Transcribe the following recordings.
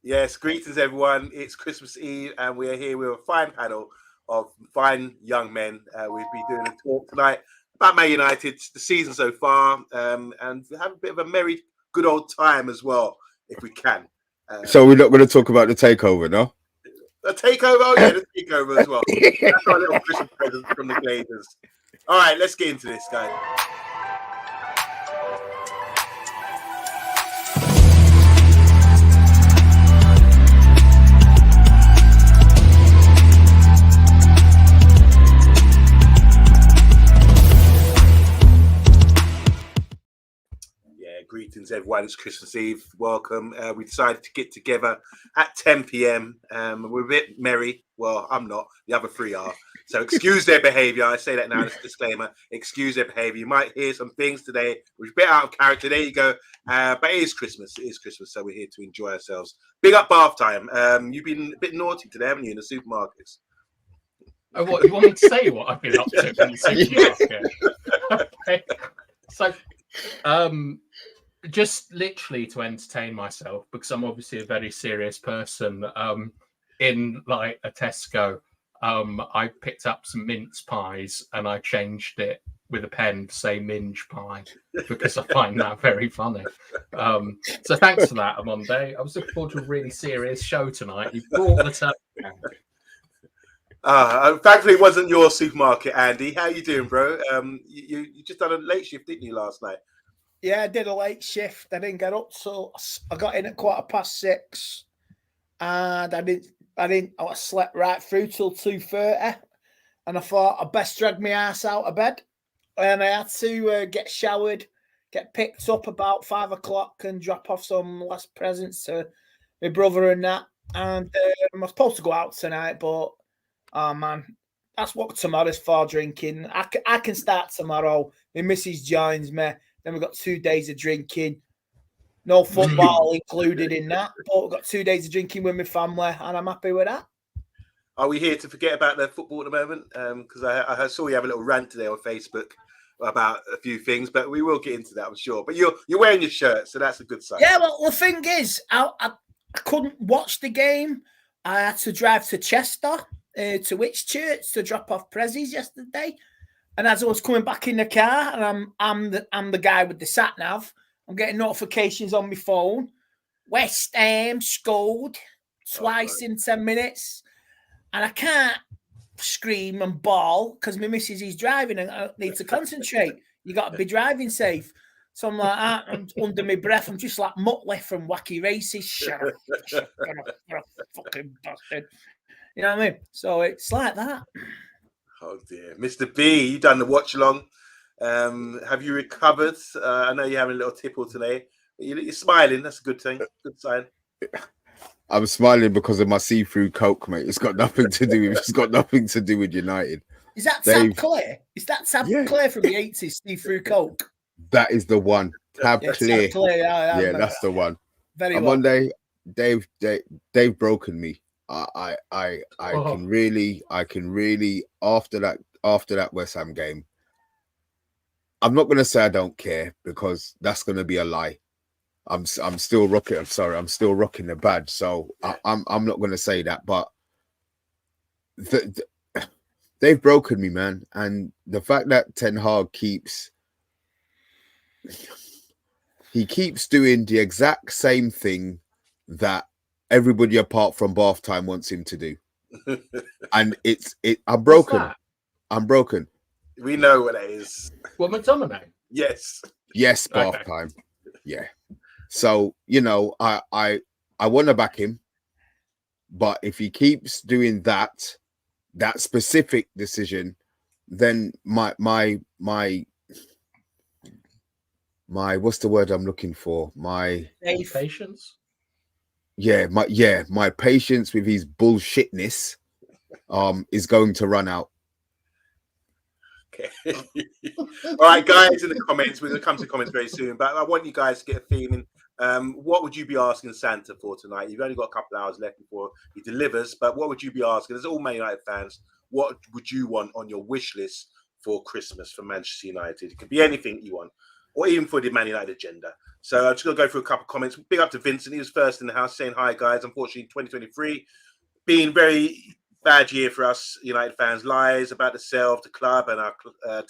Yes, greetings everyone. It's Christmas Eve, and we're here with a fine panel of fine young men. We'll be doing a talk tonight about Man United, the season so far, and have a bit of a merry, good old time as well, if we can. So we're not going to talk about the takeover, no? The takeover, oh yeah, the takeover as well. That's our little Christmas present from the Glazers. All right, let's get into this, guys. Greetings, everyone. It's Christmas Eve. Welcome. We decided to get together at 10 p.m. We're a bit merry. Well, I'm not. The other three are. So excuse their behaviour. I say that now as a disclaimer. Excuse their behaviour. You might hear some things today which are a bit out of character. There you go. But it is Christmas. It is Christmas. So we're here to enjoy ourselves. Big up bath time. You've been a bit naughty today, haven't you, in the supermarkets? Oh, what? You want me to say what I've been up to in the supermarket? Okay. So, just literally to entertain myself, because I'm obviously a very serious person, in like a Tesco, I picked up some mince pies and I changed it with a pen to say minge pie because I find that very funny. So thanks for that, Omondi. I was looking forward to a really serious show tonight. You brought the turn. Thankfully, it wasn't your supermarket, Andy. How you doing, bro? You just done a late shift, didn't you, last night? Yeah, I did a late shift. I didn't get up, so I got in at 6:15, and I slept right through till 2:30, and I thought I'd best drag my ass out of bed, and I had to get showered, get picked up about 5 o'clock, and drop off some last presents to my brother and that. And I was supposed to go out tonight, but oh man, that's what tomorrow's for, drinking. I can start tomorrow. My missus joins me. Then we've got 2 days of drinking. No football included in that. But we've got 2 days of drinking with my family, and I'm happy with that. Are we here to forget about the football at the moment? Because I saw you have a little rant today on Facebook about a few things, but we will get into that, I'm sure. But you're wearing your shirt, so that's a good sign. Yeah, well, the thing is, I couldn't watch the game. I had to drive to Chester, to Whitchurch, to drop off prezzies yesterday. And as I was coming back in the car, and I'm the guy with the sat nav, I'm getting notifications on my phone. West Ham scored twice in 10 minutes, and I can't scream and bawl because my missus is driving and I need to concentrate. You got to be driving safe. So I'm like that, and under my breath, I'm just like Muttley from Wacky Races. Shut up, fucking bastard. You know what I mean? So it's like that. Oh dear, Mr. B, you done the watch along. Have you recovered? I know you're having a little tipple today. You're smiling. That's a good thing. Good sign. I'm smiling because of my see-through Coke, mate. It's got nothing to do with. It's got nothing to do with United. Is that Tab Clear? Is that Tab Clear from the 80s? See-through Coke. That is the one. Tab Clear. Tab Clear. Yeah, that's the one. Very and well. One day, Dave broken me. I can really after that West Ham game. I'm not gonna say I don't care because that's gonna be a lie. I'm still rocking. I'm sorry, I'm still rocking the badge. So I'm not gonna say that, but they've broken me, man. And the fact that Ten Hag keeps doing the exact same thing that everybody apart from bath time wants him to do. And I'm broken. I'm broken. We know what it is. What, McTominay? Yes. Yes, bath time. Yeah. So, I want to back him. But if he keeps doing that specific decision, then my what's the word I'm looking for? My patience. My patience with his bullshitness is going to run out. Okay. All right, guys, in the comments, we're going to come to comments very soon, but I want you guys to get a feeling. What would you be asking Santa for tonight? You've only got a couple of hours left before he delivers, but what would you be asking? As all Man United fans, what would you want on your wish list for Christmas for Manchester United? It could be anything you want, or even for the Man United agenda. So I'm just going to go through a couple of comments. Big up to Vincent. He was first in the house saying, hi, guys. Unfortunately, 2023 being very bad year for us United fans. Lies about the sale of the club and our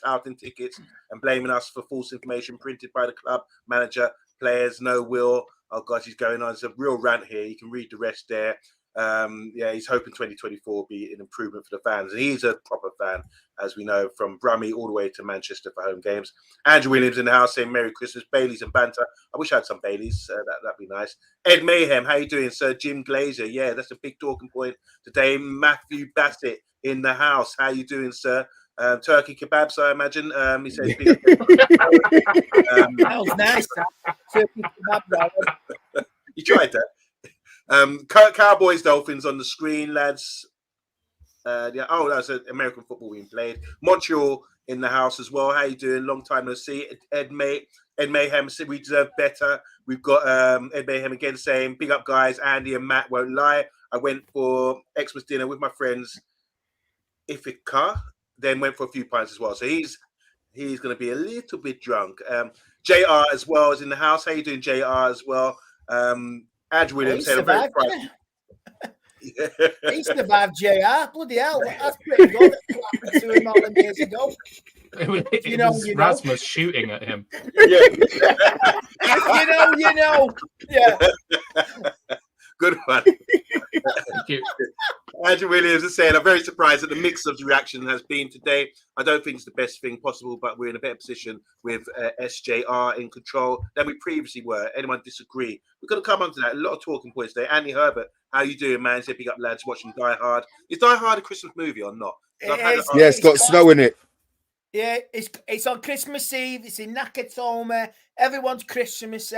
touting tickets and blaming us for false information printed by the club manager, players, no will. Oh, God, he's going on. It's a real rant here. You can read the rest there. He's hoping 2024 will be an improvement for the fans. And he's a proper fan, as we know, from Brummie all the way to Manchester for home games. Andrew Williams in the house saying Merry Christmas, Baileys and banter. I wish I had some Baileys. That'd be nice. Ed Mayhem, how you doing, sir? Jim Glazer, yeah, that's a big talking point today. Matthew Bassett in the house. How you doing, sir? Turkey kebabs, I imagine. He says, that was nice. Turkey kebab, though. You tried that. Cowboys Dolphins on the screen, lads. That's American football being played. Montreal in the house as well. How you doing? Long time no see. Ed Mayhem said we deserve better. We've got Ed Mayhem again saying, big up guys. Andy and Matt won't lie. I went for Xmas dinner with my friends Ifika, then went for a few pints as well. So he's going to be a little bit drunk. JR as well is in the house. How you doing, JR as well? Andrew Williams said, he survived JR. Bloody hell, that's pretty good. That happened to him all them years ago. It was Rasmus shooting at him. Yeah. you know. Yeah. Good one. Thank you. Andrew Williams is saying, I'm very surprised at the mix of reaction has been today. I don't think it's the best thing possible, but we're in a better position with SJR in control than we previously were. Anyone disagree? We're going to come on to that. A lot of talking points there. Andy Herbert, how you doing, man? Say, big up, lads, watching Die Hard. Is Die Hard a Christmas movie or not? It's got snow in it. Yeah, it's on Christmas Eve. It's in Nakatomi. Everyone's Christmas.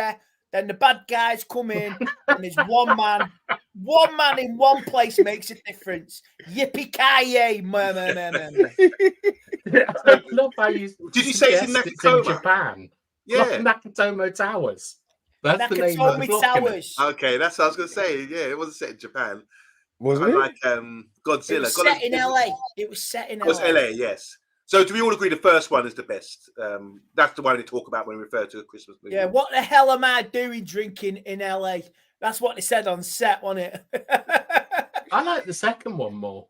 Then the bad guys come in, and there's one man in one place makes a difference. Yippee-ki-yay, man. I love how you Did you say it's in Nakatomi? It's in Japan? Yeah. Nakatomi Towers. That's the name of the Nakatomi Towers. Okay, that's what I was going to say. Yeah, it wasn't set in Japan. Wasn't it? Like Godzilla. It was set in LA. It was set in LA. It was LA, yes. So do we all agree the first one is the best? That's the one we talk about when we refer to a Christmas movie. Yeah, what the hell am I doing drinking in LA? That's what they said on set, wasn't it? I like the second one more.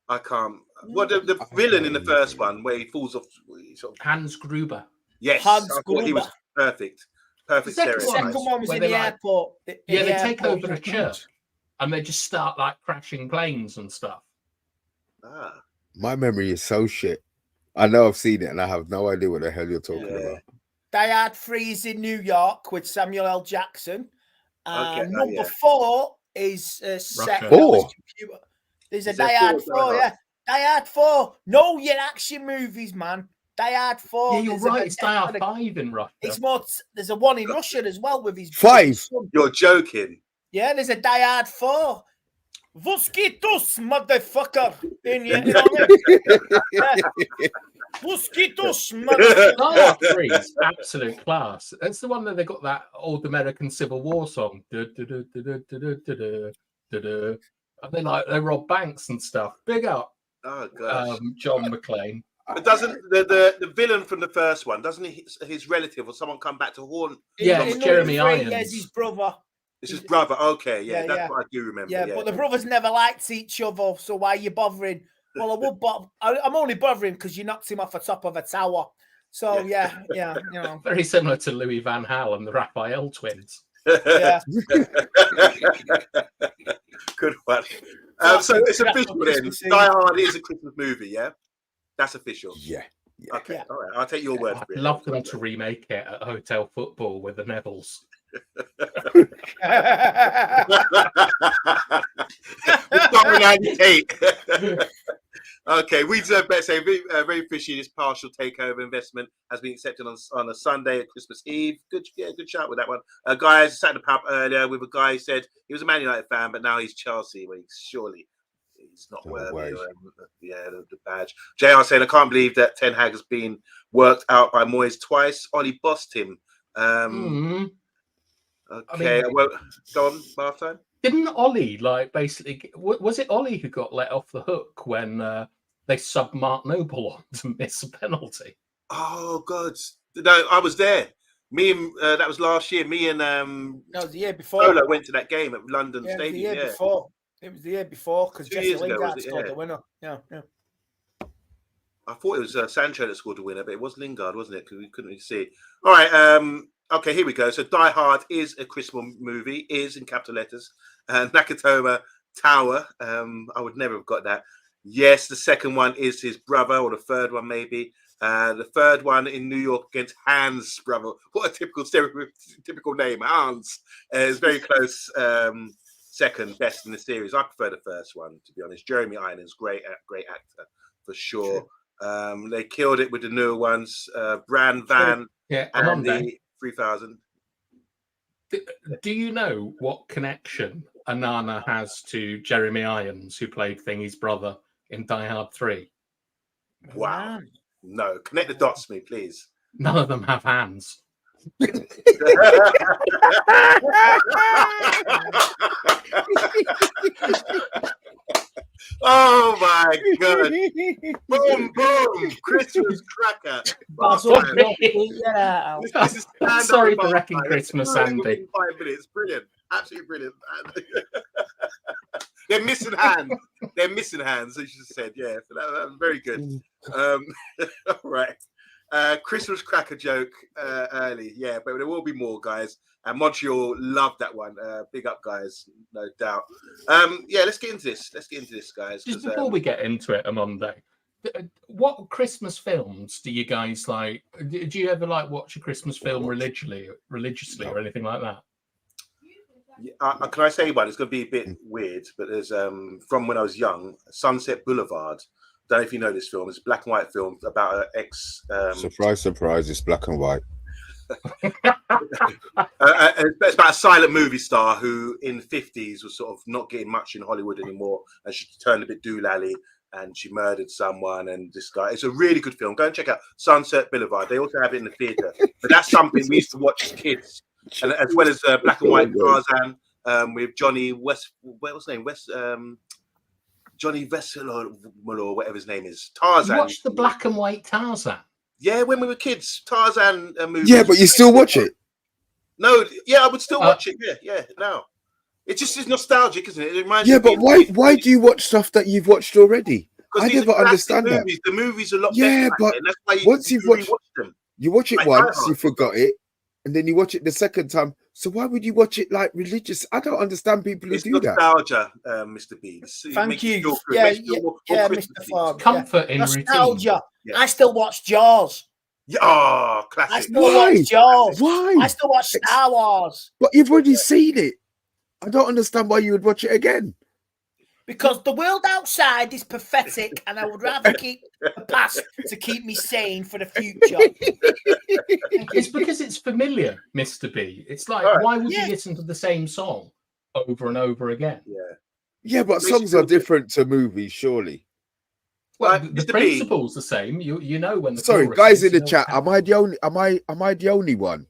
I can't. What the villain in the first one where he falls off? Hans Gruber. Yes, Hans I thought he was perfect. Perfect. The second one was in the airport. They take over a church and they just start like crashing planes and stuff. My memory is so shit. I know I've seen it and I have no idea what the hell you're talking about. Die Hard 3 is in New York with Samuel L. Jackson. Number 4 is set. There's a Die Hard 4, yeah. Die Hard 4. No, your action movies, man. Die Hard 4. Yeah, you're right. It's Die Hard 5 in Russia. It's more. There's a one in Russia as well with his 5. Son. You're joking. Yeah, there's a Die Hard 4. Mosquitoes, motherfucker. You know what I mean? Mosquitoes, motherfucker. Die Hard 3 is absolute class. That's the one that they got that old American Civil War song. And they rob banks and stuff. Big up. Oh gosh. John McClane. But doesn't the villain from the first one, doesn't his relative or someone come back to haunt? Yeah, it's Jeremy Irons. Yes, his brother. It's his brother. Okay, that's what I do remember. Yeah, but the brothers never liked each other, so why are you bothering? Well, I would bother. I'm only bothering because you knocked him off the top of a tower. So yeah, you know. Very similar to Louis Van Gaal and the Raphael twins. Yeah. Good one. So it's official then. Die Hard is a Christmas movie, yeah? That's official. Yeah. Okay. Yeah. All right. I'll take your word for it. I'd love them to remake it at Hotel Football with the Nevilles. Andy Tate. Okay, we deserve better. Say very fishy. This partial takeover investment has been accepted on a Sunday at Christmas Eve. Good shout with that one. Guys, sat in the pub earlier with a guy who said he was a Man United fan, but now he's Chelsea. Well, he's not worthy. The badge. JR saying, I can't believe that Ten Hag has been worked out by Moyes twice. Ollie bossed him. Okay, go on, bath time. Didn't Ollie basically? Was it Ollie who got let off the hook when they subbed Mark Noble on to miss a penalty? Oh God, no, I was there. Me and that was last year. Me and No, it was the year before. Polo went to that game at London Yeah, it was the Stadium. year before. It was the year before because 2 Jesse years ago, was Lingard it? scored Yeah. the winner. Yeah, yeah. I thought it was Sancho that scored the winner, but it was Lingard, wasn't it? Because we couldn't really see. All right. Okay, here we go. So Die Hard is a Christmas movie, is in capital letters. And Nakatomi Tower. I would never have got that. Yes, the second one is his brother, or the third one maybe. The third one in New York against Hans' brother. What a typical name, Hans. Is very close. Second best in the series. I prefer the first one, to be honest. Jeremy Irons, great actor for sure. They killed it with the newer ones. Brand Van and the 3000. Do you know what connection Anana has to Jeremy Irons, who played Thingy's brother in Die Hard 3? Wow. No, connect the dots to me, please. None of them have hands. Oh my god! Boom, boom! Christmas cracker. Sorry for wrecking Christmas, Andy. 5 minutes, brilliant, absolutely brilliant. They're missing hands. They're missing hands. As you said, yeah. So that was very good. All right. Christmas cracker joke early, yeah, but there will be more, guys. And Montreal loved that one. Big up, guys, no doubt. Yeah, let's get into this. Guys. Just before we get into it, Omondi, what Christmas films do you guys like? Do you ever like watch a Christmas film religiously, or anything like that? Can I say one? It's going to be a bit weird, but there's from when I was young, Sunset Boulevard. Don't know if you know this film. It's a black and white film about an ex. Surprise, surprise! It's black and white. It's about a silent movie star who, in the 50s, was sort of not getting much in Hollywood anymore, and she turned a bit doolally, and she murdered someone. And this guy, it's a really good film. Go and check out Sunset Boulevard. They also have it in the theater, but that's something we used to watch as kids, and as well as black and white Tarzan with Johnny West. What was his name? Johnny Vessel or whatever his name is. Tarzan. You watched the black and white Tarzan? Yeah, when we were kids. Tarzan movie. Yeah, but you still watch it? No, yeah, I would still watch it. Yeah, no. It's nostalgic, isn't it? It reminds me. But why do you watch stuff that you've watched already? I never understand that. The movies are a lot better. Yeah, but that's why once you've watched them, you watch it once, you forgot it, and then you watch it the second time. So why would you watch it like religious? I don't understand people who do that. Nostalgia, Mr. B. Thank you. Yeah, Mr. Farm. Comfort in nostalgia. routine. I still watch Jaws. Yeah, oh, classic. I still watch Jaws. Why? I still watch Star Wars. But you've already seen it. I don't understand why you would watch it again. Because the world outside is pathetic, and I would rather keep the past to keep me sane for the future. It's because it's familiar, Mr. B. It's like, why would you listen to the same song over and over again? Yeah, but songs are different to movies, surely. Well, the principle's the same. You know when the sorry, guys in the chat, am I the only one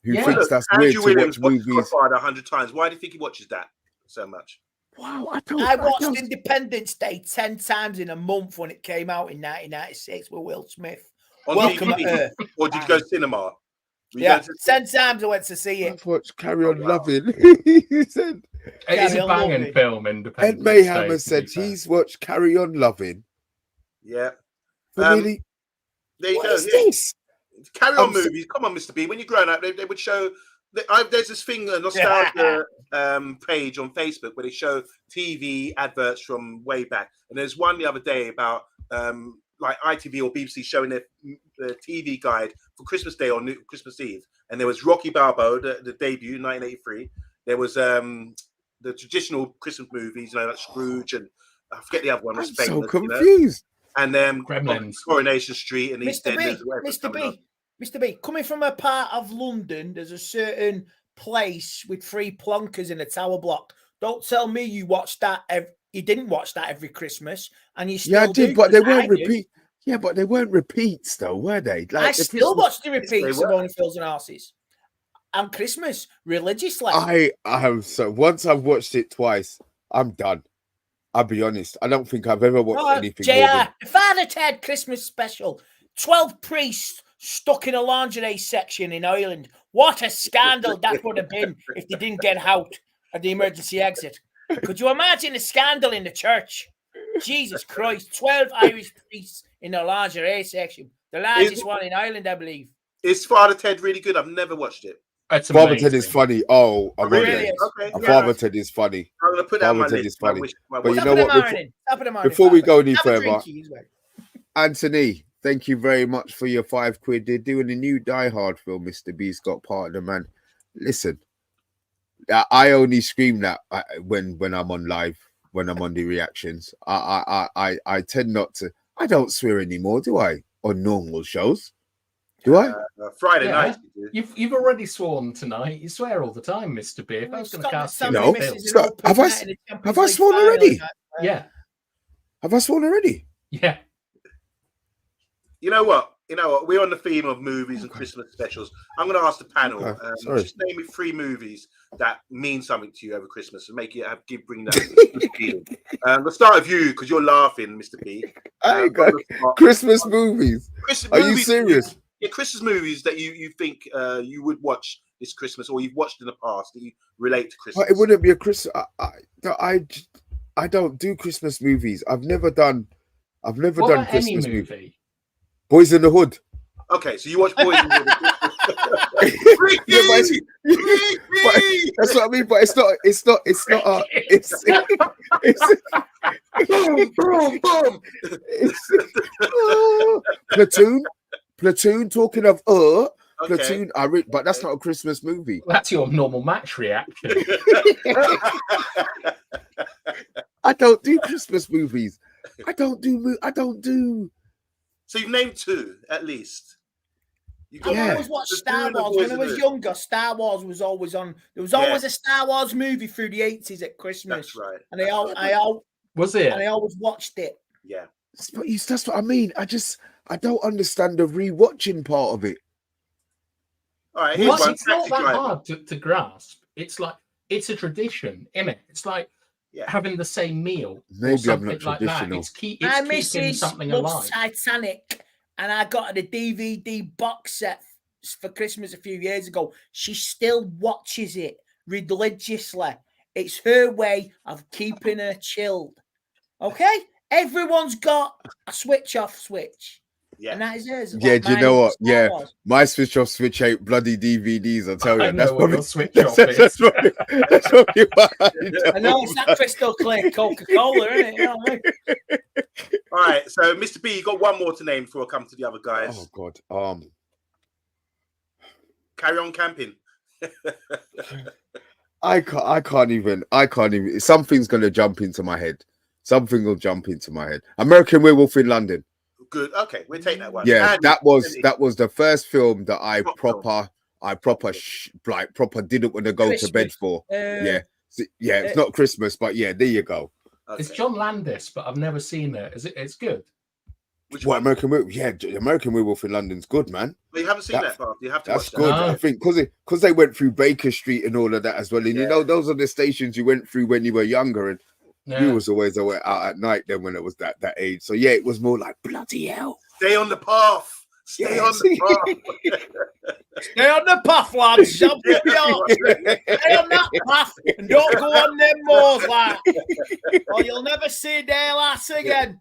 who thinks that's weird to watch movies? Godfather 100 times. Why do you think he watches that so much? Wow, I watched Independence Day 10 times in a month when it came out in 1996 with Will Smith. Welcome to Earth. Or did you go cinema? 10 times I went to see it. I've watched Carry On Loving. He said it's a banging film. Independence Ed Mayhammer said he's watched Carry On Loving. Yeah. Really? There you what go. Is this? Carry On movies. Come on, Mr. B. When you're growing up, they would show. There's this thing, a nostalgia page on Facebook where they show TV adverts from way back. And there's one the other day about like ITV or BBC showing their TV guide for Christmas Day or Christmas Eve. And there was Rocky Balboa, the debut in 1983. There was the traditional Christmas movies, like Scrooge, and I forget the other one. I'm was famous, so confused. And then Gremlins. Coronation Street and Mr. B, coming from a part of London, there's a certain place with 3 plonkers in a tower block. Don't tell me you watched that. You didn't watch that every Christmas, and you still I did, but they weren't repeat. Yeah, but they weren't repeats, though, were they? Like, I still watch the repeats of Only Fools and Horses on Christmas religiously. I have. So once I've watched it twice, I'm done. I'll be honest. I don't think I've ever watched anything. JR, Father Ted Christmas special. 12 priests stuck in a lingerie section in Ireland. What a scandal that would have been if they didn't get out at the emergency exit. Could you imagine a scandal in the church? Jesus Christ, 12 Irish priests in the lingerie section. The largest one in Ireland, I believe. Is Father Ted really good? I've never watched it. It's Father amazing. Ted is funny. Oh, I'm on Really there. is. Okay. Father Ted is funny. I'm going to put that on my Father Ted list. is funny. My But you wish- know what? Before we go any Have a further, drinky as well. Anthony, thank you very much for your £5. They're doing a new Die Hard film, Mr. B's got partner, man. Listen, I only scream that when I'm on live, when I'm on the reactions. I tend not to. I don't swear anymore, do I? On normal shows, do I? Friday night. You've already sworn tonight. You swear all the time, Mr. B. If I was going to cast you, No. Have I sworn already? Yeah. Have I sworn already? Yeah. You know what? We're on the theme of movies and Christmas specials. I'm going to ask the panel. Just name me 3 movies that mean something to you over Christmas and make it bring that feeling. Let's start with you because you're laughing, Mr. B. Christmas movies. Are you serious? Yeah, Christmas movies that you think you would watch this Christmas or you've watched in the past that you relate to Christmas. But it wouldn't be a Christmas. I don't do Christmas movies. I've never done Christmas movie. Boys in the Hood. Okay, so you watch Boys in the Hood. That's what I mean. But it's boom. Platoon. Talking of Okay. Platoon. But that's not a Christmas movie. That's your normal match reaction. I don't do Christmas movies. I don't do. So you've named 2 at least. I always watched Star Wars when I was younger. Star Wars was always on. There was always a Star Wars movie through the 80s at Christmas. That's right. And I was it? And I always watched it. Yeah. That's what I mean. I don't understand the rewatching part of it. All right. It's not that hard to grasp. It's like it's a tradition, isn't it? It's like having the same meal. Maybe I'm not traditional. It's keeping something alive. Titanic, and I got the DVD box set for Christmas a few years ago. She still watches it religiously. It's her way of keeping her chilled. Okay, everyone's got a switch off switch. Yeah, and that is hers. Yeah, do you know what? Yeah, my switch off switch ain't bloody DVDs. I'll tell you. That's probably switch off. That's probably I know it's that crystal clear Coca-Cola, isn't it? You know what I mean? All right, so Mr. B, you got one more to name before I come to the other guys. Oh God. Carry On Camping. I can't even. Something's gonna jump into my head. Something will jump into my head. American Werewolf in London. Good. Okay, we'll take that one. Yeah, that was the first film that I proper didn't want to go to bed for. It's not Christmas, but yeah, there you go. Okay. It's John Landis, but I've never seen it. It's good. American Werewolf? Yeah, American Werewolf in London's good, man. But you haven't seen that part. You have to. That's watch good. That. I think because they went through Baker Street and all of that as well, and you know those are the stations you went through when you were younger, and you was always out at night then when it was that age. So yeah, it was more like bloody hell. Stay on the path. Stay on the path. Stay on the path, lads. Stay on that path and don't go on them moors, lad. Or you'll never see daylight again.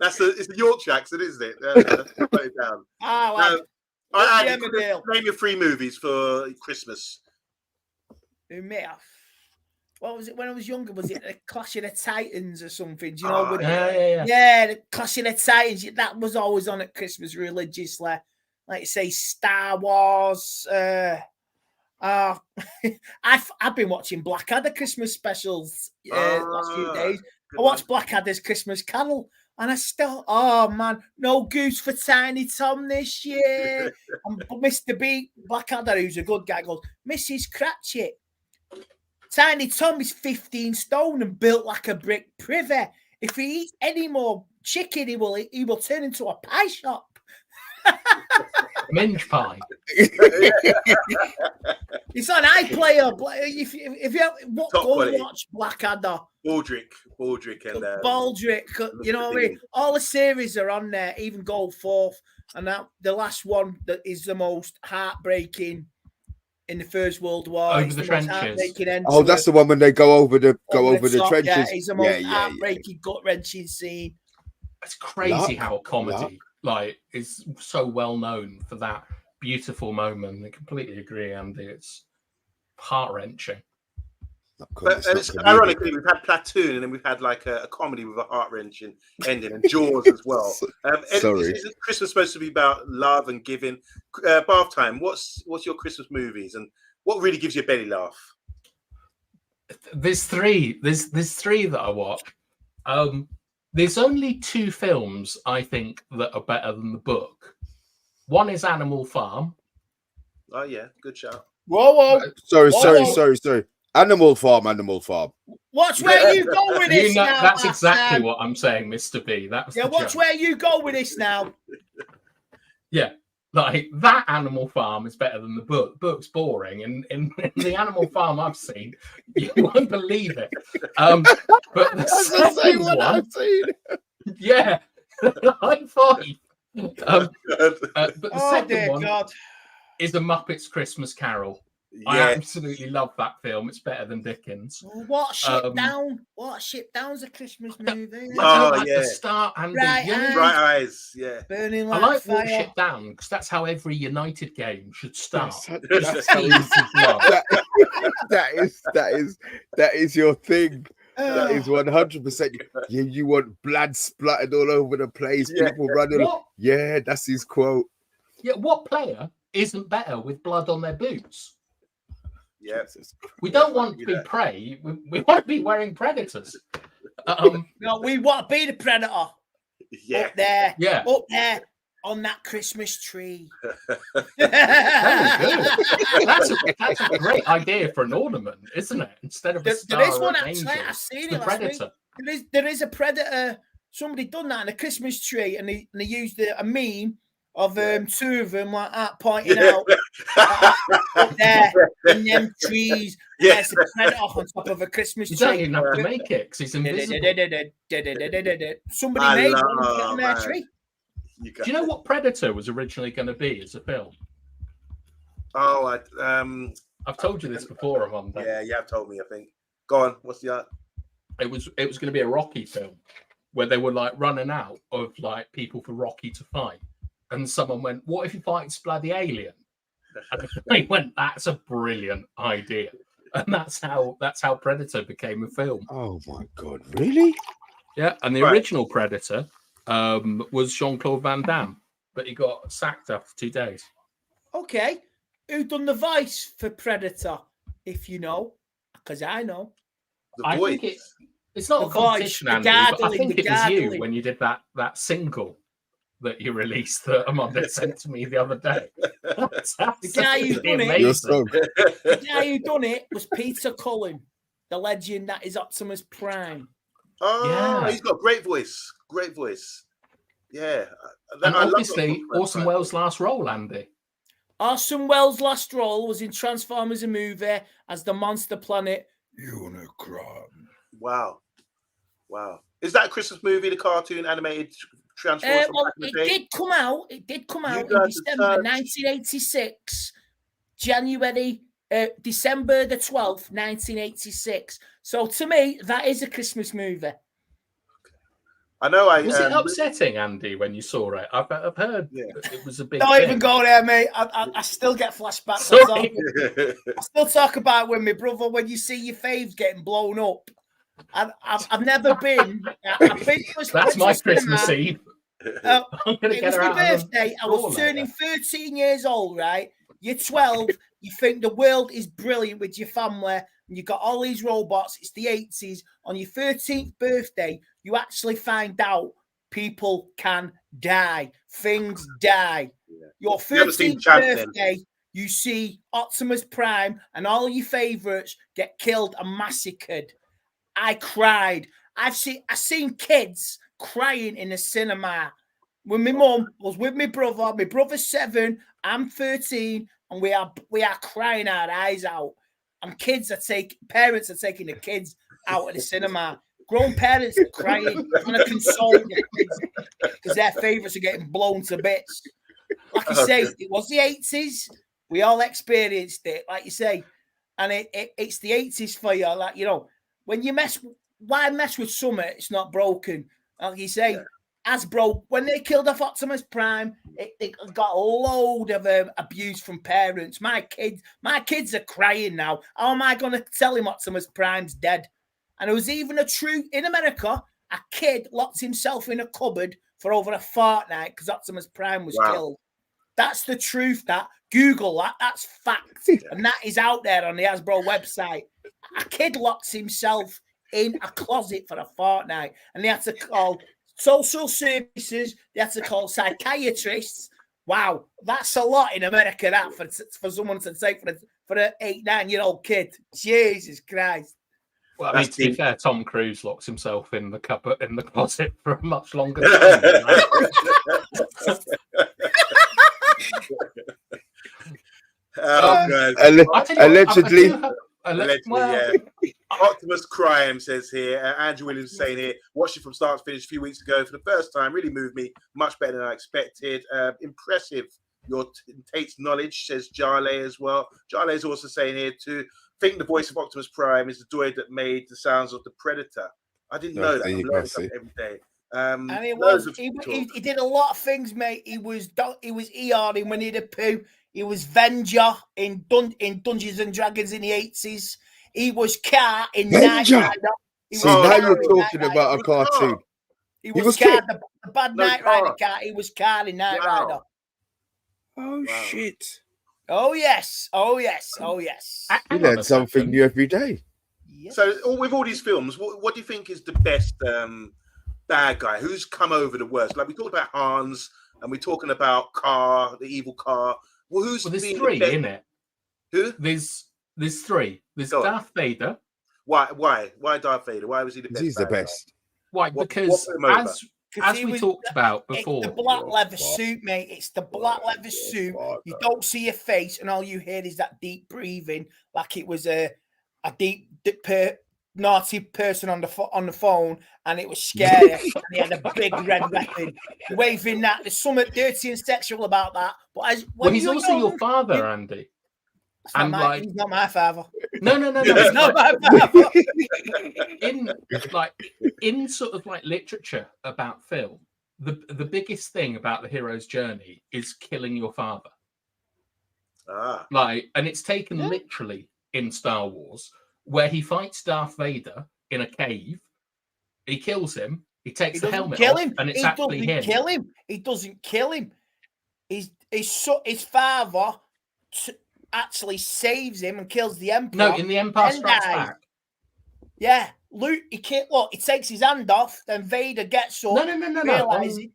It's the Yorkshire accent, isn't it? Put it down. Name your 3 movies for Christmas. What was it when I was younger? Was it the Clash of the Titans or something? Do you know? The Clash of the Titans. That was always on at Christmas religiously. Like say Star Wars. I've been watching Blackadder Christmas specials last few days. I watched Blackadder's Christmas Carol. And I still, no goose for Tiny Tom this year. And Mr. B, Blackadder, who's a good guy, goes, Mrs. Cratchit, Tiny Tom is 15 stone and built like a brick privy. If he eats any more chicken, he will turn into a pie shop. Minge pie. It's an iPlayer. If you go watch Blackadder, Baldrick, and Baldrick. You know what I mean? All the series are on there. Even Gold Fourth. And now the last one that is the most heartbreaking in the First World War. Over It's the most trenches. heartbreaking end Oh, to that's it. the one when they go over the Top, trenches. Yeah, it's the most Yeah. heartbreaking, gut-wrenching scene. It's crazy how a Luck. comedy is so well known for that beautiful moment. I completely agree, Andy. It's heart-wrenching. But it's ironically, we've had Platoon, and then we've had like a comedy with a heart-wrenching ending, and Jaws as well. Sorry. Is Christmas supposed to be about love and giving? Bath time. What's your Christmas movies, and what really gives you a belly laugh? There's three. There's three that I watch. There's only two films I think that are better than the book. One is Animal Farm. Oh yeah, good shout. Whoa. Sorry. Animal Farm. Watch where you go with this now. That's exactly what I'm saying, Mr. B. That's watch where you go with this now. Yeah, like that Animal Farm is better than the book. Book's boring, and in the Animal Farm I've seen, you won't believe it. But the second one I've seen. Yeah, high five. But the second one is The Muppets Christmas Carol. Yeah. I absolutely love that film. It's better than Dickens. What Ship Down? What Ship Down's a Christmas movie? The start and Bright Eyes. Yeah. Burning I like like fire. What Ship Down because that's how every United game should start. That is your thing. That is 100%. You want blood splattered all over the place. Yeah. People running. Yeah, that's his quote. Yeah, what player isn't better with blood on their boots? Yeah, we don't want to be prey. We want to be wearing predators. No, we want to be the predator. Yeah, up there. Yeah, up there on that Christmas tree. That's a great idea for an ornament, isn't it? Instead of a star there is or one an actually. angel, I've seen the it last predator. week. There is a predator. Somebody done that in a Christmas tree, and they used a meme of two of them like that pointing out up there in them trees. Yeah. There's a predator on top of a Christmas tree. You don't even have to make it because he's invisible. Somebody made one and put it on their tree. Do you know what Predator was originally going to be as a film? Oh, I've told you this before, Amanda. Yeah, you have told me. I think. Go on. What's the art? It was going to be a Rocky film where they were like running out of like people for Rocky to fight, and someone went, "What if you fight this bloody alien?" And they went, "That's a brilliant idea," and that's how Predator became a film. Oh my god, really? Yeah, and the original Predator was Jean-Claude Van Damme, but he got sacked after 2 days. Okay, who done the voice for Predator? If you know, because I know. I think it's not a competition, Andy, but I think it was you when you did that single that you released that Amanda sent to me the other day. The guy who done it, the guy who done it was Peter Cullen, the legend that is Optimus Prime. Oh, yeah. He's got great voice. Great voice. Yeah. And obviously, Orson Welles' last role, Andy. Orson Welles' last role was in Transformers, a movie, as the Monster Planet Unicron. Wow. Is that a Christmas movie, the cartoon animated Transformers? It did come out in December 1986, December the 12th, 1986. So to me, that is a Christmas movie. I know. Was it upsetting, Andy, when you saw it? I've heard it was a big. Don't even go there, mate. I still get flashbacks. I still talk about when you see your faves getting blown up. I've never been. That's my Christmas Eve. It was my birthday. I was turning 13 years old, right? You're 12. You think the world is brilliant with your family, and you've got all these robots. It's the 80s. On your 13th birthday, you actually find out people can die. Things die. Your 13th birthday, you see Optimus Prime and all your favorites get killed and massacred. I cried. I've seen kids crying in the cinema. When my mum was with my brother, my brother's 7, I'm 13, and we are crying our eyes out. And parents are taking the kids out of the cinema. Grown parents are crying, trying to console their kids because their favourites are getting blown to bits. like you say, it was the 80s. We all experienced it, like you say, and it's the 80s for you. Like, you know, when you why mess with something? It's not broken. Like you say, Hasbro, when they killed off Optimus Prime, it got a load of abuse from parents. My kids are crying now. How am I going to tell him Optimus Prime's dead? And it was even in America, a kid locked himself in a cupboard for over a fortnight because Optimus Prime was killed. That's the truth. Google that. That's fact. And that is out there on the Hasbro website. A kid locks himself in a closet for a fortnight, and they had to call social services. They had to call psychiatrists. Wow, that's a lot in America. That for someone to say for an 8-9-year-old kid. Jesus Christ. Well, I mean, to be fair, Tom Cruise locks himself in the closet for a much longer time. Allegedly. Yeah. Optimus Crime says here. Andrew Williams saying here, watched it from start to finish a few weeks ago for the first time. Really moved me. Much better than I expected. Impressive. Your Tate's knowledge, says Jale as well. Jale is also saying here to think the voice of Optimus Prime is the droid that made the sounds of the Predator. I didn't know that. I'm learning something every day. And he did a lot of things, mate. He was Eeyore in Winnie the Pooh. He was Venger in Dungeons and Dragons in the 80s. He was Car in Knight Rider. Now you're talking about a cartoon. He was Car, the bad Knight Rider car. He was Car in Knight Rider. Oh, shit. Oh, yes. Oh, yes. Oh, yes. You learn something new every day. Yes. So with all these films, what do you think is the best bad guy? Who's come over the worst? Like we talked about Hans, and we're talking about Car, the evil Car. Well, there's three, isn't it? Who? There's three. There's Darth Vader. Why Darth Vader? Why was he the best? He's the best. Why? Because as we talked about before, it's the black leather suit, mate. It's the black leather suit. You don't see your face, and all you hear is that deep breathing, like it was a deep naughty person on the phone, and it was scary. And he had a big red weapon, waving that. There's something dirty and sexual about that. But he's also your father, Andy. He's not my father. No. He's not my father. in sort of like literature about film, the biggest thing about the hero's journey is killing your father. And it's taken literally in Star Wars, where he fights Darth Vader in a cave. He kills him. He takes the helmet off, and it's actually him. He doesn't kill him. His father actually saves him and kills the Emperor. No, in the Empire Strikes Back. Yeah, Luke. He takes his hand off. Then Vader gets up. No.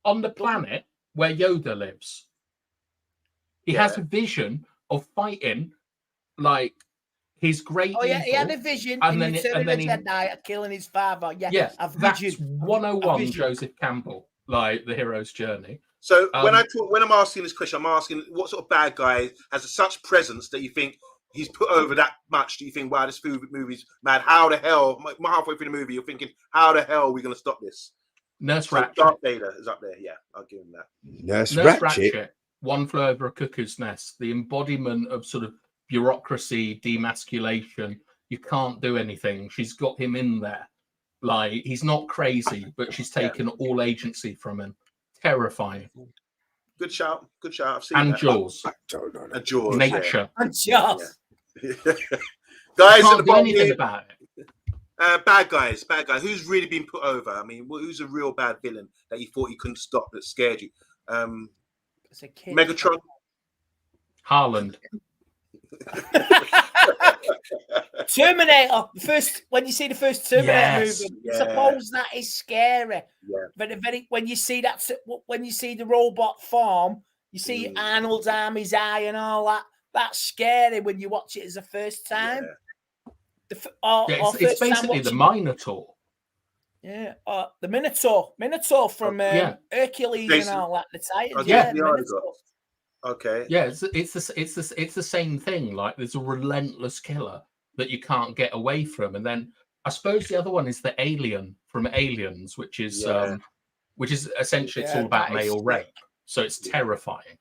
On the planet where Yoda lives, he has a vision of fighting like his great. Oh yeah, he had a vision. And then Jedi killing his father. Yeah, that's 101 Joseph Campbell, like the hero's journey. So when I'm asking this question, I'm asking what sort of bad guy has such presence that you think he's put over that much? Do you think, wow, this movie's mad? How the hell? Halfway through the movie, you're thinking, how the hell are we going to stop this? Nurse Ratchet. Darth Vader is up there. Yeah, I'll give him that. Nurse Ratchet. One Flew Over a Cuckoo's Nest. The embodiment of sort of bureaucracy, demasculation. You can't do anything. She's got him in there. Like, he's not crazy, but she's taken all agency from him. Terrifying. Good shout. I've seen and that. Jaws. And Jaws. Nature. And Jaws. Yeah. Guys at the bottom anything about it. Bad guys. Who's really been put over? I mean, who's a real bad villain that you thought you couldn't stop that scared you? Megatron. Haaland. Terminator. When you see the first Terminator movie, suppose that is scary. Yeah. But when you see the robot form, you see Arnold's arm, his eye, and all that. That's scary when you watch it as a first time. Yeah. It's basically the Minotaur. Yeah, the Minotaur from Hercules and all that. The Titans. Minotaur. Okay. Yeah, it's the same thing. Like, there's a relentless killer that you can't get away from, and then I suppose the other one is the alien from Aliens, which is essentially it's all about male rape. So it's terrifying.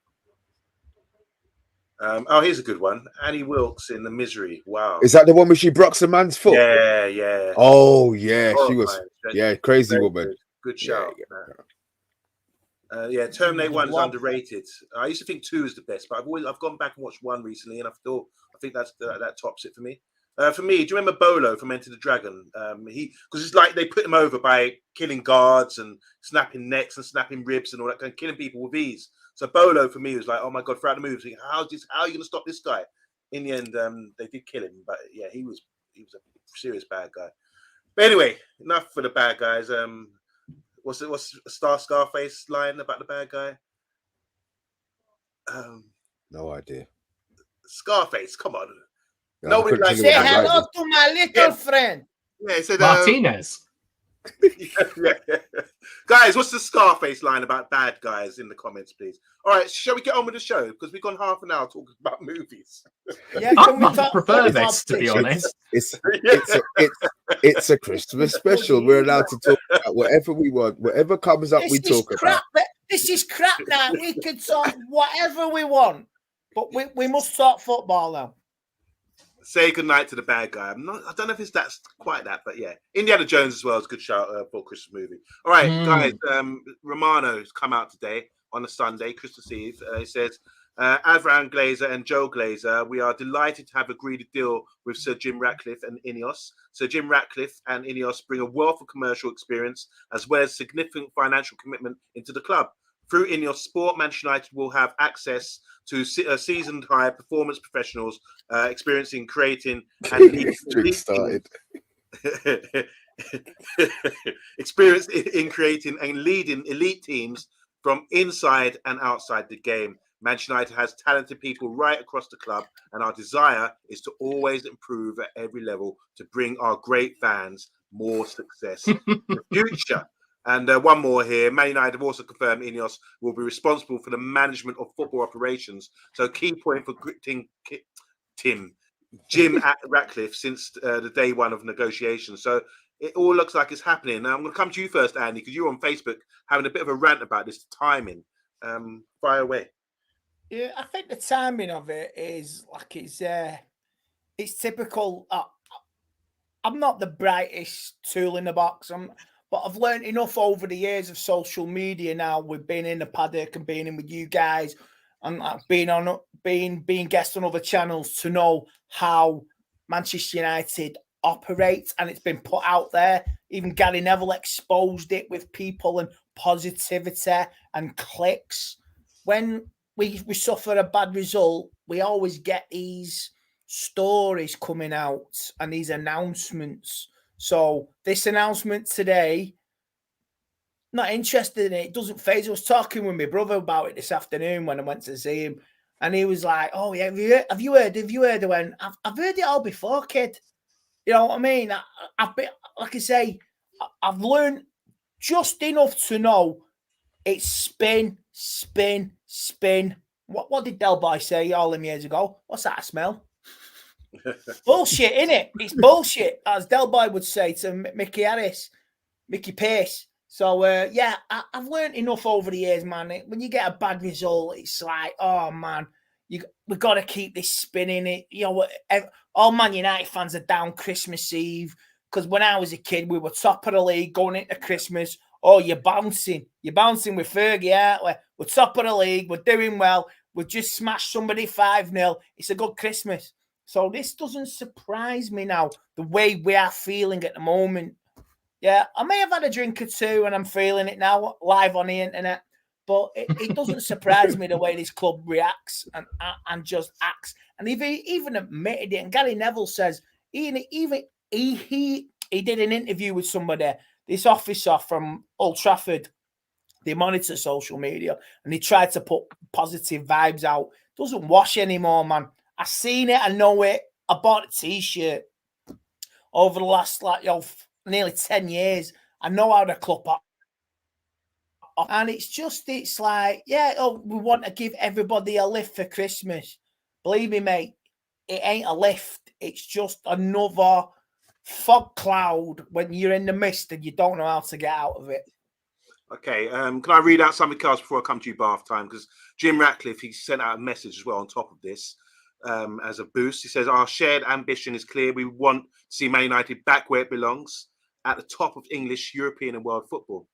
Oh, here's a good one. Annie Wilkes in The Misery. Wow. Is that the one where she brocks a man's foot? Yeah, yeah. Oh, yeah. She was, Horrifying. crazy Very woman. Good Yeah, shout. Terminator The 1's Blob. underrated. I used to think 2 is the best, but I've gone back and watched 1 recently, and I think that tops it for me. For me, do you remember Bolo from Enter the Dragon? Because it's like they put him over by killing guards and snapping necks and snapping ribs and all that kind of killing people with ease. So Bolo for me was like, oh my god, throughout the movie, thinking, how are you going to stop this guy? In the end, they did kill him, but yeah, he was a serious bad guy. But anyway, enough for the bad guys. What's Scarface line about the bad guy? No idea. Scarface, come on. No, Nobody likes Say hello to my little friend. Yeah, he said Martinez. yeah. Guys, what's the Scarface line about bad guys in the comments, please? All right, shall we get on with the show? Because we've gone half an hour talking about movies. Yeah, I prefer this, to be honest. It's a Christmas special. We're allowed to talk about whatever we want. Whatever comes up, we talk about. This is crap now. We can talk whatever we want, but we must talk football now. Say goodnight to the bad guy. I don't know if that's quite that, but yeah. Indiana Jones as well is a good shout for a Christmas movie. All right, guys. Romano's come out today on a Sunday, Christmas Eve. He says, Avram Glazer and Joe Glazer, we are delighted to have agreed a deal with Sir Jim Ratcliffe and Ineos. Sir Jim Ratcliffe and Ineos bring a wealth of commercial experience as well as significant financial commitment into the club. Through Ineos Sport, Manchester United will have access to seasoned high performance professionals experiencing creating and experience in creating and leading elite teams from inside and outside the game. Manchester United has talented people right across the club, and our desire is to always improve at every level to bring our great fans more success in the future. And one more here. Man United have also confirmed Ineos will be responsible for the management of football operations. So key point for Jim Ratcliffe since the day one of negotiations. So it all looks like it's happening. Now I'm going to come to you first, Andy, because you're on Facebook having a bit of a rant about this timing. Fire away. Yeah, I think the timing of it is like it's typical. I'm not the brightest tool in the box. But I've learned enough over the years of social media now. We've been in the paddock and being in with you guys and being guests on other channels to know how Manchester United operates, and it's been put out there. Even Gary Neville exposed it with people and positivity and clicks. When we suffer a bad result, we always get these stories coming out and these announcements. So this announcement today, not interested in it. It doesn't phase. I was talking with my brother about it this afternoon when I went to see him, and he was like, "Oh yeah, have you heard?" I went, "I've heard it all before, kid." You know what I mean? I've been, like I say, I've learned just enough to know it's spin, spin, spin. What did Del Boy say all them years ago? What's that smell? Bullshit, innit? It's bullshit, as Del Boy would say to Mickey Pace. So, yeah, I've learned enough over the years, man. When you get a bad result, it's like, oh, man, we've got to keep this spinning. It, you know, all Man United fans are down Christmas Eve because when I was a kid, we were top of the league going into Christmas. Oh, you're bouncing with Fergie, aren't we? We're top of the league. We're doing well. We've just smashed somebody 5-0. It's a good Christmas. So this doesn't surprise me now, the way we are feeling at the moment. Yeah, I may have had a drink or two and I'm feeling it now live on the internet, but it doesn't surprise me the way this club reacts and just acts. And he even admitted it. And Gary Neville says, he did an interview with somebody, this officer from Old Trafford. They monitor social media and he tried to put positive vibes out. Doesn't wash anymore, man. I seen it. I know it. I bought a T-shirt over the last nearly 10 years. I know how the club are. And it's like, yeah, we want to give everybody a lift for Christmas. Believe me, mate, it ain't a lift. It's just another fog cloud when you're in the mist and you don't know how to get out of it. Okay, can I read out something else before I come to you, bath time? Because Jim Ratcliffe, he sent out a message as well on top of this as a boost. He says, our shared ambition is clear. We want to see Man United back where it belongs, at the top of English, European and world football.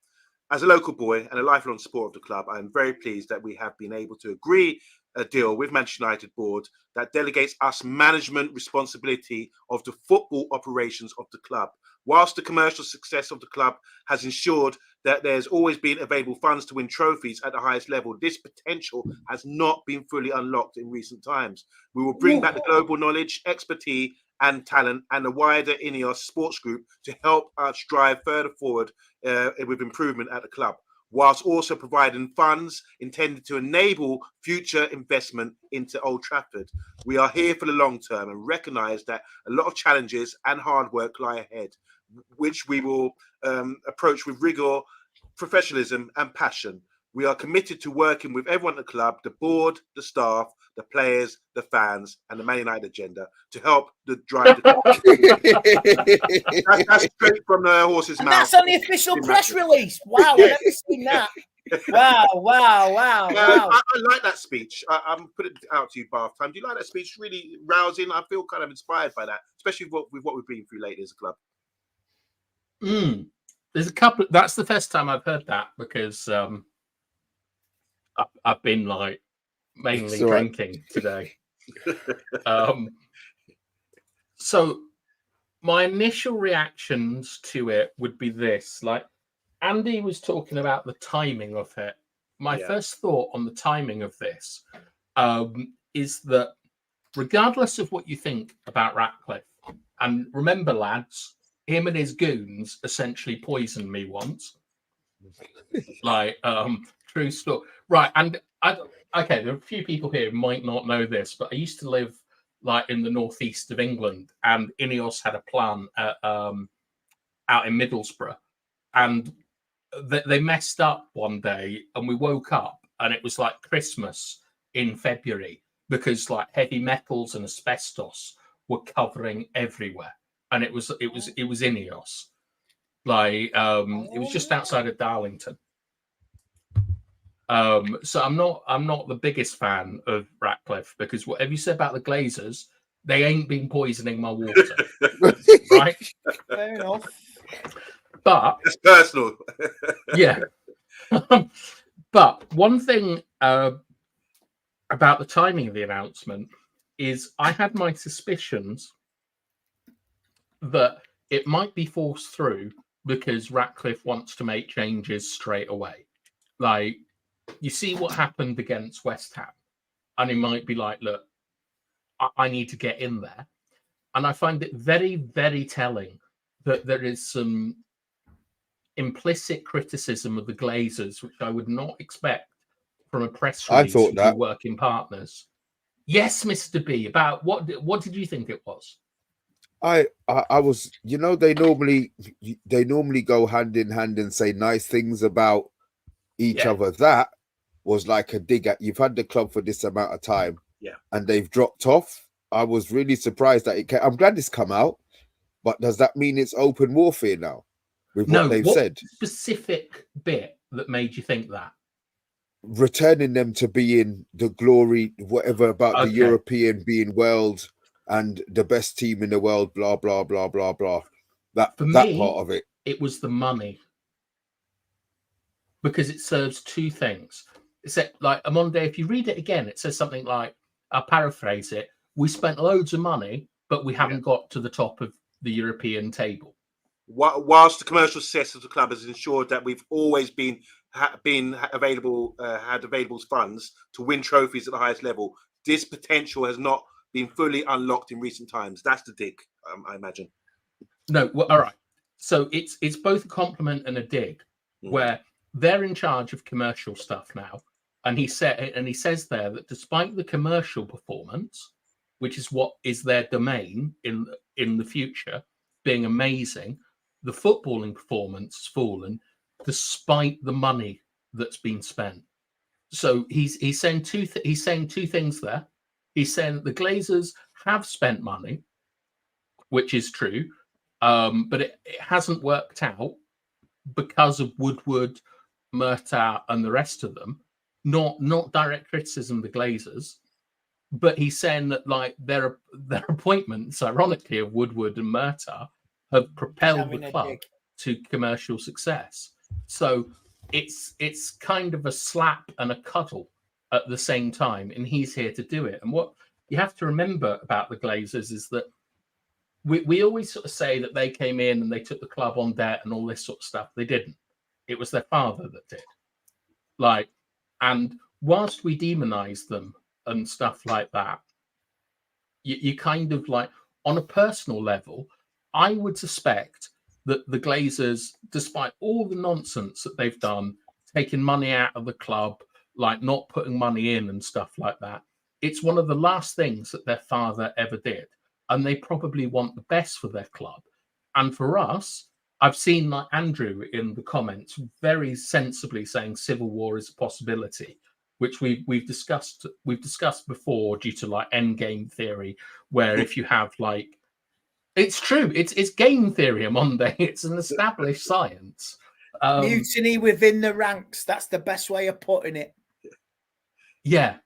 As a local boy and a lifelong supporter of the club, I am very pleased that we have been able to agree a deal with Manchester United board that delegates us management responsibility of the football operations of the club. Whilst the commercial success of the club has ensured that there's always been available funds to win trophies at the highest level, this potential has not been fully unlocked in recent times. We will bring back the global knowledge, expertise, and talent and the wider Ineos sports group to help us drive further forward with improvement at the club, whilst also providing funds intended to enable future investment into Old Trafford. We are here for the long term and recognise that a lot of challenges and hard work lie ahead, which we will approach with rigour, professionalism and passion. We are committed to working with everyone at the club, the board, the staff, the players, the fans, and the Man United agenda to help drive the that's straight from the horse's mouth. That's on the official press release. Wow, I've never seen that. Wow. I like that speech. I'm putting it out to you, bath time. Do you like that speech? Really rousing. I feel kind of inspired by that, especially with what we've been through lately as a club. There's a couple. That's the first time I've heard that because I've been like mainly drinking today. So my initial reactions to it would be this: like Andy was talking about the timing of it. My first thought on the timing of this is that regardless of what you think about Ratcliffe, and remember, lads, him and his goons essentially poisoned me once. Like, true story. Right, and okay, there are a few people here who might not know this, but I used to live like in the northeast of England, and Ineos had a plan out in Middlesbrough, and they messed up one day, and we woke up, and it was like Christmas in February because like heavy metals and asbestos were covering everywhere, and it was Ineos. Like it was just outside of Darlington. So I'm not the biggest fan of Ratcliffe because whatever you said about the Glazers, they ain't been poisoning my water, right? Fair enough. But it's personal. Yeah. But one thing about the timing of the announcement is I had my suspicions that it might be forced through because Ratcliffe wants to make changes straight away. Like, you see what happened against West Ham, and he might be like, look, I need to get in there. And I find it very, very telling that there is some implicit criticism of the Glazers, which I would not expect from a press release with your working partners. Yes, Mr. B, about what did you think it was? I was, they normally go hand in hand and say nice things about each other. That was like a dig at, you've had the club for this amount of time, and they've dropped off. I was really surprised that it came. I'm glad it's come out, but does that mean it's open warfare now with what they've said? Specific bit that made you think that? Returning them to being the glory, whatever about the European being world and the best team in the world, blah blah blah blah blah. That part of it. It was the money, because it serves two things. It said, like, Omondi, if you read it again, it says something like, I'll paraphrase it: we spent loads of money, but we haven't got to the top of the European table. Whilst the commercial success of the club has ensured that we've always been available, had available funds to win trophies at the highest level, this potential has not been fully unlocked in recent times. That's the dig, I imagine. No, well, all right. So it's both a compliment and a dig, where they're in charge of commercial stuff now, and he says there that despite the commercial performance, which is what is their domain in the future, being amazing, the footballing performance has fallen despite the money that's been spent. So he's saying two things there. He's saying the Glazers have spent money, which is true, but it hasn't worked out because of Woodward Murtaugh and the rest of them. Not direct criticism of the Glazers, but he's saying that like their appointments, ironically, of Woodward and Murtaugh have propelled the club to commercial success. So it's kind of a slap and a cuddle at the same time, and he's here to do it. And what you have to remember about the Glazers is that we always sort of say that they came in and they took the club on debt and all this sort of stuff. They didn't. It was their father that did. Like, and whilst we demonize them and stuff like that, you kind of like, on a personal level, I would suspect that the Glazers, despite all the nonsense that they've done, taking money out of the club, like not putting money in and stuff like that, it's one of the last things that their father ever did. And they probably want the best for their club. And for us, I've seen like Andrew in the comments very sensibly saying civil war is a possibility, which we've discussed before due to like end game theory, where if you have like, it's true, it's game theory, Omondi. It's an established science. Mutiny within the ranks. That's the best way of putting it. Yeah,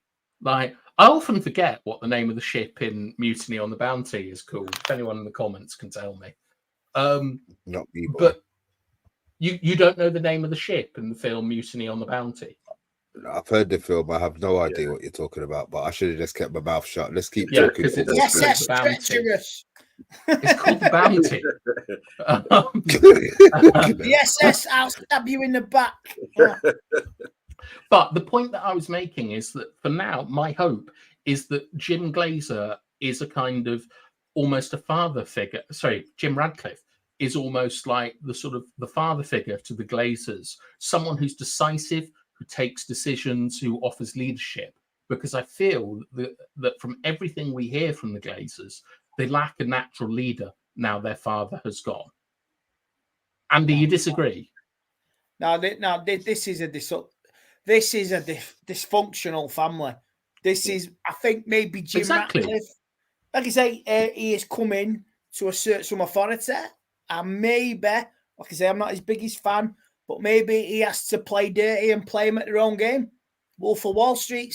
like I often forget what the name of the ship in Mutiny on the Bounty is called. If anyone in the comments can tell me. Not me, boy. But you don't know the name of the ship in the film Mutiny on the Bounty? I've heard the film. I have no idea what you're talking about, but I should have just kept my mouth shut. Let's keep talking. Yes, treacherous. It's called the Bounty. Yes, I'll stab you in the back. But the point that I was making is that for now, my hope is that Jim Glazer is a kind of almost a father figure. Sorry, Jim Ratcliffe is almost like the sort of the father figure to the Glazers, someone who's decisive, who takes decisions, who offers leadership. Because I feel that from everything we hear from the Glazers, they lack a natural leader now their father has gone. Andy, you disagree? No, this is a dysfunctional family. This is, I think, maybe Jim Ratcliffe. Like I say, he is coming to assert some authority, and maybe, like I say, I'm not his biggest fan, but maybe he has to play dirty and play him at their own game. Wolf of Wall Street,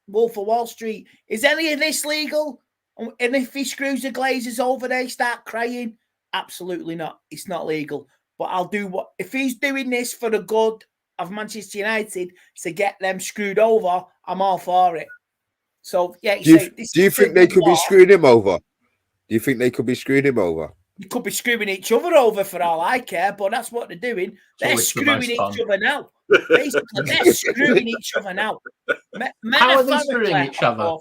Wolf of Wall Street. Is any of this legal? And if he screws the Glazers over, they start crying. Absolutely not. It's not legal. But I'll do what if he's doing this for the good of Manchester United to get them screwed over. I'm all for it. So yeah, do you think they could be screwing him over? Do you think they could be screwing him over? You could be screwing each other over for all I care, but that's what they're doing. They're screwing each other now. Basically, they're screwing each other now. How are they screwing each other?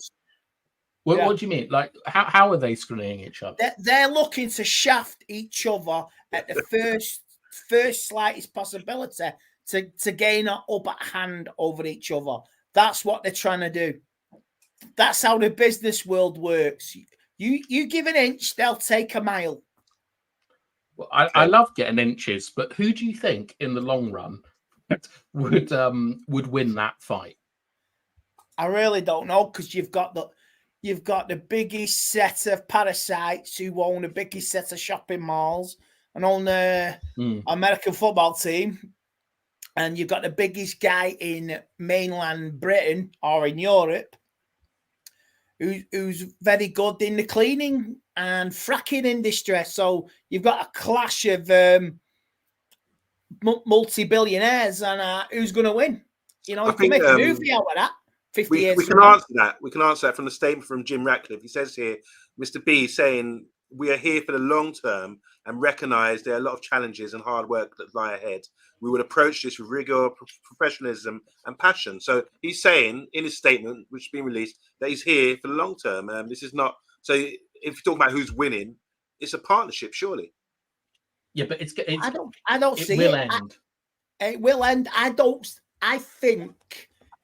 What do you mean? Like, how are they screwing each other? They're looking to shaft each other at the first slightest possibility to gain an upper hand over each other. That's what they're trying to do. That's how the business world works. You give an inch, they'll take a mile. Well, I love getting inches, but who do you think in the long run would win that fight? I really don't know, because you've got the biggest set of parasites who own the biggest set of shopping malls and own the American football team. And you've got the biggest guy in mainland Britain or in Europe who's very good in the cleaning and fracking industry. So you've got a clash of multi-billionaires, and who's going to win? You know, you can make a movie out of that. 50 years. We can answer that. We can answer that from the statement from Jim Ratcliffe. He says here, Mr. B is saying, we are here for the long term and recognise there are a lot of challenges and hard work that lie ahead. We would approach this with rigor, professionalism and passion. So he's saying in his statement, which has been released, that he's here for the long term. This is not... So if you're talking about who's winning, it's a partnership, surely. Yeah, but it's I don't see it. It will end. I think...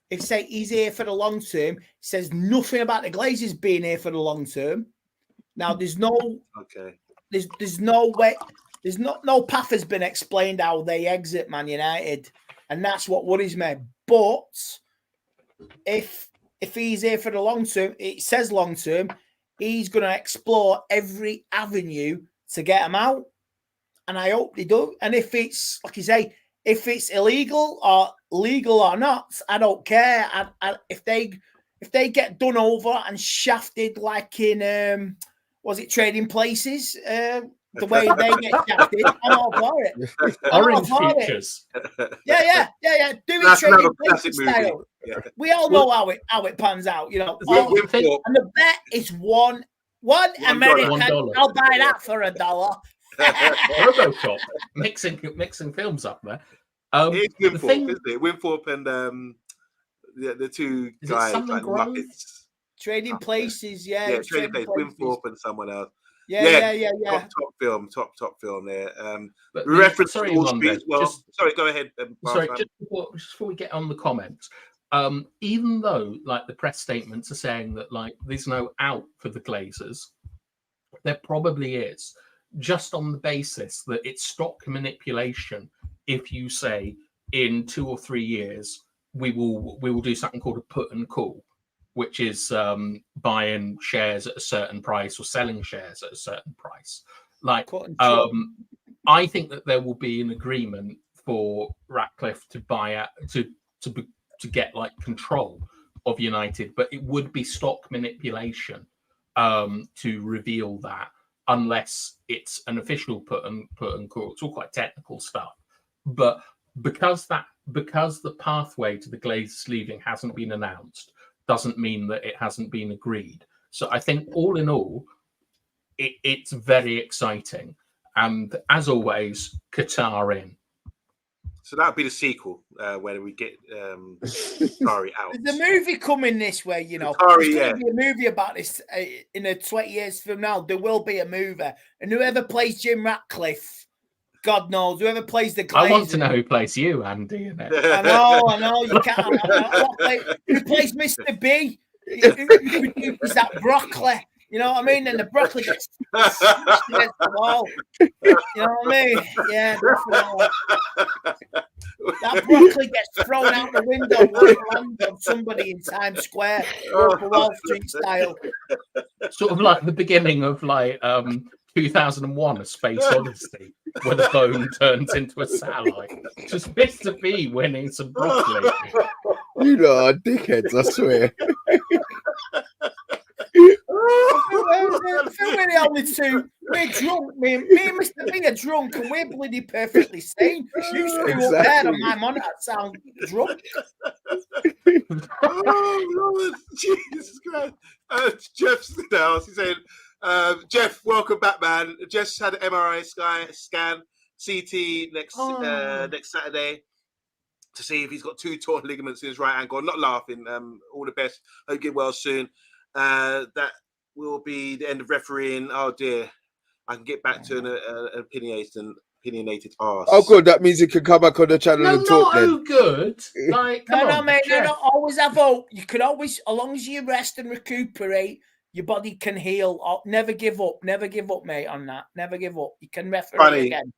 If say he's here for the long term, says nothing about the Glazers being here for the long term. Now there's no there's no way, there's no path has been explained how they exit Man United, and that's what worries me. But if he's here for the long term, it says long term, he's going to explore every avenue to get him out, and I hope they do. And if it's like you say, if it's illegal or legal or not, I don't care. If they get done over and shafted like in was it Trading Places? The way they get shafted, I'm all for it. Orange Features. Yeah. Do it Trading Places style. Yeah. We all know how it pans out, you know. And the bet is one American. $1. I'll buy that for $1. RoboCop mixing films up there. It's Winthrop, isn't it? Winthrop and the two guys like Muppets. Trading Places, yeah. Trading Places. Winthrop and someone else. Yeah. Top film there. We referenced Wall Street as well. Sorry, go ahead. Just before we get on the comments, even though like the press statements are saying that like there's no out for the Glazers, there probably is, just on the basis that it's stock manipulation. If you say in 2 or 3 years we will do something called a put and call, which is buying shares at a certain price or selling shares at a certain price. Like, I think that there will be an agreement for Ratcliffe to buy out to get like control of United, but it would be stock manipulation to reveal that, unless it's an official put and call. It's all quite technical stuff, but because the pathway to the Glazers leaving hasn't been announced, doesn't mean that it hasn't been agreed. So I think all in all, it's very exciting. And as always, Qatar in. So that would be the sequel, where we get Qatari out. There's a movie coming this way, you know. Qatari, There's going to be a movie about this in 20 years from now. There will be a movie. And whoever plays Jim Ratcliffe, God knows, whoever plays the Glazers. I want to know who plays you, Andy. In it. I know. You can't. Who plays Mr. B? Is that broccoli? You know what I mean? And the broccoli gets against the wall. You know what I mean? Yeah, definitely. That broccoli gets thrown out the window of somebody in Times Square, Wall Street style. Sort of like the beginning of like 2001: A Space Odyssey, where the bone turns into a satellite. Just Mr. B winning some broccoli. You lot are dickheads, I swear. I think we're the only two. We're drunk. Me and Mr. B are drunk, and we're bloody perfectly sane. You screw up there on my monitor, sound drunk. Oh Lord, Jesus Christ! Jeff's in the house. He's saying, "Jeff, welcome back, man. Jeff's had an MRI scan, CT next Saturday, to see if he's got 2 torn ligaments in his right ankle. I'm not laughing. All the best. Hope you get well soon. That will be the end of refereeing. Oh dear, I can get back to an opinionated arse. Oh, good. That means you can come back on the channel and talk. No, good. Like, no, mate. No. Always have hope. You can always, as long as you rest and recuperate, your body can heal. Never give up. Never give up, mate. On that, never give up. You can referee again.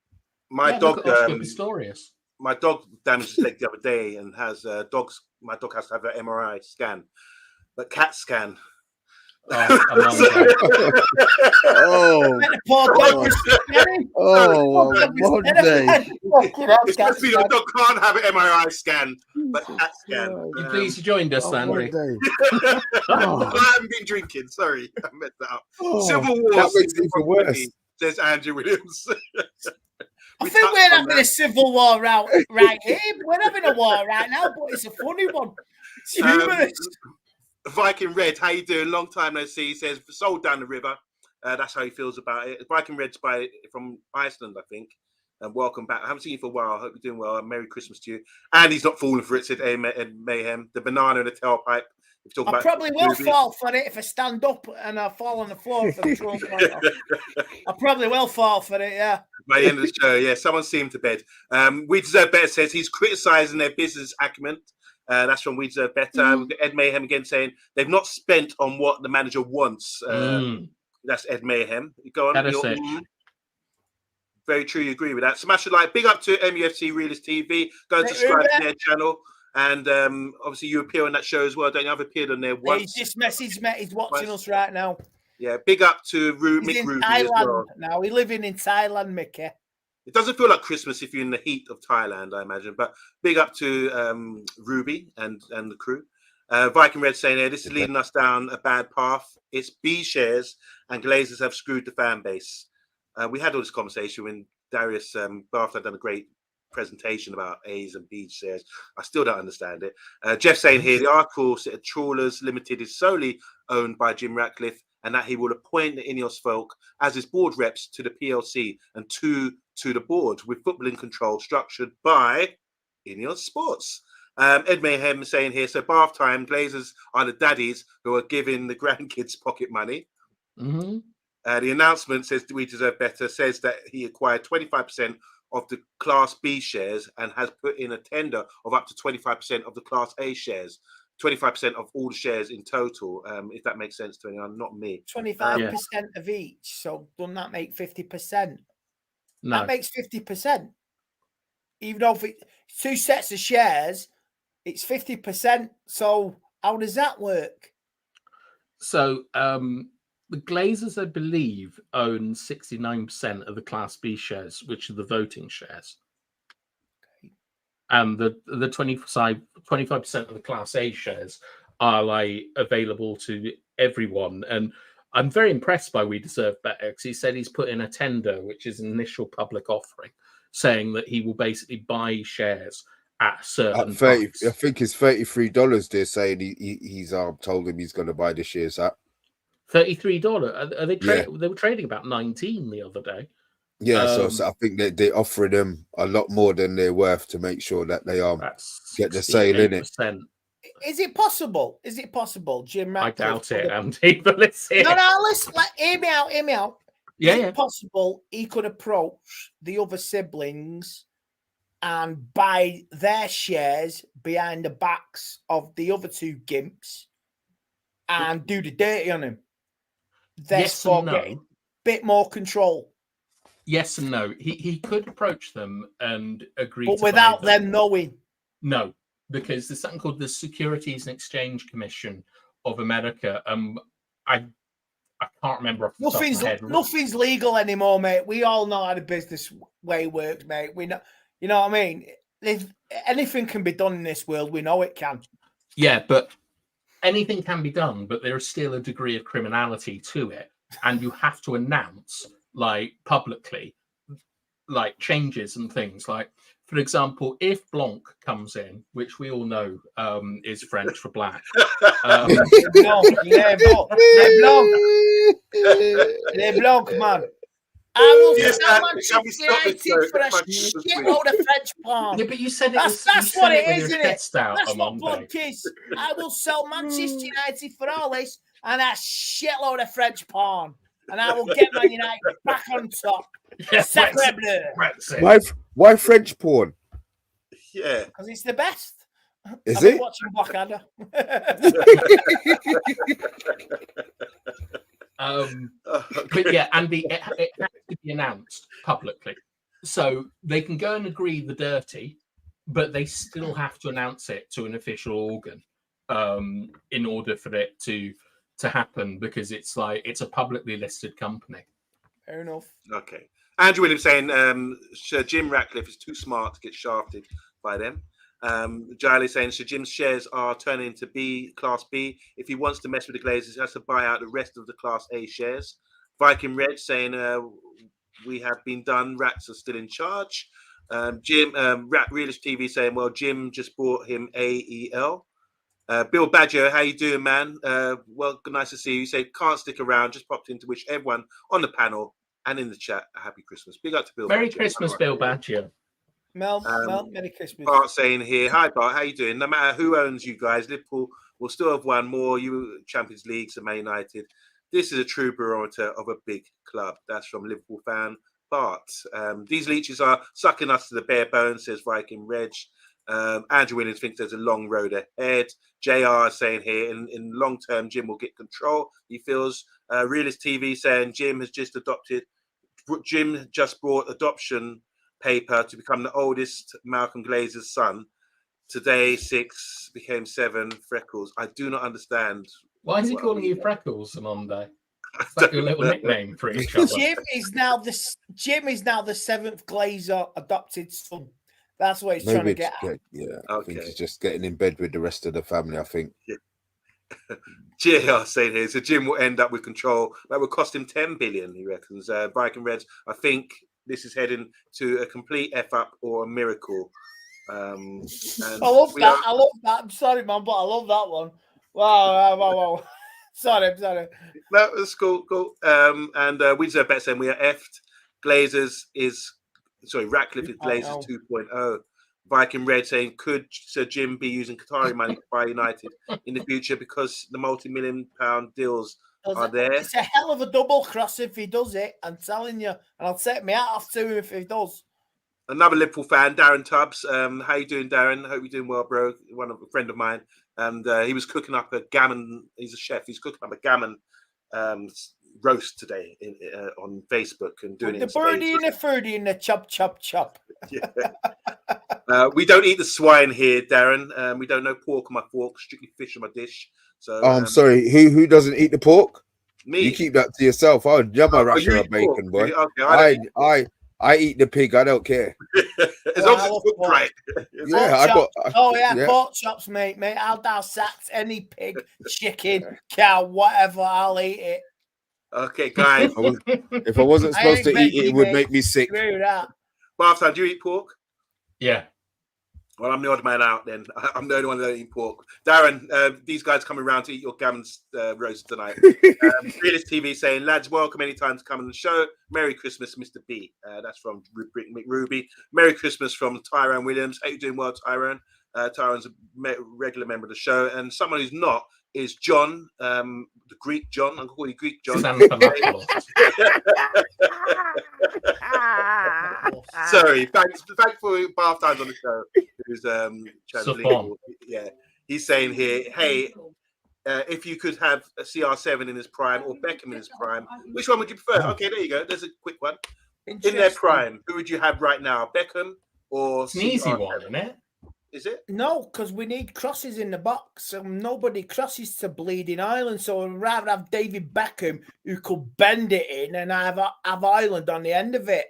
My dog. Pistorius. My dog damaged his leg the other day and has dogs. My dog has to have an MRI scan, but CAT scan. The dog can't have an MRI scan, but CAT scan. You please joined us, Andy. I haven't been drinking. Sorry, I messed that up. Civil War. That makes it even worse. Says Andrew Williams. I think we're having a civil war right here. We're having a war right now, but it's a funny one. It's humorous. Viking Red, how you doing? Long time no see. He says, sold down the river. That's how he feels about it. Viking Red's from Iceland, I think. And welcome back. I haven't seen you for a while. I hope you're doing well. Merry Christmas to you. And he's not falling for it, said Ed Mayhem. The banana in the tailpipe. I probably will fall for it if I stand up and I fall on the floor. I probably will fall for it, yeah. By the end of the show, yeah. Someone see him to bed. We Deserve Better says he's criticising their business acumen. That's from We Deserve Better. We've got Ed Mayhem again saying they've not spent on what the manager wants. That's Ed Mayhem. You go on. Very true. You agree with that. Smash a like. Big up to MUFC Realist TV. Go and subscribe to their channel. And obviously you appear on that show as well. Don't you? I've appeared on there once. He's just messaged me. He's watching us right now. Yeah. Big up to Mick Ruby as well. Now he's living in Thailand, Mickey. It doesn't feel like Christmas if you're in the heat of Thailand, I imagine. But big up to Ruby and the crew. Viking Red saying here, this is leading us down a bad path. It's B shares and Glazers have screwed the fan base. We had all this conversation when Darius Bath had done a great presentation about A's and B shares. I still don't understand it. Jeff saying here, the article said Trawlers Limited is solely owned by Jim Ratcliffe and that he will appoint the Ineos folk as his board reps to the PLC and to the board with football in control structured by Ineos Sports. Ed Mayhem saying here, so bath time, Glazers are the daddies who are giving the grandkids pocket money. Mm-hmm. The announcement says we deserve better, says that he acquired 25% of the Class B shares and has put in a tender of up to 25% of the Class A shares, 25% of all the shares in total, if that makes sense to anyone, not me. 25% of each, so doesn't that make 50%? No. That makes 50%. Even though it's two sets of shares, it's 50%. So how does that work? So the Glazers, I believe, own 69% of the Class B shares, which are the voting shares. Okay. And the 25% of the Class A shares are like available to everyone. And I'm very impressed by We Deserve Better because he said he's put in a tender, which is an initial public offering, saying that he will basically buy shares at a certain At 30, price. I think it's $33. They're saying he's told him he's going to buy the shares at $33. Are they Yeah. They were trading about 19 the other day. Yeah, so I think they're offering them a lot more than they're worth to make sure that they get the sale in it. Is it possible? Is it possible, Jim Ratcliffe? I doubt it, Andy. But let's see. No, listen. Hear me out. Hear me out. Yeah, Is it possible he could approach the other siblings and buy their shares behind the backs of the other two gimps and do the dirty on him? Yes and no. Getting a bit more control. Yes and no. He could approach them and agree, but to without buy them knowing. No, because there's something called the Securities and Exchange Commission of America. I can't remember off the top of my head. Nothing's legal anymore, mate. We all know how the business way works, mate. We know, you know what I mean? If anything can be done in this world, we know it can. Yeah, but anything can be done, but there is still a degree of criminality to it, and you have to announce, like, publicly, like, changes and things. Like, for example, if Blanc comes in, which we all know is French for black. Les Blanc, man. I will sell Manchester United for a shitload of French pound. Yeah, but you said it that's what it is, isn't it? Out that's what Blanc is. I will sell Manchester United for all this and a shitload of French pound. And I will get Man United back on top. Sacre bleu. Why French porn? Yeah. Because it's the best. Is I've it? been watching Blackadder. But yeah, Andy, it has to be announced publicly. So they can go and agree the dirty, but they still have to announce it to an official organ in order for it to happen, because it's like it's a publicly listed company. Fair enough. Okay. Andrew Williams saying Sir Jim Ratcliffe is too smart to get shafted by them. Giley saying Sir Jim's shares are turning into Class B. If he wants to mess with the Glazers, he has to buy out the rest of the Class A shares. Viking Red saying we have been done. Rats are still in charge. Jim Rat Realist TV saying, well, Jim just bought him AEL. Bill Badger, how you doing, man? Well, nice to see you. You say can't stick around. Just popped in to wish everyone on the panel and in the chat a happy Christmas. Big up to Bill. Merry Badger. Christmas, Bill Badger. Mel, Merry Christmas. Bart saying here, hi Bart, how you doing? No matter who owns you guys, Liverpool will still have won more Champions Leagues than Man United. This is a true barometer of a big club. That's from Liverpool fan Bart. These leeches are sucking us to the bare bones, says Viking Reg. Andrew Williams thinks there's a long road ahead. JR saying here, in long term, Jim will get control. He feels Realist TV saying Jim just brought adoption paper to become the oldest Malcolm Glazer's son. Today, 6 became 7 freckles. I do not understand. Why is he calling you freckles on Monday? Is that your little nickname for each other? Jim is now the 7th Glazer adopted son. That's what he's trying to get at. Yeah, Okay. I think he's just getting in bed with the rest of the family. I think. JR saying here, so Jim will end up with control. That would cost him 10 billion, he reckons. Viking Reds, I think this is heading to a complete F up or a miracle. And I love that. I love that. I'm sorry, man, but I love that one. Wow. Sorry. No, that's cool. And we deserve better saying we are effed. Ratcliffe is Glazers 2.0. Viking Red saying, could Sir Jim be using Qatari money to buy United in the future because the multi-million-pound deals are there? It's a hell of a double cross if he does it. I'm telling you, and I'll take my hat off to him if he does. Another Liverpool fan, Darren Tubbs. How you doing, Darren? Hope you're doing well, bro. A friend of mine, and he was cooking up a gammon. He's a chef. He's cooking up a gammon roast today on Facebook and doing the birdie and the foodie and the chop. Yeah. We don't eat the swine here, Darren. We don't know pork on my fork, strictly fish on my dish. So I'm sorry. Who doesn't eat the pork? Me. You keep that to yourself. I would jump my ration of bacon, boy. Okay, I eat the pig. I don't care. As long as it's cooked right. Pork chops, mate. I'll dissect any pig, chicken, cow, whatever. I'll eat it. Okay, guys. If I wasn't supposed to eat it, it would make me sick. Screw that. Bath time, do you eat pork? Yeah. Well, I'm the odd man out then. I'm the only one that don't eat pork. Darren, these guys coming around to eat your gammon roast tonight. Realist TV saying, lads, welcome anytime to come on the show. Merry Christmas, Mr. B. That's from Ruby. Merry Christmas from Tyrone Williams. How you doing well, Tyrone? Tyrone's a regular member of the show. And someone who's not is John, the Greek John. I'm calling you Greek John. Sorry, thanks for bath times on the show. Who's yeah, he's saying here, hey, if you could have a CR7 in his prime or Beckham in his prime, which one would you prefer? Okay, there you go. There's a quick one. In their prime, who would you have right now, Beckham or it's an easy one, isn't it? Is it? No, because we need crosses in the box. Nobody crosses to Bleeding Ireland, so I'd rather have David Beckham who could bend it in and have Ireland on the end of it.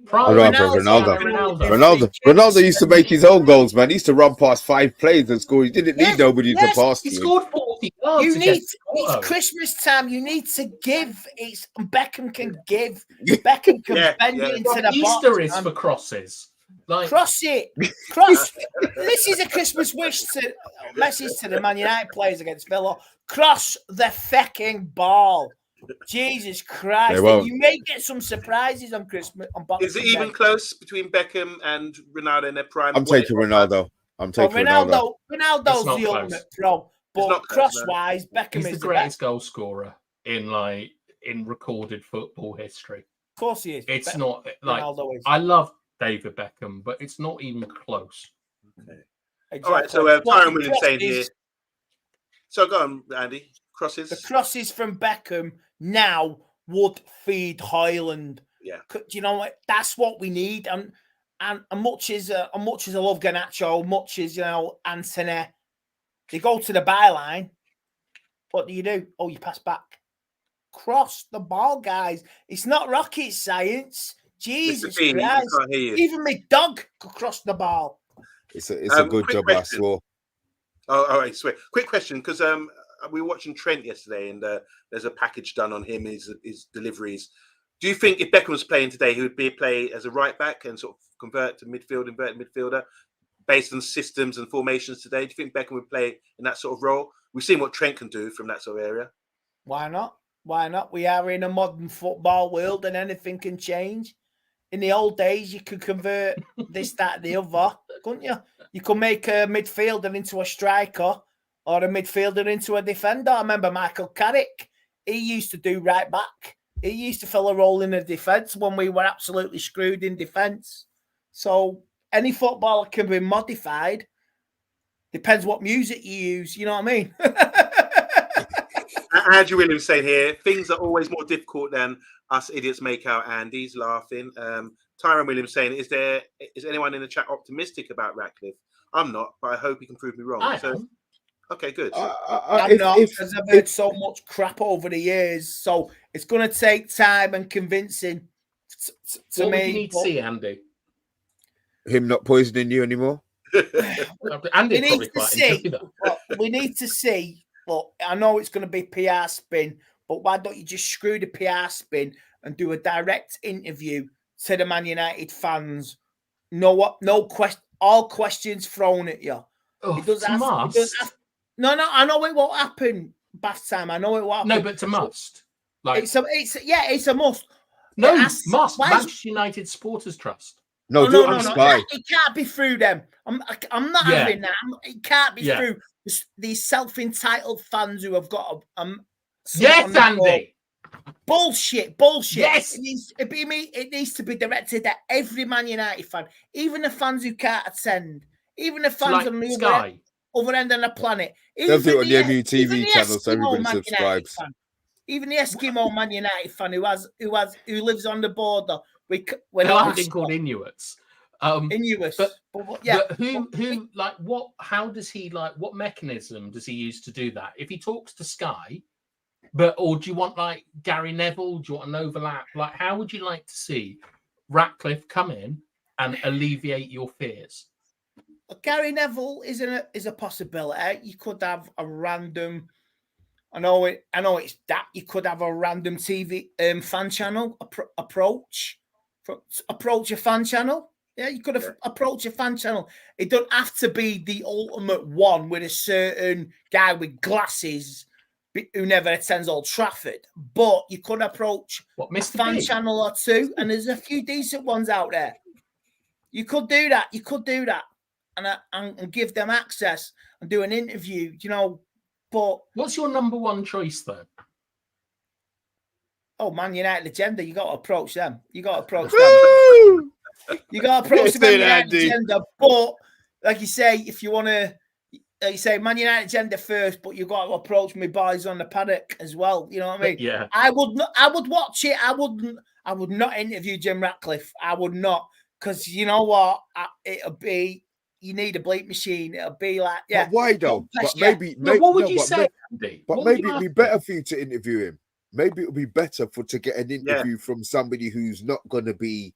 Ronaldo used to make his own goals, man. He used to run past 5 players and score. He didn't need nobody to pass to him. He scored 40 goals. It's Christmas time. You need to give. Beckham can give. Beckham can bend it into the box. Easter is for crosses. Cross it. This is a Christmas message to the Man United players against Villa. Cross the fucking ball. Jesus Christ. You may get some surprises on Christmas. Is it even close between Beckham and Ronaldo in their prime? I'm taking Ronaldo. Ronaldo's the ultimate pro. But cross-wise, Beckham is the greatest goal scorer in recorded football history. Of course he is. It's not like I love David Beckham, but it's not even close. Okay. Exactly. All right, so Tyron Williams saying here. So go on, Andy. Crosses. The crosses from Beckham now would feed Highland. Yeah. Do you know what? That's what we need. And much as I love Garnacho, much as Anthony, they go to the byline. What do? Oh, you pass back. Cross the ball, guys. It's not rocket science. Jesus Christ. Even my dog could cross the ball. It's a good job, I saw. Oh, all right, sweet. Quick question, because we were watching Trent yesterday, and there's a package done on him, his deliveries. Do you think if Beckham was playing today, he would play as a right back and sort of convert to inverted midfielder, based on systems and formations today? Do you think Beckham would play in that sort of role? We've seen what Trent can do from that sort of area. Why not? We are in a modern football world, and anything can change. In the old days, you could convert this, that, and the other, couldn't you? You could make a midfielder into a striker or a midfielder into a defender. I remember Michael Carrick. He used to do right back. He used to fill a role in the defence when we were absolutely screwed in defence. So any footballer can be modified. Depends what music you use. You know what I mean? Andrew Williams saying here, things are always more difficult than us idiots make out. Andy's laughing. Tyron Williams saying, is anyone in the chat optimistic about Ratcliffe? I'm not, but I hope he can prove me wrong. Okay, good. I'm not, because I've heard so much crap over the years. So it's going to take time and convincing to what me. Would you need to see, Andy? Him not poisoning you anymore? Andy probably quite enjoy that. Well, we need to see. Well, I know it's going to be PR spin, but why don't you just screw the PR spin and do a direct interview to the Man United fans? No question. All questions thrown at you. Oh, It does must. No, I know it won't happen. Bath time. I know it won't happen. No, but to must. Like it's a must. No, must. Manchester United Supporters Trust. No, Sky. It can't be through them. I'm not having that. It can't be through these self-entitled fans who have got yes, Andy. Bullshit. Yes. It needs to be directed at every Man United fan, even the fans who can't attend, even the fans on the other end of the planet. They'll do it on the MUTV channel so everybody subscribes. Even the Eskimo Man United fan who lives on the border. I've been called Inuits. Inuits. But who like what? How does he like? What mechanism does he use to do that? If he talks to Sky, or do you want like Gary Neville? Do you want an overlap? Like, how would you like to see Ratcliffe come in and alleviate your fears? Gary Neville is a possibility. You could have a random. I know it's that you could have a random TV fan channel approach a fan channel. Yeah, you could have approached a fan channel. It don't have to be the ultimate one with a certain guy with glasses who never attends Old Trafford. But you could approach a fan channel or two, and there's a few decent ones out there. You could do that. And give them access and do an interview, But what's your number one choice, though? Oh, Man United agenda. You got to approach them. You got to approach the Man United agenda. But like you say, if you want to, you say Man United agenda first, but you got to approach me boys on the paddock as well. You know what I mean? Yeah. I would watch it. I would not interview Jim Ratcliffe. I would not, because you know what? It'll be. You need a bleep machine. It'll be like, yeah. But why though? But maybe what would you say? But maybe it'd be better for you to interview him. Maybe it would be better to get an interview from somebody who's not going to be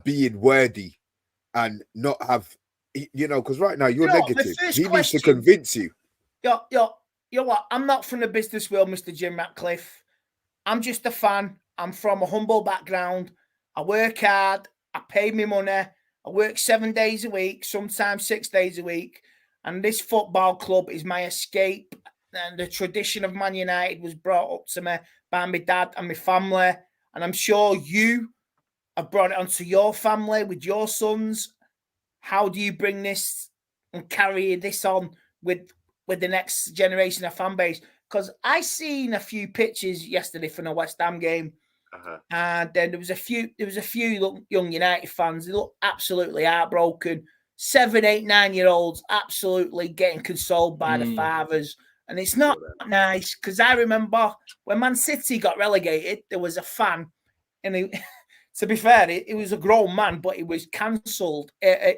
being wordy and not have, because right now you're negative. He needs to convince you. You know what? I'm not from the business world, Mr. Jim Ratcliffe. I'm just a fan. I'm from a humble background. I work hard. I pay me money. I work 7 days a week, sometimes 6 days a week. And this football club is my escape. And the tradition of Man United was brought up to me by my dad and my family. And I'm sure you have brought it onto your family with your sons. How do you bring this and carry this on with the next generation of fan base? Because I seen a few pictures yesterday from the West Ham game. And then there was a few young United fans. They looked absolutely heartbroken. 7, 8, 9-year-olds absolutely getting consoled by the fathers. And it's not nice, because I remember when Man City got relegated, there was a fan, and to be fair, he was a grown man, but he was cancelled.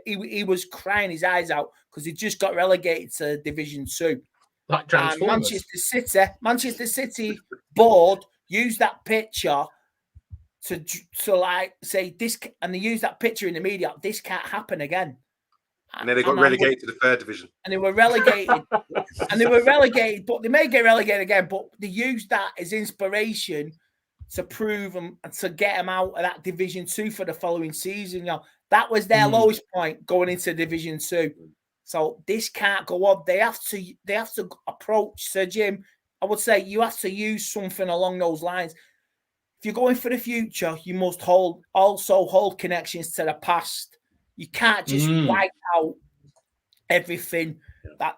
He was crying his eyes out because he just got relegated to Division 2. Like Transformers. And Manchester City board used that picture to like say this, and they used that picture in the media. This can't happen again. And then they got relegated to the 3rd division. And they were relegated. But they may get relegated again. But they used that as inspiration to prove them and to get them out of that Division 2 for the following season. That was their lowest point going into Division 2. So this can't go on. They have to approach Sir Jim. I would say you have to use something along those lines. If you're going for the future, you must also hold connections to the past. You can't just wipe out everything that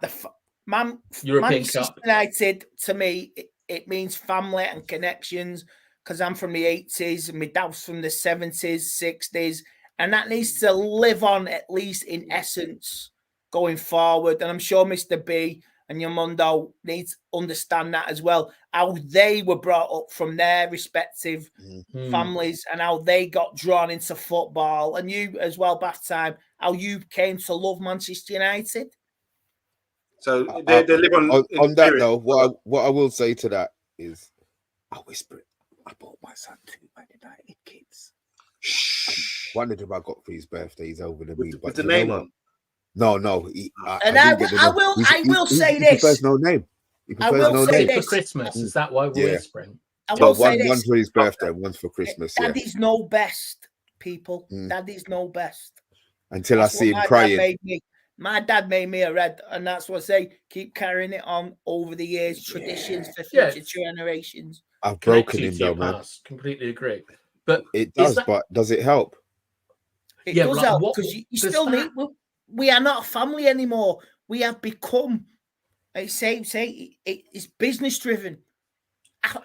Manchester United, to me, it means family and connections, because I'm from the 80s and my dad's from the 70s, 60s, and that needs to live on, at least in essence, going forward. And I'm sure Mr. B and Yamondo need to understand that as well, how they were brought up from their respective families and how they got drawn into football. And you as well, Bath Time, how you came to love Manchester United. So they live on that spirit. though. What I will say to that is, I whisper it. I bought my son 2 Man United kits. One of them I got for his birthday. He's over the moon. With the name on. No. I will say he this. prefers no name. He I prefers will no say name. this. For Christmas, is that why we're whispering? I will say this. One's for his birthday, one's for Christmas. Daddy's no best, people. Daddy's no best. Until That's I see him my crying. Dad made me. My dad made me a red, and that's what I say. Keep carrying it on over the years, traditions for future generations. I've broken him though, man. Completely agree. But it does. But does it help? It does help because you still need. We are not a family anymore. We have become. It's business driven.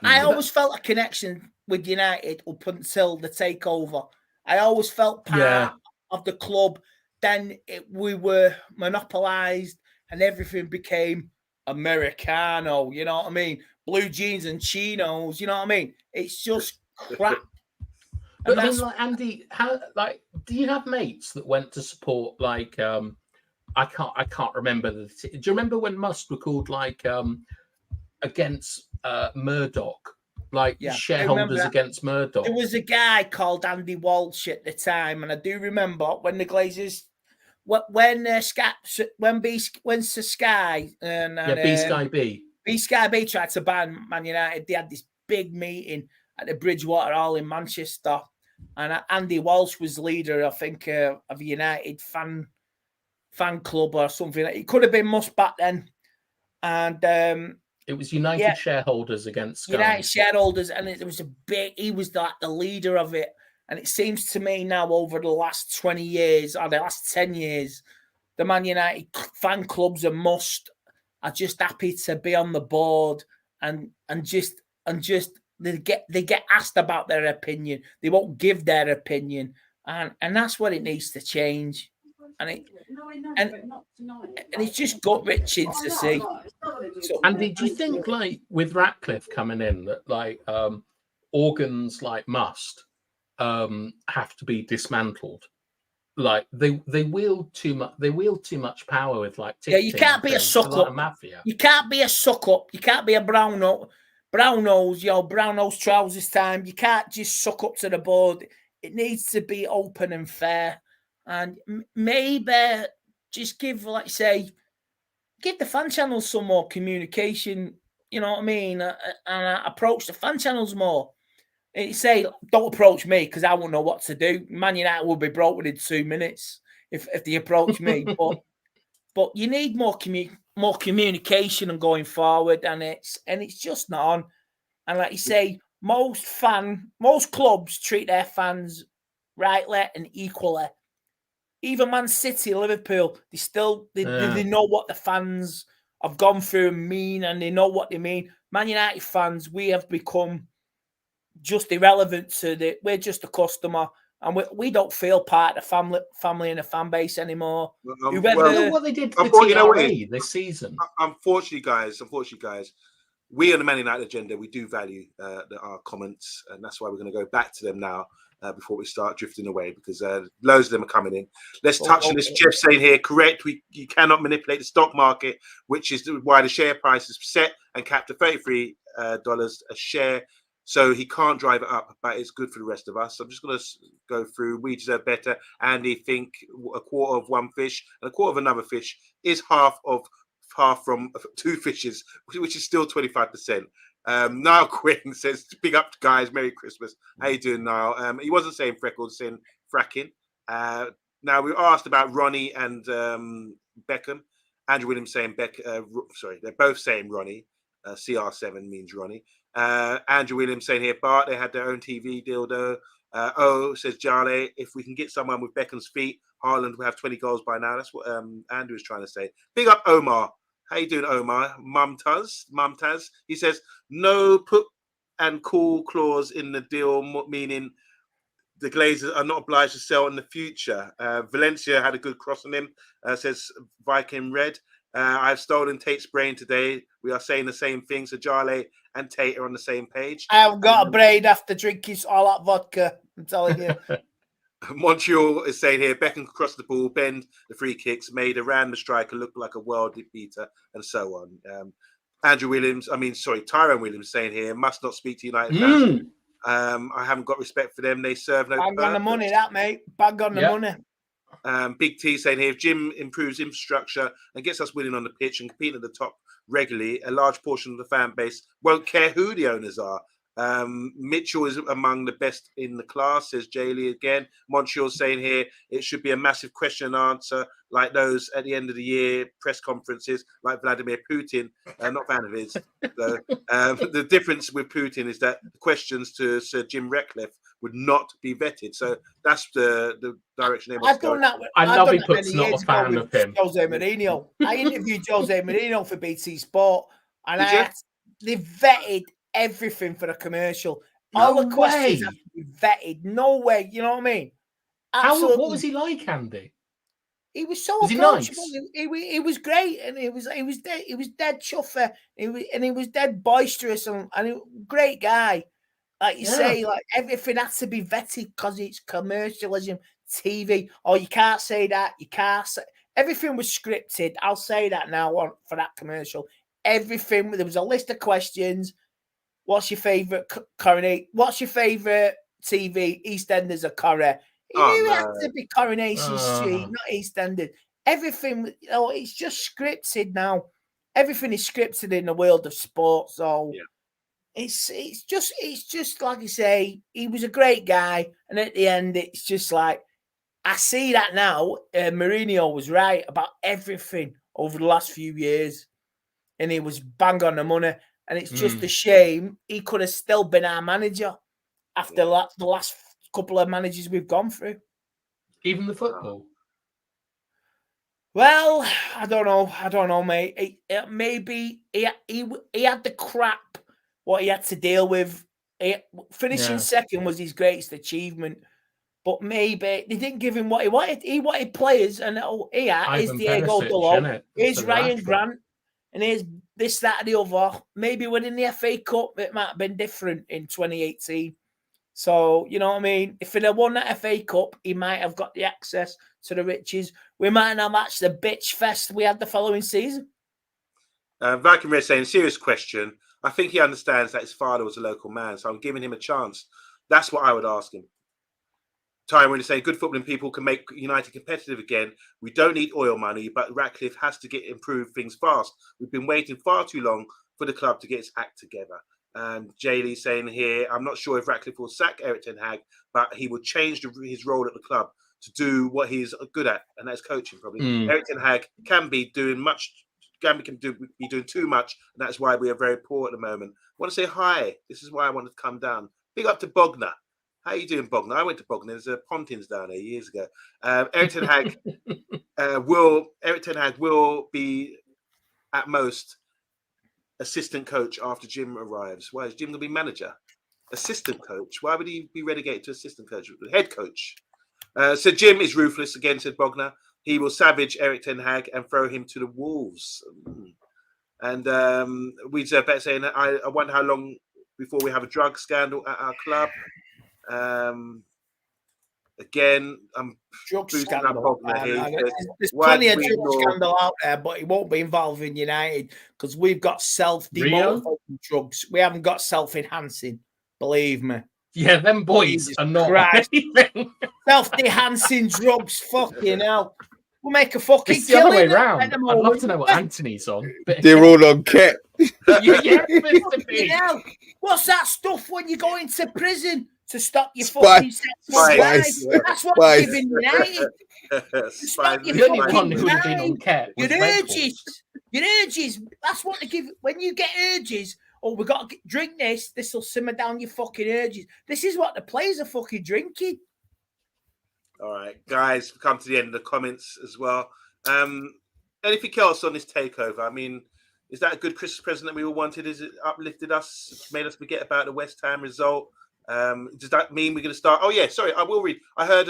I always felt a connection with United up until the takeover. I always felt part of the club. Then we were monopolized and everything became Americano. You know what I mean? Blue jeans and chinos. You know what I mean? It's just crap. But I mean, like, Andy, do you have mates that went to support like I can't remember do you remember when Must were called like against Murdoch, like shareholders against Murdoch? There was a guy called Andy Walsh at the time, and I do remember when the Glazers, when Sky and B Sky B tried to ban Man United, they had this big meeting at the Bridgewater Hall in Manchester, and Andy Walsh was leader, I think, of a United fan club or something. It could have been Must back then, and it was United shareholders against Sky. United shareholders, and it was he was like the leader of it. And it seems to me now, over the last 20 years or the last 10 years, the Man United fan clubs are just happy to be on the board and just they get asked about their opinion. They won't give their opinion, and that's what it needs to change. And it's just gut-wrenching to see. So, Andy, do you think, like, with Ratcliffe coming in, that like organs like Must have to be dismantled? Like they wield too much. They wield too much power with like. You can't be a suck up. Mafia. You can't be a suck up. You can't be a brown nose. Brown nose trousers time. You can't just suck up to the board. It needs to be open and fair. And maybe just give the fan channels some more communication, you know what I mean? And approach the fan channels more. Say, don't approach me because I won't know what to do. Man United will be broke within 2 minutes if they approach me. but you need more communication and going forward, and it's just not on. And like you say, most clubs treat their fans rightly and equally. Even Man City, Liverpool, they know what the fans have gone through and mean, and they know what they mean. Man United fans, we have become just irrelevant we're just a customer, and we don't feel part of the family and the fan base anymore. What they did for TRA this season. Unfortunately, guys, we on the Man United agenda, we do value our comments, and that's why we're going to go back to them now. Before we start drifting away, because loads of them are coming in. Let's touch on this. Jeff saying here, correct, you cannot manipulate the stock market, which is why the share price is set and capped at $33 a share. So he can't drive it up, but it's good for the rest of us. So I'm just going to go through. We deserve better. Andy think a quarter of one fish and a quarter of another fish is half from 2 fishes, which is still 25%. Niall Quinn says, big up guys, Merry Christmas. How you doing, Niall? He wasn't saying freckles, saying fracking. Now we asked about Ronnie and Beckham. Andrew Williams saying they're both saying Ronnie. CR7 means Ronnie. Andrew Williams saying here, Bart, they had their own TV dildo. Says Jale, if we can get someone with Beckham's feet, Haaland will have 20 goals by now. That's what Andrew is trying to say. Big up Omar. How you doing, Omar? Mumtaz. He says, no put and call clause in the deal, meaning the Glazers are not obliged to sell in the future. Valencia had a good cross on him, says Viking Red. I've stolen Tate's brain today. We are saying the same thing. So Jale and Tate are on the same page. I've got a brain after drinking all that vodka, I'm telling you. Montreal is saying here, Beckham across the ball, bend the free kicks, made around the striker look like a world beater, and so on. Tyrone Williams saying here, must not speak to United fans. I haven't got respect for them. They serve no Bang purpose. on the money, that, mate. Bang on the money. Big T saying here, if Jim improves infrastructure and gets us winning on the pitch and competing at the top regularly, a large portion of the fan base won't care who the owners are. Mitchell is among the best in the class, says Jaylee again. Montreal saying here, it should be a massive question and answer like those at the end of the year press conferences, like Vladimir Putin. Not a fan of his. So, the difference with Putin is that the questions to Sir Jim Ratcliffe would not be vetted. So that's the direction they want to go. I love he puts not a fan of him. Jose Mourinho. I interviewed Jose Mourinho for BT Sport, and they vetted everything for the commercial. All the questions have to be vetted. No way. You know what I mean? Absolutely. What was he like, Andy? He was so approachable. Nice? He was great, and he was dead chuffer. He was dead boisterous and great guy. Like you say, like everything has to be vetted because it's commercialism, TV. Oh, you can't say that. You can't say everything was scripted. I'll say that now for that commercial. Everything. There was a list of questions. What's your favorite coronation? What's your favorite TV? EastEnders or Corrie? It had to be Coronation Street, not EastEnders. Everything, it's just scripted now. Everything is scripted in the world of sports. So it's just like you say. He was a great guy, and at the end, it's just like I see that now. Mourinho was right about everything over the last few years, and he was bang on the money. And it's just a shame he could have still been our manager after the last couple of managers we've gone through. Even the football. Well, I don't know, mate. Maybe he had the crap what he had to deal with. Finishing second was his greatest achievement, but maybe they didn't give him what he wanted. He wanted players, and here's Diego Dalot, here's Ryan Grant, and here's this, that, and the other. Maybe winning the FA Cup, it might have been different in 2018. So, you know what I mean? If he'd have won that FA Cup, he might have got the access to the riches. We might not match the bitch fest we had the following season. Viking Red saying, serious question. I think he understands that his father was a local man, so I'm giving him a chance. That's what I would ask him. Tyrone is saying, good footballing people can make United competitive again. We don't need oil money, but Ratcliffe has to improve things fast. We've been waiting far too long for the club to get its act together. Jaylee saying here, I'm not sure if Ratcliffe will sack Erik ten Hag, but he will change his role at the club to do what he's good at, and that's coaching probably. Erik ten Hag can be doing too much, and that's why we are very poor at the moment. I want to say hi. This is why I wanted to come down. Big up to Bogner. How you doing, Bogner? I went to Bogner. There's a Pontins down there years ago. Erik ten Hag will be at most assistant coach after Jim arrives. Why is Jim going to be manager? Assistant coach? Why would he be relegated to assistant coach? Head coach. So Jim is ruthless again, said Bogner. He will savage Erik ten Hag and throw him to the wolves. And we'd better saying, I wonder how long before we have a drug scandal at our club. Again, I'm drug scandal. There's plenty of drug scandal out there, but it won't be involving United because we've got self-demotivating drugs. We haven't got self-enhancing. Believe me. Yeah, them boys are not anything. Self-enhancing drugs. Fucking hell. We'll make a fucking it's the other way round. I'd love to know what Anthony's on. But they're all on kit. What's that stuff when you go into prison to stop your fucking Spice. That's what we're giving United. The only one who would have been on kit. Your urges. That's what they give. When you get urges, we got to drink this. This will simmer down your fucking urges. This is what the players are fucking drinking. All right, guys, we've come to the end of the comments as well. Anything else on this takeover? I mean, is that a good Christmas present that we all wanted? Is it uplifted us, made us forget about the West Ham result? Does that mean we're going to start? Oh, yeah, sorry, I will read. I heard,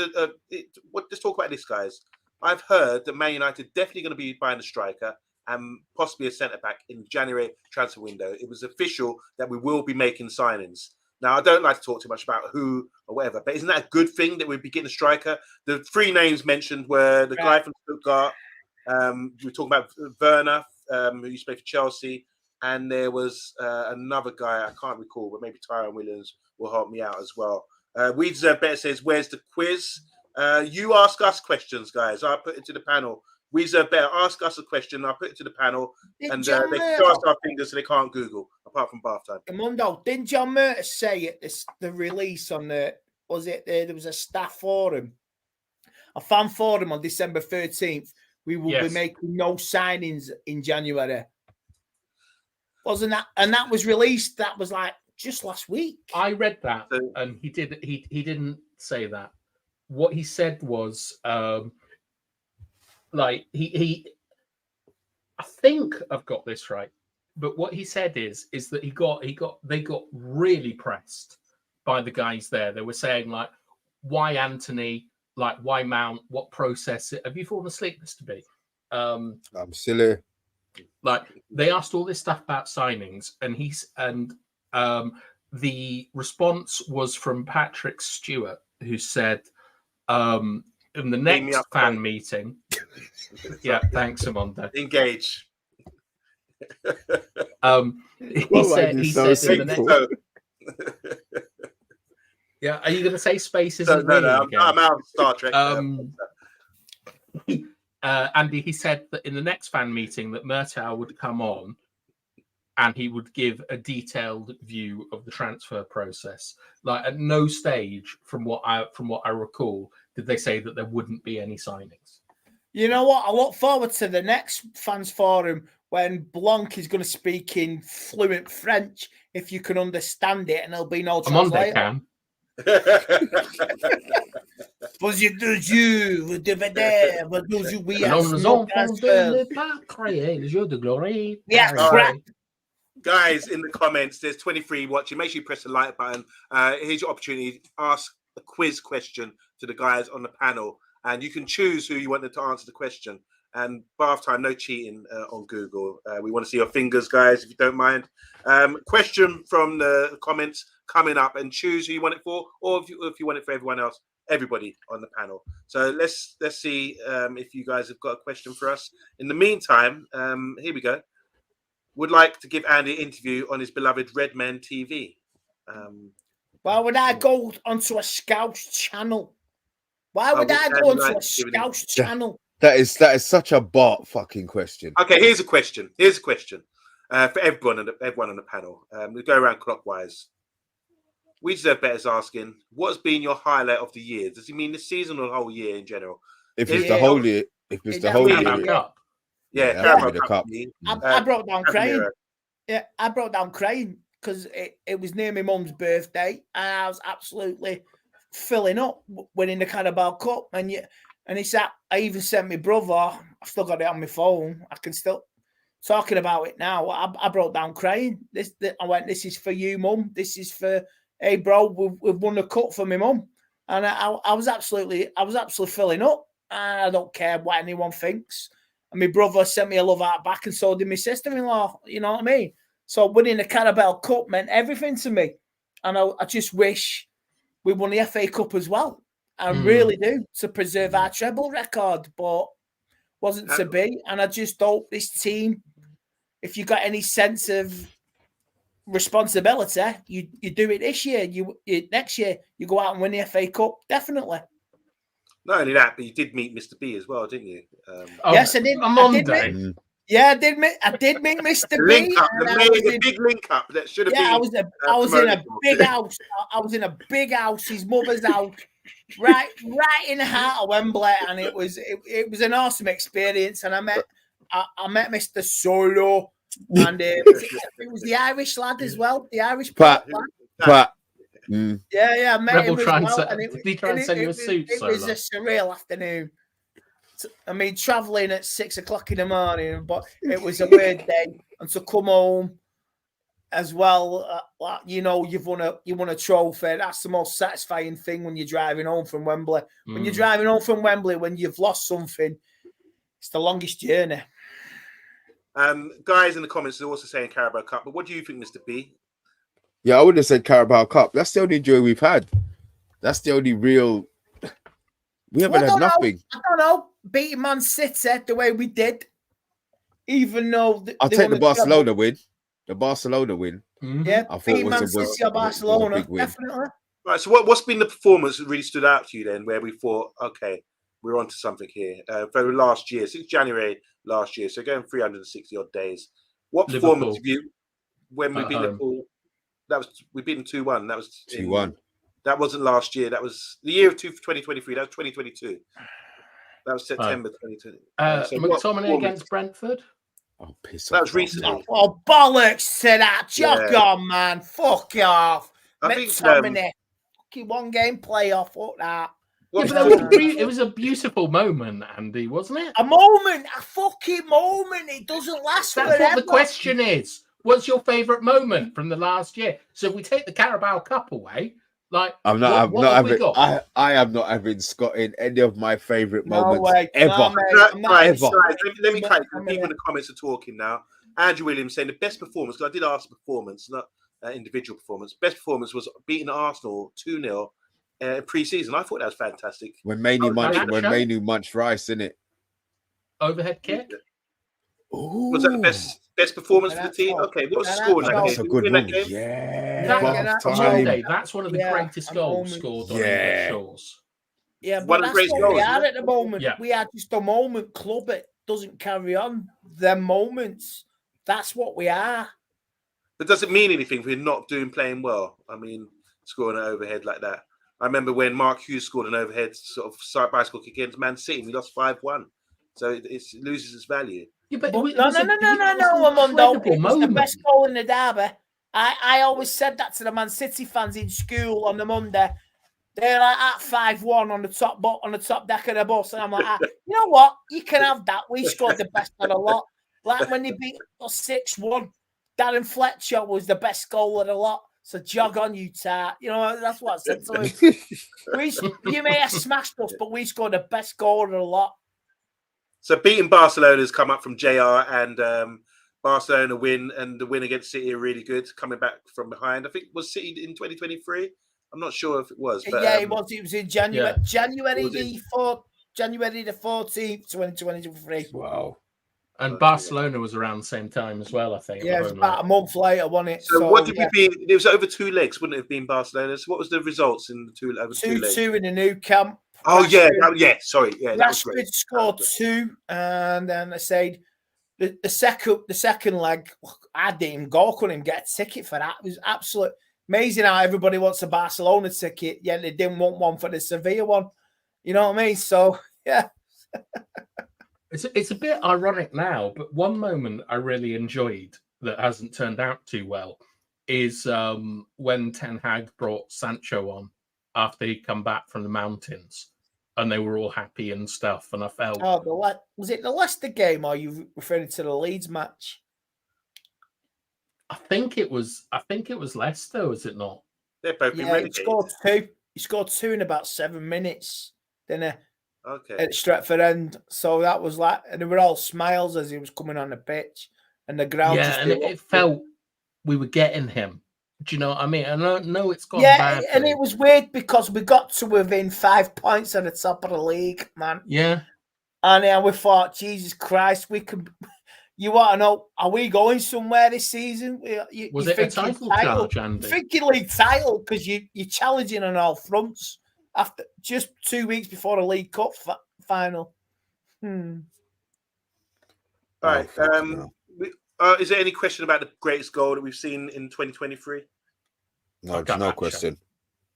let's talk about this, guys. I've heard that Man United definitely going to be buying a striker and possibly a centre-back in January transfer window. It was official that we will be making signings. Now, I don't like to talk too much about who or whatever, but isn't that a good thing that we'd be getting a striker? The three names mentioned were the guy from Stuttgart. We were talking about Werner, who used to play for Chelsea, and there was another guy I can't recall, but maybe Tyrone Williams will help me out as well. We Deserve Better says, "Where's the quiz?" You ask us questions, guys. I put it to the panel. We Deserve Better. Ask us a question. I put it to the panel, and they cross our fingers so they can't Google, apart from bath time. Mondo, didn't John Murter say at the release on there was a staff forum, a fan forum on December 13th? We will be making no signings in January. Wasn't that? And that was released. That was like just last week. I read that, and he didn't say that. What he said was, like I think I've got this right, but what he said is that they got really pressed by the guys there. They were saying like, why Anthony? Like, why Mount? What process? Have you fallen asleep, Mr. B? I'm still here. Like, they asked all this stuff about signings, and the response was from Patrick Stewart, who said, in the next fan meeting, yeah, thanks, Omondi. Engage. He said in the next. Yeah, are you going to say space isn't no, I'm out of Star Trek. Andy, he said that in the next fan meeting that Murtaugh would come on and he would give a detailed view of the transfer process. Like, at no stage, from what I recall, did they say that there wouldn't be any signings. You know what? I look forward to the next fans forum when Blanc is going to speak in fluent French, if you can understand it, and there'll be no translator. Can. Vous devez we have no transfer. Yeah, crap. Guys, in the comments, there's 23 watching. Make sure you press the like button. Here's your opportunity to ask a quiz question to the guys on the panel, and you can choose who you want to answer the question. And bath time, no cheating on Google. We want to see your fingers, guys, if you don't mind. Question from the comments coming up, and choose who you want it for, or if you want it for everyone else, everybody on the panel. So let's see if you guys have got a question for us. In the meantime, here we go. Would like to give Andy an interview on his beloved Redman TV. Why would I go onto a Scouse channel? Why would I go onto a Scouse channel? That is such a Bart fucking question. Okay, here's a question. For everyone on the panel. We go around clockwise. We Deserve Better's asking, what's been your highlight of the year? Does he mean this season or the whole year in general? If it's the whole year, Carabao Cup. I broke down crying. Yeah, I broke down crying because it was near my mum's birthday, and I was absolutely filling up winning the Carabao Cup. And he said, I even sent my brother. I've still got it on my phone. I can still talking about it now. I broke down crying. I went, this is for you, Mum. This is for, hey, bro, we've won the cup for my mum. And I was absolutely filling up. And I don't care what anyone thinks. And my brother sent me a love heart back, and so did my sister-in-law. You know what I mean? So winning the Carabao Cup meant everything to me. And I just wish we won the FA Cup as well. I really do, to preserve our treble record, but wasn't to be. And I just hope this team, if you got any sense of responsibility, you do it this year. You next year you go out and win the FA Cup, definitely. Not only that, but you did meet Mr. B as well, didn't you? Yes, I did. I did meet Mr. B. The big link up that should have been. I was in a big house. I was in a big house, his mother's house, right in the heart of Wembley, and it was an awesome experience. And I met Mr. Solo, and it was the Irish lad as well, the Irish Pat. Yeah, I met Rebel him as well. And did he try and send you a suit? It was a surreal afternoon. I mean, traveling at 6 o'clock in the morning, but it was a weird day. And to come home as well, you've won a trophy. That's the most satisfying thing when you're driving home from Wembley. When you're driving home from Wembley, when you've lost something, it's the longest journey. Guys in the comments are also saying Carabao Cup, but what do you think, Mr. B? Yeah, I would have said Carabao Cup. That's the only joy we've had. That's the only real. We haven't had nothing. I don't know. Beating Man City the way we did, even though I'll take the Barcelona win. The Barcelona win. Yeah, I thought beating Man City or Barcelona, definitely. Right. So what's been the performance that really stood out to you then, where we thought, okay, we're onto something here? For last year, since January last year, so going 360 odd days. What performance have you when we beat Liverpool? We beat them 2-1. That was 2-1. That wasn't last year. That was the year of 2023. That was 2022. That was September 2020. McTominay against Brentford. Oh, piss off. That was recently. Oh, bollocks to that. Jog on, man. Fuck off. McTominay. One game playoff. Fuck that. It was a beautiful moment, Andy, wasn't it? A fucking moment. It doesn't last forever. That's what the question is. What's your favourite moment from the last year? So if we take the Carabao Cup away, like I am not having Scott in any of my favourite moments ever. Let me cut it. People in the comments are talking now. Andrew Williams saying the best performance, because I did ask performance, not individual performance. Best performance was beating Arsenal 2-0 pre-season. I thought that was fantastic. When Manu munched rice, innit? Overhead kick. Ooh. Was that the best performance for the team? Okay, what was the score in that game? That's a good one. Yeah, that's one of the greatest goals scored on English shores. Yeah, but that's what we are at the moment. Yeah. We are just a moment club. It doesn't carry on. Them moments. That's what we are. But does it mean anything if we're not playing well? I mean, scoring an overhead like that. I remember when Mark Hughes scored an overhead sort of side bicycle kick against Man City. We lost 5-1. So it loses its value. Yeah, but no, Omondo. It was the best goal in the derby. I always said that to the Man City fans in school on the Monday. They're like at 5-1 on the top deck of the bus, and I'm like, you know what? You can have that. We scored the best of the lot. Like when they beat us 6-1, Darren Fletcher was the best goal of the lot. So jog on, you tart. You know, that's what I said to him. You may have smashed us, but we scored the best goal of the lot. So beating Barcelona has come up from JR, and Barcelona win, and the win against City are really good, coming back from behind. I think it was City in 2023. I'm not sure if it was. But, it was. It was in January. Yeah. January the 14th, 2023. Wow. And Barcelona was around the same time as well, I think. Yeah, it was about a month later, wasn't it? So what did we beat? It was over 2 legs, wouldn't it have been Barcelona? So what was the results in the 2 legs? 2-2 in the new camp. Oh, sorry. Yeah, that was great. Scored 2, and then I said the second leg, I didn't even go, couldn't even get a ticket for that. It was absolute amazing how everybody wants a Barcelona ticket, yet they didn't want one for the Sevilla one. You know what I mean? So, yeah. It's a bit ironic now, but one moment I really enjoyed that hasn't turned out too well is when Ten Hag brought Sancho on after he'd come back from the mountains, and they were all happy and stuff. And I felt, was it the Leicester game, or are you referring to the Leeds match? I think it was Leicester, was it not? They're both been relegated. He scored 2 in about 7 minutes, didn't he? Okay. At Stretford End. So that was like, and they were all smiles as he was coming on the pitch, and the ground. Yeah, and it felt we were getting him. Do you know what I mean? I know it's gone bad. Yeah, and it was weird because we got to within 5 points at the top of the league, man. Yeah. And we thought, Jesus Christ, we could. You want to know, are we going somewhere this season? Was it a title challenge, Andy? Thinking league title, because you're challenging on all fronts after just 2 weeks before the League Cup final. All right. Is there any question about the greatest goal that we've seen in 2023? No, no question.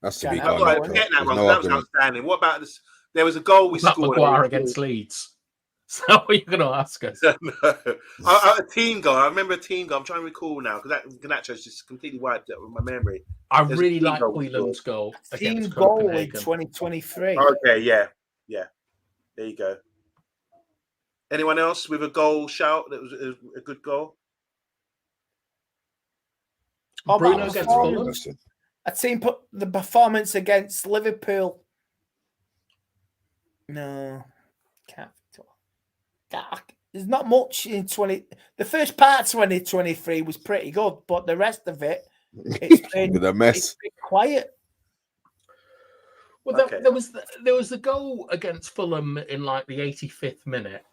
That's to be gone. That was outstanding. What about this? There was a goal we scored. Maguire against Leeds. So what are you going to ask us? No. A team goal. I remember a team goal. I'm trying to recall now because that Ganacho's just completely wiped out with my memory. I really like Whelan's goal. Team goal in 2023. Okay, yeah. There you go. Anyone else with a goal shout that was a good goal? Bruno against Fulham. A team put the performance against Liverpool. No, can't. There's not much in 20. The first part of 2023 was pretty good, but the rest of it, It's been, With a mess. it's been quiet. Well, Okay. there was the goal against Fulham in like the 85th minute,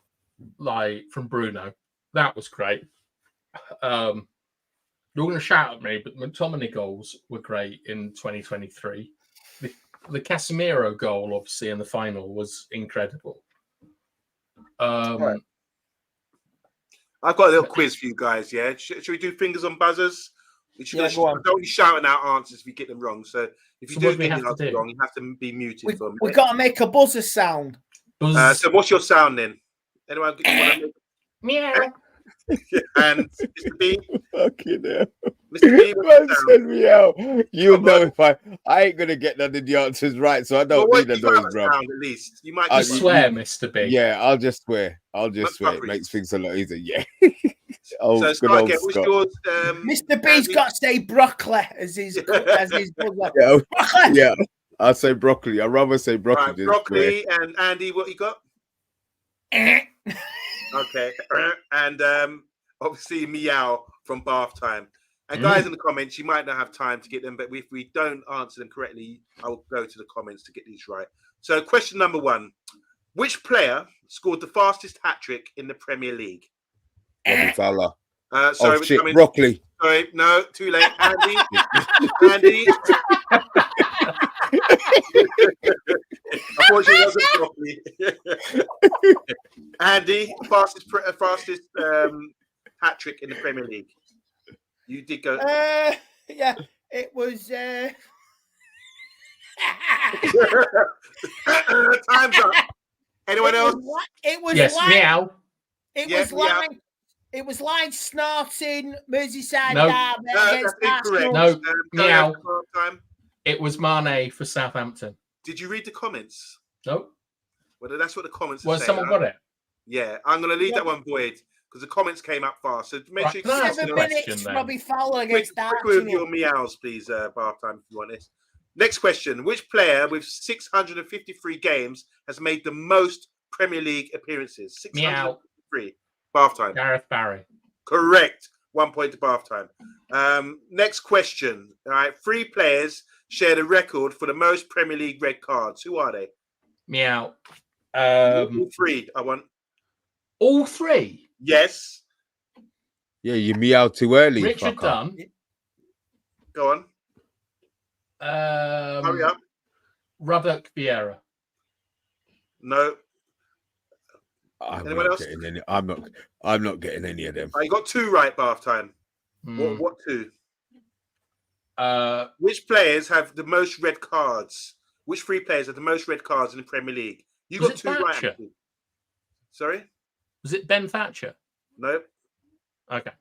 like from Bruno. That was great. You're going to shout at me, but McTominay goals were great in 2023. The Casemiro goal, obviously, in the final was incredible. Right. I've got a little quiz for you guys. Yeah, should we do fingers on buzzers? Yeah, go on. Don't be shouting out answers if you get them wrong. So if you So do what do we get have the to answer do? wrong, you have to be muted for a We minute. got to make a buzzer sound. So what's your sound then? Anyone want to make? Meow. And Mr. B, Fucking hell. Mr. B, what's Man, your sound? send me out. You'll Come know on. if I ain't gonna get none of the answers right, so I Well, don't need a you got noise, a bro. sound at least. You might I Just just swear, Mr. B. Yeah, I'll just swear. That's It coverage. makes things a lot easier. Yeah. Oh, So good start old again. What's Scott. yours? Mr. B's Andy? got to say broccoli as his buzzer. Yeah, Broccoli. yeah. I'll say broccoli. I'd rather say broccoli Right, than broccoli and Andy, what you got? Okay, and obviously meow from bath time. And guys in the comments, you might not have time to get them, but if we don't answer them correctly, I'll go to the comments to get these right. So, question number 1: which player scored the fastest hat trick in the Premier League? Robbie Fowler. Sorry, Oh shit, coming. broccoli. Sorry, no, too late. Andy, Andy. Unfortunately, it wasn't broccoli. Andy, fastest hat trick in the Premier League. You did go. Yeah, it was. Time's up. Anyone else? It was Yes, like, meow. It Yeah, was meow. like it was like snorting Merseyside No. derby That's against incorrect. Arsenal. No, Going meow. out to half-time. It was Mane for Southampton. Did you read the comments? No. Well, that's what the comments are Well, saying. someone got it. Yeah, I'm going to leave Yeah. that one void because the comments came up fast. So make Right, sure you can I ask keep a 7 it question minutes, then? Robbie Fowler quick against with your Arsenal. meows, please, bath time, if you want this. Next question: which player with 653 games has made the most Premier League appearances? 653. Bath time. Gareth Barry. Correct. 1 point to bath time. Next question. All right. 3 players share the record for the most Premier League red cards. Who are they? Meow. All 3. I want. All 3. Yes. Yeah, you meow too early. Richard fucker. Dunn. Go on. Hurry up. Robert Vieira. No. I'm Anyone not else? getting any. I'm not getting any of them. You got 2 right, bath time. What 2? Which players have the most red cards? Which 3 players have the most red cards in the Premier League? You Was got it 2 right. Thatcher? Actually. Sorry? Was it Ben Thatcher? No. Okay.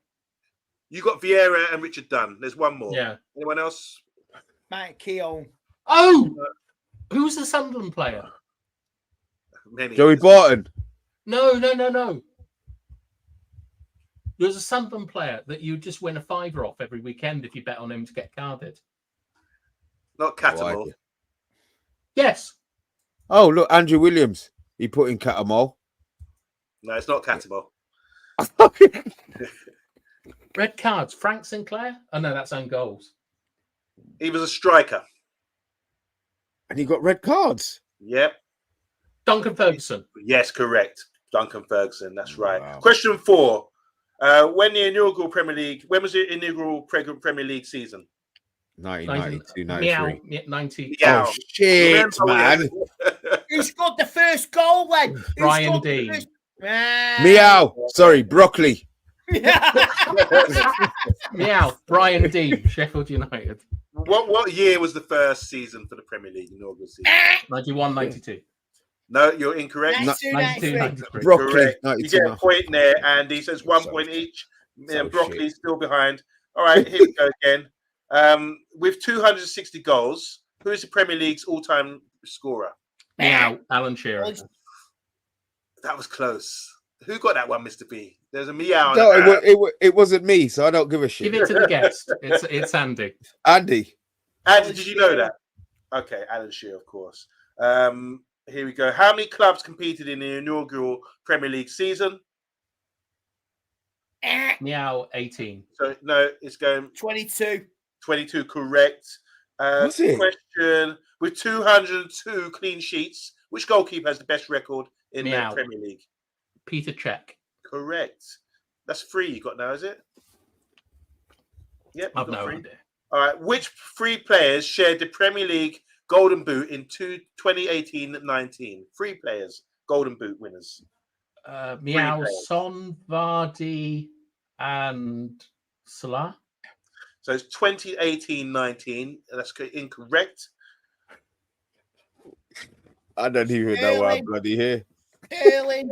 You got Vieira and Richard Dunn. There's 1 more. Yeah. Anyone else? Mike Keown. Oh! Who's the Sunderland player? Many. Joey Barton. No. There's a Sunderland player that you just win a £5 off every weekend if you bet on him to get carded. Not Catamol. Yes. Oh, look, Andrew Williams. He put in Catamol. No, it's not Catamol. Red cards. Frank Sinclair? Oh, no, that's own goals. He was a striker. And he got red cards. Yep. Duncan Ferguson. Yes, correct. Duncan Ferguson. That's right. Wow. Question 4. When was the inaugural Premier League season? 1992, Meow. 93. 90. Yeah. Oh, shit, Remember man. Who scored the first goal then? Who Brian scored the Dean. first- Meow. Sorry, broccoli. Meow. Brian Dean. Sheffield United. What year was the first season for the Premier League inaugural season? 91, 92. No, you're incorrect. 92, 92, 93. 93. Broccoli. Correct. 92. You get a point there, Andy says 1 So point shit. each. So And Broccoli's shit. still behind. All right, here we go again. With 260 goals, who is the Premier League's all-time scorer? Meow. Alan Shearer. That was close. Who got that one, Mr. B? There's a meow. No, it wasn't me, so I don't give a shit. Give it to the guest. It's Andy. Andy. Andy, did you know that? Okay, Alan Shearer, of course. Here we go. How many clubs competed in the inaugural Premier League season? Meow. 18. So no, it's going 22. 22 correct. Was it? Question: with 202 clean sheets, which goalkeeper has the best record in Meow. the Premier League? Peter Cech. Correct. That's 3 you got now, is it? Yep. I've you got no 3. idea. All right. Which 3 players shared the Premier League Golden Boot in 2018-19? 3 players, Golden Boot winners. Meow, players. Son, Vardy, and Salah. So it's 2018-19. That's incorrect. I don't even know why I'm bloody here. Early.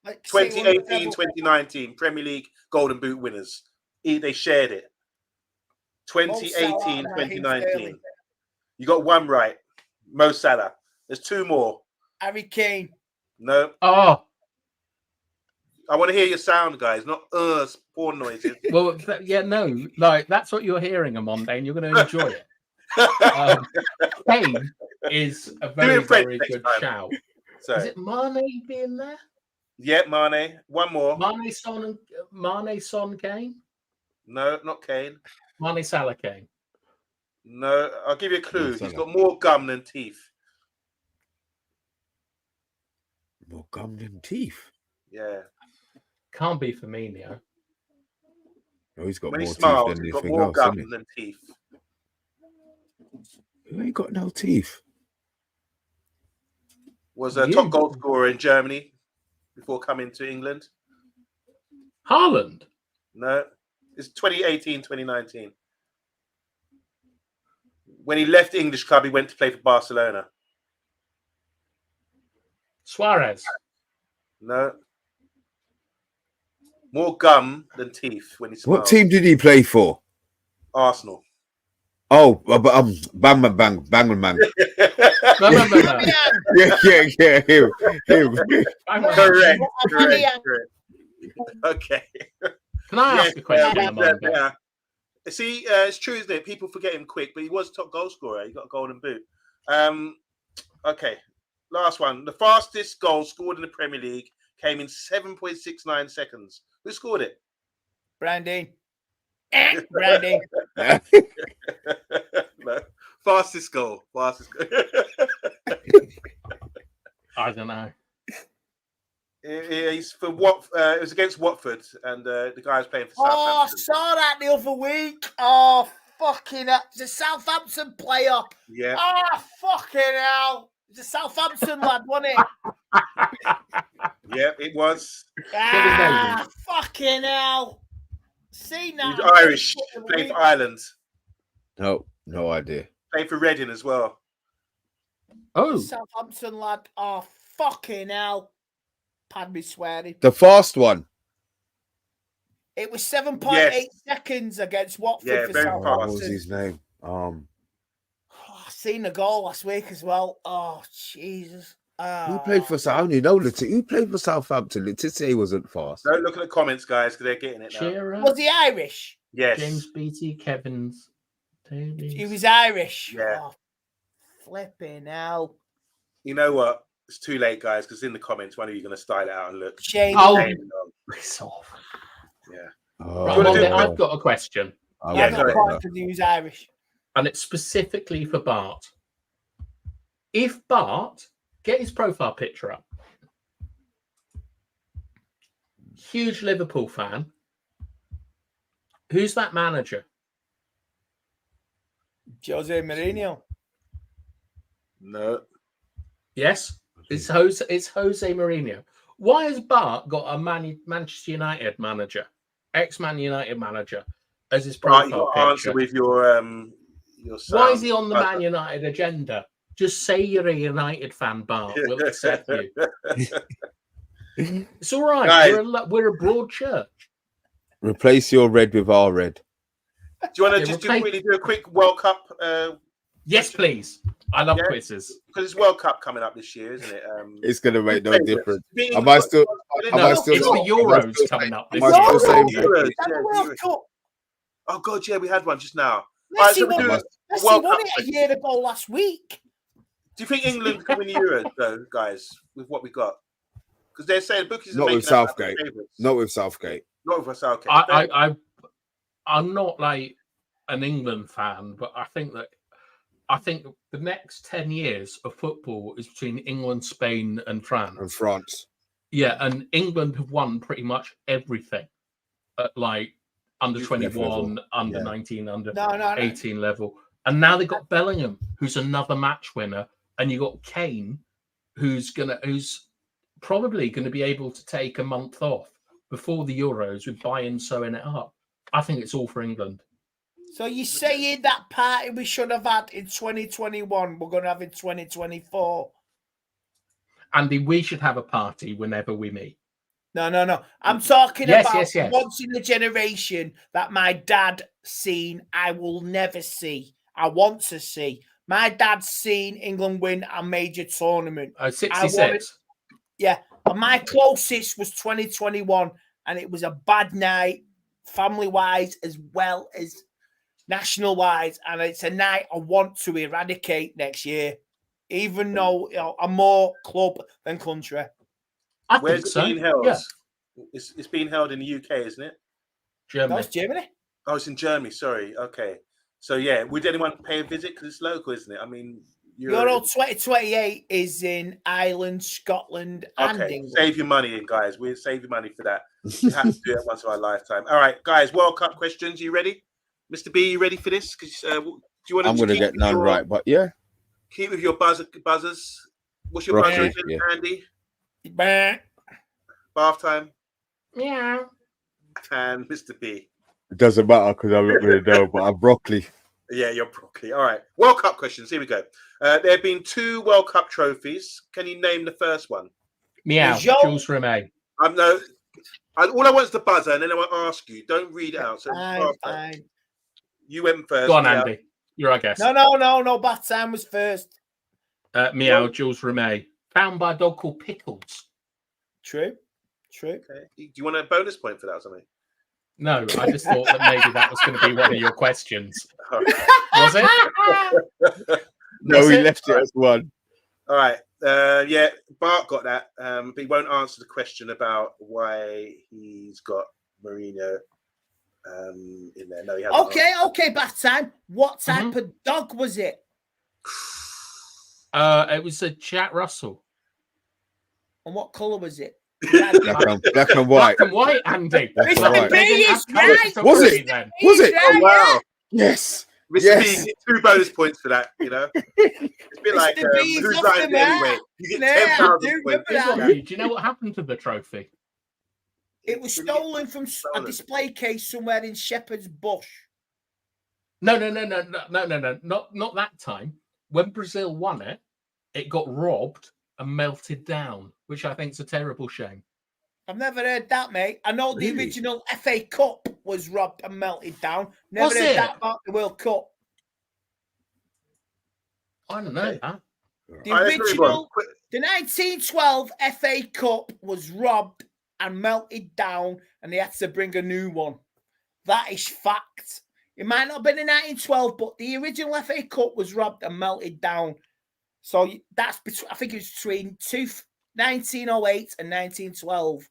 2018-2019 Premier League Golden Boot winners. They shared it. 2018-2019. You got 1 right. Mo Salah. There's 2 more. Harry Kane. No. Oh, I want to hear your sound, guys, not porn noises. well, no, like that's what you're hearing, Omondi, and you're going to enjoy it. Kane is a very, very good shout. So, is it Mane being there? Yeah, Mane. 1 more. Mane, Son, Kane? No, not Kane. Mane, Salah, Kane. No, I'll give you a clue. No, He's got more gum than teeth. More gum than teeth. Yeah. Can't be Firmino. Oh, he's got When he more smiles, teeth than he's got anything more else, gum hasn't than teeth. he? Who ain't got no teeth? Was a top goal scorer in Germany before coming to England. Haaland. No, it's 2018-2019. When he left the English club, he went to play for Barcelona. Suarez. No. More gum than teeth when he smiles. What team did he play for? Arsenal. Oh, bang, man. No. yeah, him. Correct. Okay. Can I ask a question? Yeah. See, it's true, isn't it? People forget him quick, but he was top goal scorer. He got a golden boot. Okay. Last one. The fastest goal scored in the Premier League came in 7.69 seconds. Who scored it? Branding. Branding. No. Fastest goal. I don't know. He's for what? It was against Watford, and the guy was playing for Oh, I Southampton. saw that the other week. Oh, fucking hell. It's a Southampton player. Yeah. Oh, fucking hell. It's a Southampton lad, wasn't it? Yeah, it was. Ah, fucking hell. See now. He was Irish. Played for Ireland. No idea. Played for Reading as well. Oh, Southampton lad. Oh, fucking hell. Pardon me swearing. The fast one. It was 7.8 seconds against Watford Yeah, for very Southampton. fast. What was his name? Oh, I seen the goal last week as well. Oh, Jesus. Who played for Southampton? I only know who played for Southampton. Letizia wasn't fast. Don't look at the comments, guys, because they're getting it now. Shearer. Was he Irish? Yes. James Beattie, Kevin's. Davies. He was Irish. Yeah. Oh, flipping hell. You know what? It's too late, guys, because in the comments, one of you are going to style it out and look. Shane. Oh, Shane. piss off. Yeah. Oh, Right, wanna Monday, do- I've got a question, Yeah, not sorry. quite because he was Irish. and it's specifically for Bart. If Bart, get his profile picture up. Huge Liverpool fan. Who's that manager? Jose Mourinho. No. Yes, it's Jose Mourinho. Why has Bart got a Manchester United manager, ex-Man United manager, as his Right, you profile got to picture? answer with your Why is he on the sound. Man United agenda? Just say you're a United fan, Bart. We'll accept you. It's all right. Guys. We're a broad church. Replace your red with our red. Do you want to Yeah, just we'll really do a quick World Cup? Yes, please. I love Yeah. quizzes. Because it's World Cup coming up this year, isn't it? It's gonna make no favourites. difference. Being Am I still? England- Am No, I it's still? the Euros coming up. Am This I still year. saying Euros, That's yeah, the World Euros. Cup. Oh God, yeah, we had one just now. Messi so we won, do it. a Messi World won Cup it a year ago last week. Do you think England can win the Euros, though, guys, with what we got? Because they're saying bookies are Not making with out Southgate. favourites. Not with Southgate. Not with Southgate. I'm not like. an England fan, but I think the next 10 years of football is between England, Spain, and France. And France. Yeah, and England have won pretty much everything at like under Youth 21, level. under Yeah. 19, under No. 18 level. And now they've got Bellingham, who's another match winner, and you got Kane, who's probably gonna be able to take a month off before the Euros with Bayern sewing it up. I think it's all for England. So you're saying that party we should have had in 2021, we're going to have in 2024? Andy, we should have a party whenever we meet. No. I'm talking Yes, about yes. once in a generation that my dad seen, I will never see. I want to see. My dad's seen England win a major tournament. 66. Yeah. And my closest was 2021, and it was a bad night, family-wise as well as national-wise. And it's a night I want to eradicate next year, even though I'm more club than country. I Where's think it so. being held? Yeah. It's being held in the UK, isn't it? Germany. That's Germany. Oh, it's in Germany. Sorry. Okay. So yeah, would anyone pay a visit because it's local, isn't it? I mean, Euro 2028 is in Ireland, Scotland, and okay. England. Save your money, in guys. We'll save your money for that. We have to do it once in our lifetime. All right, guys. World Cup questions. You ready, Mr. B? You ready for this? Because do you want to? I'm going to get none right, but yeah. Keep with your buzzers. What's your Rocky, buzzer, yeah. Andy? Bah. Bath time. Yeah. And Mr. B. It doesn't matter because I'm not going to know, but I'm broccoli. Yeah, you're broccoli. All right. World Cup questions. Here we go. There have been 2 World Cup trophies. Can you name the first one? Meow. Jules Rimet. No. All I want is the buzzer, and then I want to ask you. Don't read it out. So Fine. you went first. Go on, Meow. Andy. You're our guest. No. Bath time was first. Meow. Jules Rimet. Found by a dog called Pickles. True. Okay. Do you want a bonus point for that or something? No, I just thought that maybe that was going to be one of your questions. All right. Was it? No, he left it as one. All right. Yeah, Bart got that, but he won't answer the question about why he's got Mourinho in there. No, he hasn't. Okay, bath time. What type of dog was it? It was a Jack Russell. And what colour was it? Black and white. Black and white, Andy. Black and Mr. white. B is right. Was it? Then? Was it? Oh, wow. Yes. Mr. Yes. B, get 2 bonus points for that, you know. It's a bit like, Mr. B is who's off lying the anyway? mark. You get Yeah, 10,000 I do points. remember Here's that. what I do. Do you know what happened to the trophy? It was stolen from a display case somewhere in Shepherd's Bush. No. Not that time. When Brazil won it, it got robbed and melted down, which I think is a terrible shame. I've never heard that, mate. I know the Really? original FA Cup was robbed and melted down. Never Was heard it? that about the World Cup. I don't know that. The original, the 1912 FA Cup was robbed and melted down, and they had to bring a new one. That is fact. It might not have been in 1912, but the original FA Cup was robbed and melted down. So that's between, I think it was between 1908 and 1912.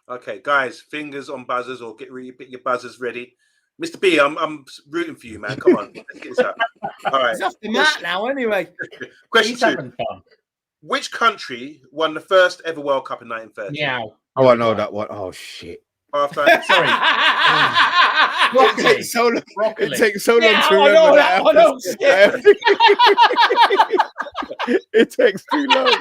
Okay, guys, fingers on buzzers or get your buzzers ready. Mr. B, I'm rooting for you, man. Come on, let's get this up. All right. He's off the mat now, anyway. Question He's 2. having fun. Which country won the first ever World Cup in 1930? Meow. Oh, I know that one. Oh, shit. Half-time. Sorry. It takes so long. Broccoli. It takes so long Yeah, to I remember know that. that. I know, Skip. It takes too long.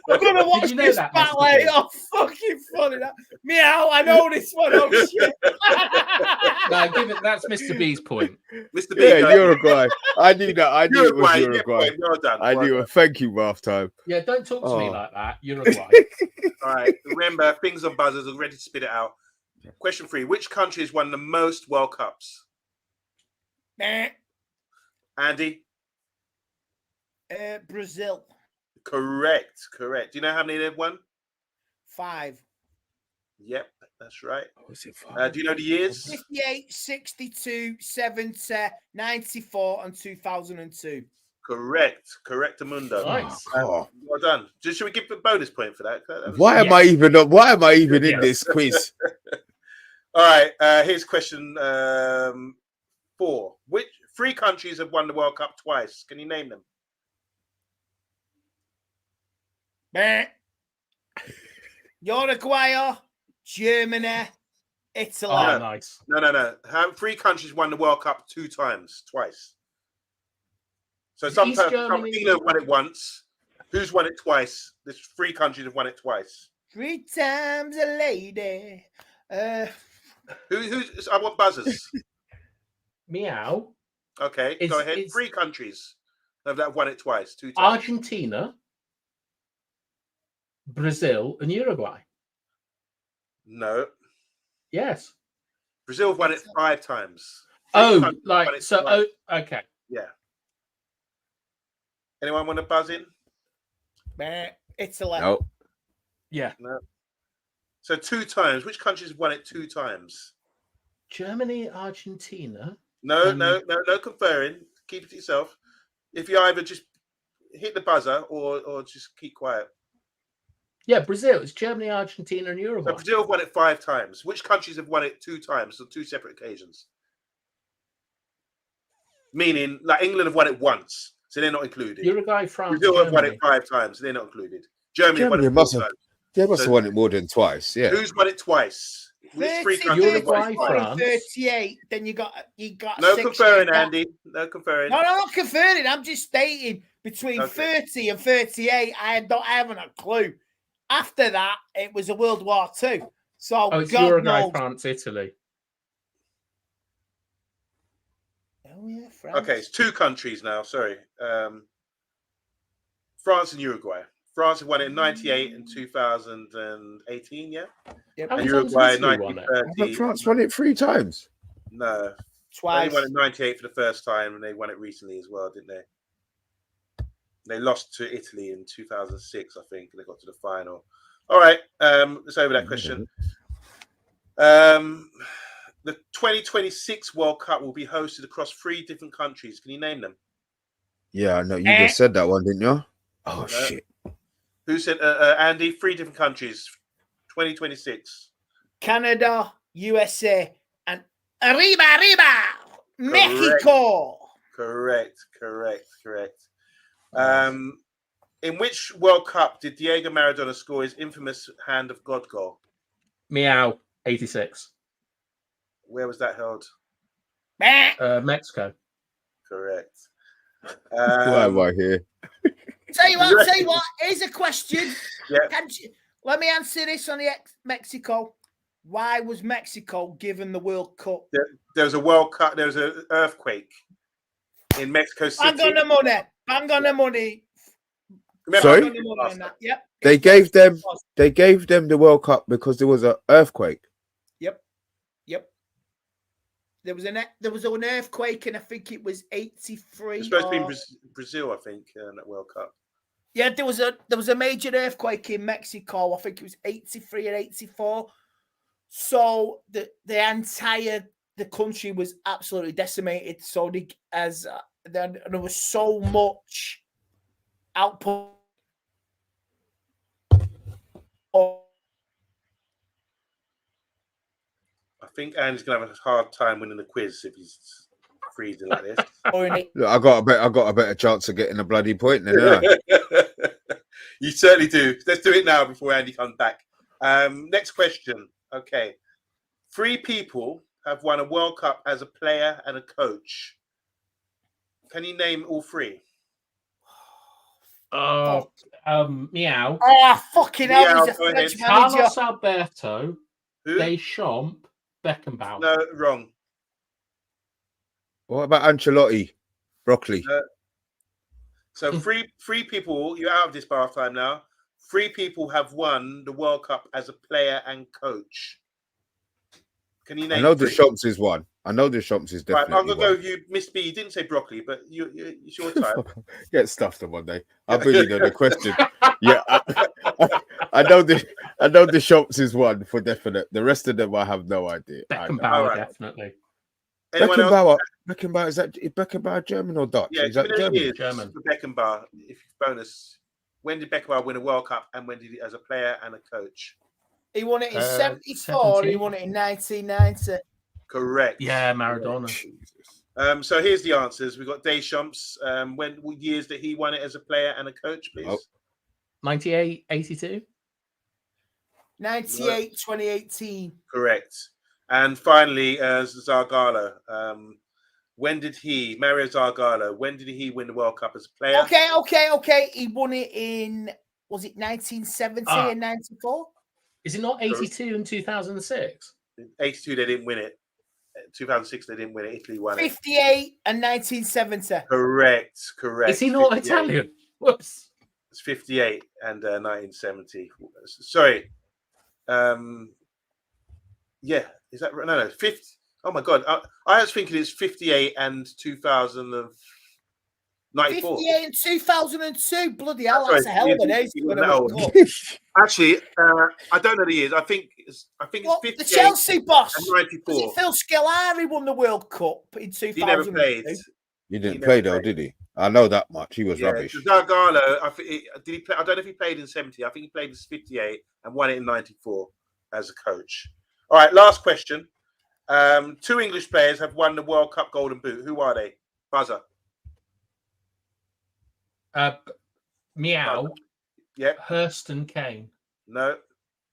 I'm gonna watch Did you know this that, back Mr. later. B? Oh, fucking funny that. Meow, I know this one. Oh shit. No, give it. That's Mr. B's point. Mr. B, Yeah, go. Uruguay. I knew that. I knew it was Uruguay. Uruguay. Yeah, well done. I well knew done. it. Thank you, bath time. Yeah, don't talk to me Oh. like that. Uruguay. All right. Remember, fingers on buzzers are ready to spit it out. Question 3. Which country has won the most World Cups? Nah. Andy? Brazil. Correct. Do you know how many they've won? 5. Yep, that's right. Was it fun? Do you know the years? 58, 62, 70, 94, and 2002. Correct, Amundo. Nice. Oh. Well done. Should we give a bonus point for that? Why am I even in this quiz? All right. Here's question 4. Which 3 countries have won the World Cup twice? Can you name them? Uruguay, Germany, Italy. Oh, nice. No. 3 countries won the World Cup 2 times, twice. So Is sometimes East Germany- England won it once. Who's won it twice? There's 3 countries have won it twice. 3 times a lady. Who's? I want buzzers. Meow. Okay, go ahead. 3 countries that have won it twice, 2 times. Argentina, Brazil, and Uruguay. No. Yes. Brazil have won it 5 times. 3 Oh, countries won it so. twice. Oh, okay. Yeah. Anyone want to buzz in? Italy. No. Yeah. No. So 2 times. Which countries have won it 2 times? Germany, Argentina. No conferring. Keep it to yourself. If you either just hit the buzzer or just keep quiet. Yeah, Brazil. It's Germany, Argentina, and Uruguay. So Brazil have won it 5 times. Which countries have won it 2 times on 2 separate occasions? Meaning, like England have won it once, so they're not included. Uruguay, France, Brazil have won it Germany. 5 times, so they're not included. Germany won it 4 must have, times. they must So- have won it more than twice. Yeah. Who's won it twice? Which 3 countries have won Uruguay, it twice? France. 38. Then you got No 6 conferring, like that. Andy. No conferring. No, I'm not conferring. I'm just stating between Okay. 30 and 38. I haven't a clue. After that, it was a World War II. So Oh, it's God Uruguay, knows. France, Italy. Oh yeah, France. Okay, it's 2 countries now. Sorry. France and Uruguay. France have won it in 98 and 2018, yeah? Yep. How And many times Uruguay has in Italy won it? 1930. But France won it 3 times. No. They Twice. won it in 98 for the first time, and they won it recently as well, didn't they? They lost to Italy in 2006, I think, and they got to the final. All right, let's over that question. The 2026 World Cup will be hosted across 3 different countries. Can you name them? Yeah, I know. You just said that one, didn't you? Oh, No. shit. Who said, Andy? 3 different countries, 2026. Canada, USA, and arriba, Mexico. Correct. In which World Cup did Diego Maradona score his infamous Hand of God goal? Meow, 86. Where was that held? Mexico. Correct. Why am I here? Tell you what, here's a question. Yeah. Let me answer this on the Mexico. Why was Mexico given the World Cup? There was a World Cup. There was an earthquake in Mexico City. Bang on the money. Bang on the money. Remember, Sorry? I Bang told on you the money last on time. that. Yep. They gave them the World Cup because there was an earthquake. Yep. There was an earthquake, and I think it was 83. It's supposed to be in Brazil, I think, in that World Cup. Yeah, there was a major earthquake in Mexico. I think it was 83 and 84. So the country was absolutely decimated. So there was so much output. I think Andy's gonna have a hard time winning the quiz if he's freezing like this. Look, I got a better chance of getting a bloody point than that. You certainly do. Let's do it now before Andy comes back. Next question. Okay. 3 people have won a World Cup as a player and a coach. Can you name all 3? Meow. Oh, fucking hell. Meow, He's a go ahead. French manager. Carlos Alberto, Who? Deschamps, Beckenbauer. No, wrong. What about Ancelotti? Broccoli. So 3 people, you're out of this bath time now. 3 people have won the World Cup as a player and coach. Can you name? I know 3? Deschamps is one. I know Deschamps is Right, definitely I'm gonna go one. with you, Miss B. You didn't say broccoli, but it's your time. Get stuffed on one day. I really know the question. Yeah, I know Deschamps is one for definite. The rest of them I have no idea. Beckenbauer, Right. definitely. Anyone else? Beckenbauer, is Beckenbauer German or Dutch? Yeah, Is that give me those German? years German. for Beckenbauer. If bonus, when did Beckenbauer win a World Cup, and when did he as a player and a coach? He won it in 74 and he won it in 1990. Correct. Yeah, Maradona. So here's the answers. We've got Deschamps. What years that he won it as a player and a coach, please? Oh. 98, 82. 98, 2018. Correct. And finally, Zagallo. When did Mario Zagallo, when did he win the World Cup as a player? Okay. He won it in, was it 1970 and 94? Is it not 82 and 2006? 82, they didn't win it. 2006, they didn't win it. Italy won it. 58 and 1970. Correct. Is he not 58. Italian? Whoops. It's 58 and 1970. Sorry. Yeah, is that right? No, 50. Oh my God. I was thinking it's 58 and 2094. 58 and 2002. Bloody hell, that's a hell of an age. Actually, I don't know the years. I think it's 58. The Chelsea boss. And 94. Phil Scolari won the World Cup in 2002. He never played. He didn't play though, did he? I know that much. He was rubbish. Zagallo, did he play? I don't know if he played in 70. I think he played in 58 and won it in 94 as a coach. All right, last question. 2 English players have won the World Cup Golden Boot. Who are they? Buzzer. Meow. Yep. Hurst and Kane. No.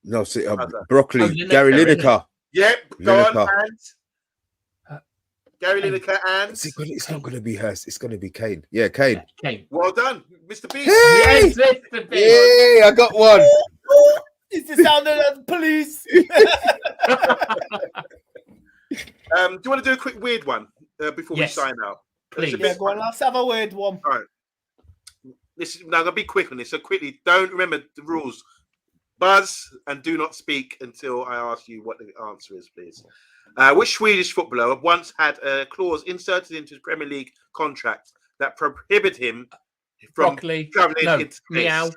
No, see, Broccoli. Gary Lineker. Yep. Go Lineker. on, and Gary Lineker and It's not going to be Hurst. It's going to be Kane. Yeah, Kane. Kane. Well done, Mr. Beast. Hey! Yes, Mr. Beast. Yay! I got one. It's the sound of the police. Do you want to do a quick weird one before we sign out? Please. Yeah, go on, let's have a weird one. All right. Now I'm gonna be quick on this. So quickly, don't remember the rules. Buzz and do not speak until I ask you what the answer is, please. Which Swedish footballer once had a clause inserted into his Premier League contract that prohibited him from traveling into space?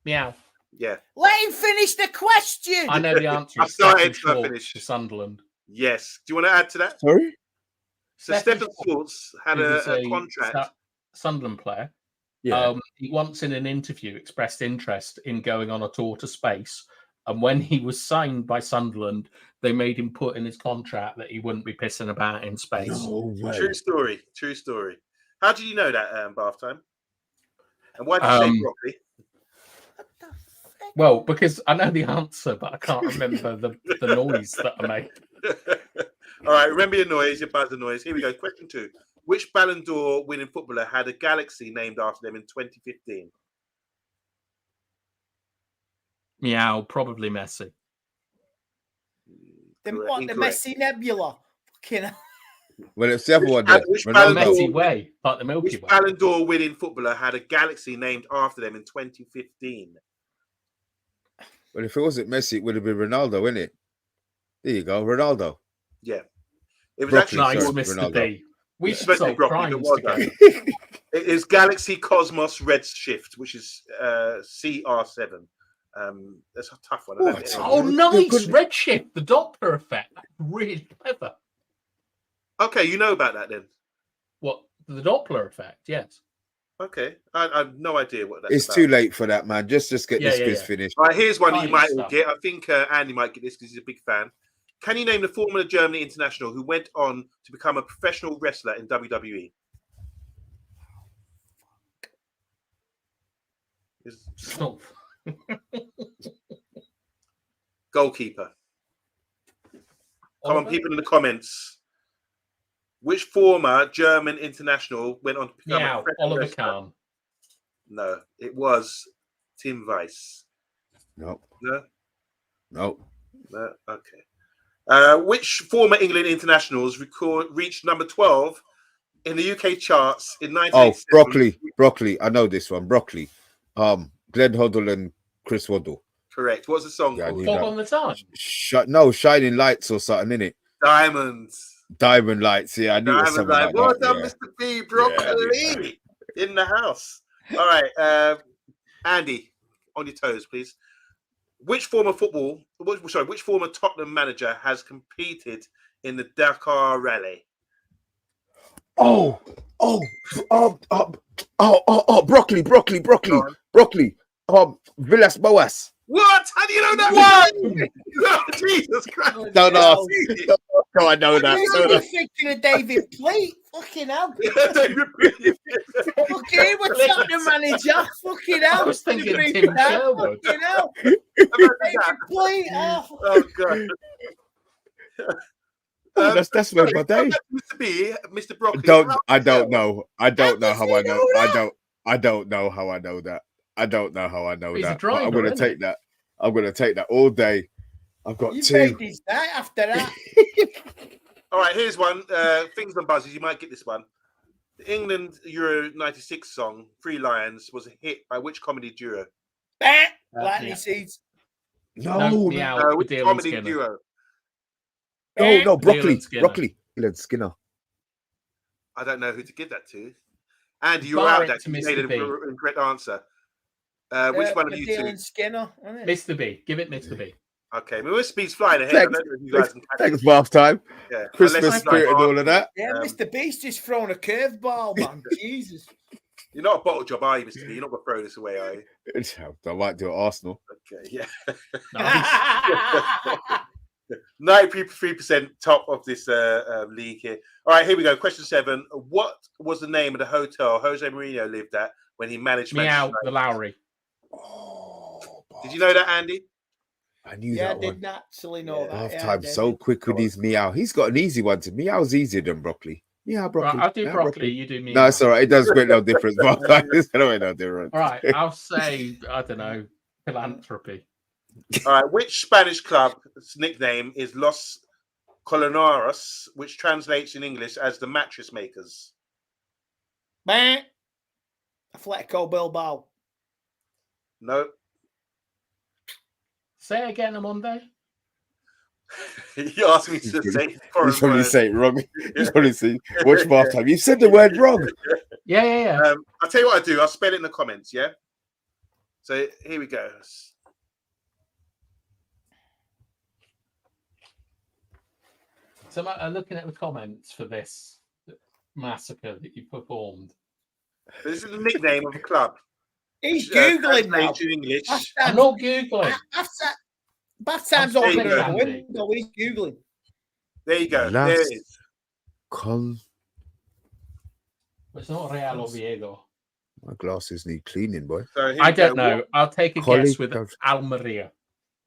Meow. Yeah. Let him finish the question. I know the answer. I started to finish. To Sunderland. Yes. Do you want to add to that? Sorry? So Stefan Schwartz had a contract. Sunderland player. Yeah. He once in an interview expressed interest in going on a tour to space. And when he was signed by Sunderland, they made him put in his contract that he wouldn't be pissing about in space. No way. True story. How did you know that, Bath Time? And why did you say broccoli? Well, because I know the answer, but I can't remember the noise that I made. All right, remember your noise, your buzzer noise. Here we go. Question 2. Which Ballon d'Or winning footballer had a galaxy named after them in 2015? Meow, probably Messi. The Messi Nebula. Fucking Well, it's the other one. Messi Way, like the Milky Way. Way. Ballon d'Or winning footballer had a galaxy named after them in 2015? Well, if it wasn't Messi, it would have been Ronaldo, wouldn't it? There you go, Ronaldo. Yeah. It was Broccoli, actually nice, Mr. Ronaldo. B. We should solve crimes together. It is Galaxy Cosmos Redshift, which is CR7. That's a tough one. Isn't it? Oh, nice! Redshift, the Doppler effect. That's really clever. Okay, you know about that then? What? The Doppler effect, yes. Okay. I have no idea what that's It's about. too late for that, man. Just get this quiz finished. All right, here's one that you might all stuff. get. I think Andy might get this because he's a big fan. Can you name the former Germany international who went on to become a professional wrestler in WWE? Stop. Goalkeeper. Come on, people in the comments. Which former German international went on to become a professional Oliver wrestler? Kahn. No, it was Tim Weiss. No. Okay. Which former England internationals reached number 12 in the UK charts in 1987? Broccoli. I know this one. Broccoli. Glenn Hoddle and Chris Waddle. Correct. What's the song called? Fog on the Time. Shining Lights or something, innit? Diamond Lights. Yeah, I knew it was something like well that. done, Mr. B. Broccoli in the house. All right, Andy, on your toes, please. Which former Tottenham manager has competed in the Dakar Rally? Broccoli. Villas Boas. What? How do you know that? What? Jesus Christ! Don't hell. ask. No, I know that. You're thinking of David Pleat. Fucking hell. David Pleat. Fucking, we're Tottenham manager. Fucking hell. I was thinking Bring Tim it down. Sherwood. Fucking hell. Imagine David that. Pleat. Oh God. That's made my day. Mr. B, Mr. Broccoli. I don't know. I don't know does how he I know. know I don't know how I know that. I don't know how I know He's a that. But I'm driver, gonna isn't he? take that. I'm gonna take that all day. I've got You two. made his night after that. All right, here's one. Things and buzzes. You might get this one. The England Euro '96 song "Three Lions" was a hit by which comedy duo? Lightning yeah. seeds. No, Meow, Which with Dylan comedy Skinner. duo? no, broccoli, Dylan Skinner. broccoli. Dylan Skinner. I don't know who to give that to. Andy, you were Bar out it there. to You Mr. made B. an incorrect answer. Which one of you two? Dylan Skinner. Wasn't it? Mr. B. Give it Mr. B. Okay, Mr. B's flying ahead. Thanks. I don't know if you guys can catch Thanks, it. bath time. Yeah. Christmas Unless you spirit guys and all of that. Yeah, Mr. Beast just thrown a curveball, man. Jesus. You're not a bottle job, are you, Mr. B? You're not going to throw this away, are you? I might do it Arsenal. Okay, yeah. Nice. 93% top of this league here. All right, here we go. Question 7. What was the name of the hotel Jose Mourinho lived at when he managed Meow, Manchester the Lowry. Oh, Did you know that, Andy? I knew Yeah, I that did one. not actually know that. Half Yeah, time I so did. quick with his meow. He's got an easy one. Meow's easier than broccoli. Meow, broccoli. Right, I'll do meow, broccoli. You do meow. No, it's all right. It does make no difference. But it's no difference. All right, I'll say, I don't know, philanthropy. All right, which Spanish club's nickname is Los Colonaros, which translates in English as the mattress makers? Bang. Atletico Bilbao. No. Say it again on Monday. You asked me to say You foreign probably words. say it wrong. You probably say, watch bath time. You said the word wrong. Yeah. I'll tell you what I do. I'll spell it in the comments, yeah? So here we go. So I'm looking at the comments for this massacre that you performed. This is the nickname of the club. He's Googling now. Translates in English. I'm not Googling. Bath time's I'm open saying the Andy. window. He's Googling. There you go. Las There it is. It's not Real Oviedo. My glasses need cleaning, boy. So here I we go. don't know. I'll take a Collie guess with goes- Almeria.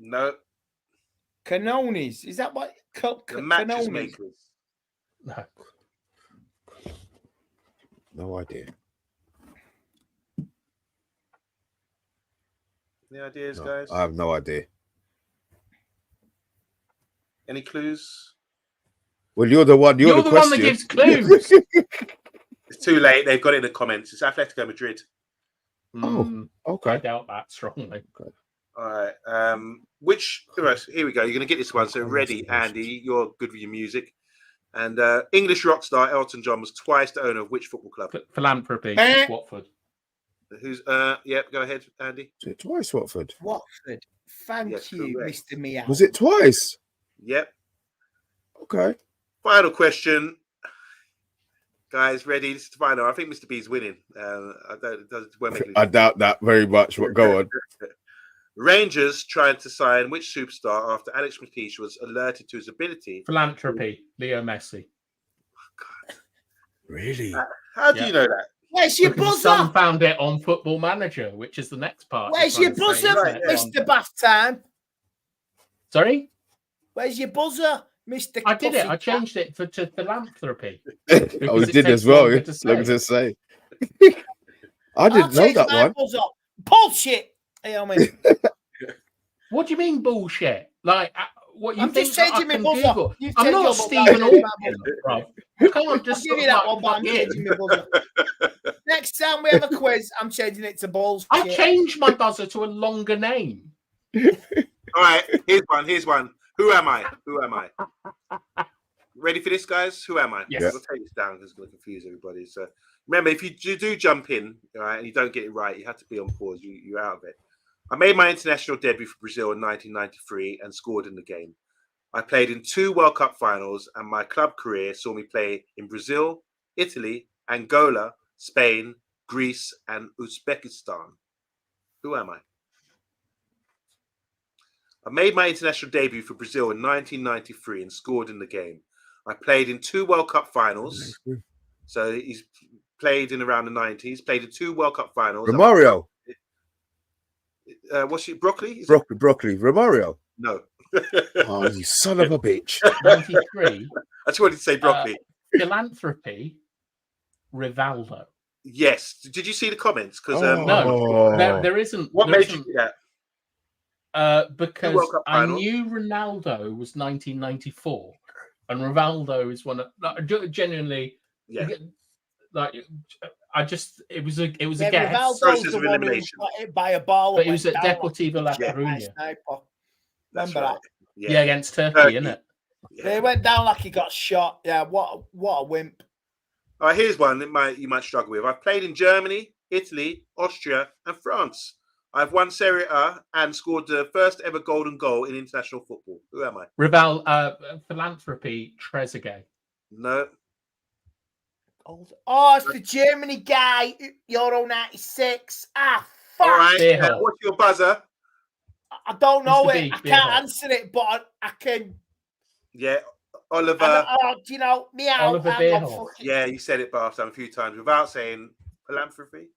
No, Canones. Is that what? the mattress Canones. makers. No. No idea. Any ideas, No, guys? I have no idea. Any clues? Well, you're the one. You're the one that question. gives clues. It's too late. They've got it in the comments. It's Atletico Madrid. Mm, I Okay. doubt that strongly. All right. Here we go. You're going to get this one. So ready, Andy. You're good with your music. And English rock star Elton John was twice the owner of which football club? Philanthropy. Watford. Who's? Yep. Go ahead, Andy. Was it twice, Watford? Watford. Thank Yes, you, correct. Mr. Meow. Was it twice? Yep. Okay. Final question, guys. Ready? This is the final. I think Mr. B's winning. I doubt that very much. What go on? Rangers tried to sign which superstar after Alex McLeish was alerted to his ability? Philanthropy. Leo Messi. Really? How do you know that? Where's your Because buzzer? Some found it on Football Manager, which is the next part. Where's You're your trying to say, buzzer, isn't it? Mr. Bath Time? Sorry? Where's your buzzer, Mr. I did it. I Pussycat? changed it to philanthropy. Oh, Because you it did takes as well. longer Look to say. to say. I I'll didn't know change that my one. buzzer. Bullshit. You know what I mean? What do you mean bullshit? Like, what you I'm think just that I changing my can buzzer. Google? You've I'm changed not your buzzer, Stephen I'll change my Hawking, buzzer. bro. You can't I'll just give you sort that of one, but I'm plug in. changing my buzzer. Next time we have a quiz, I'm changing it to bullshit. I changed my buzzer to a longer name. All right. Here's one. Who am I? Ready for this, guys? Who am I? Yes. I'll take this down because it's going to confuse everybody. So remember, if you do jump in, all right, and you don't get it right, you have to be on pause. You're out of it. I made my international debut for Brazil in 1993 and scored in the game. I played in 2 World Cup finals, and my club career saw me play in Brazil, Italy, Angola, Spain, Greece, and Uzbekistan. Who am I? I made my international debut for Brazil in 1993 and scored in the game. I played in 2 World Cup finals. So he's played in around the 90s, played in 2 World Cup finals. Romario. What's it? Broccoli? Broccoli. Romario. No. Oh, you son of a bitch. 93. I just wanted to say broccoli. Philanthropy. Rivaldo. Yes. Did you see the comments? Because no, there isn't. What there made isn't, you do that? Because I knew Ronaldo was 1994, and Rivaldo is one of genuinely. Yeah. Like it was a guess. Rivaldo's Process the of one who elimination. got hit by a ball. But he was at Deportivo La Coruña. Remember that? Yeah, against Turkey, innit? Yeah. He went down like he got shot. Yeah, what a wimp. All right, here's one that you might struggle with. I've played in Germany, Italy, Austria, and France. I've won Serie A and scored the first ever golden goal in international football. Who am I? Philanthropy, Trezeguet. No. Oh, it's the Germany guy, Euro 96. Ah, fuck. All right, what's your buzzer? I don't know Mr. it. B, I can't answer it, but I can. Yeah, Oliver. You know, me out. Oliver Bierhoff. Yeah, you said it, Bartham, a few times without saying philanthropy.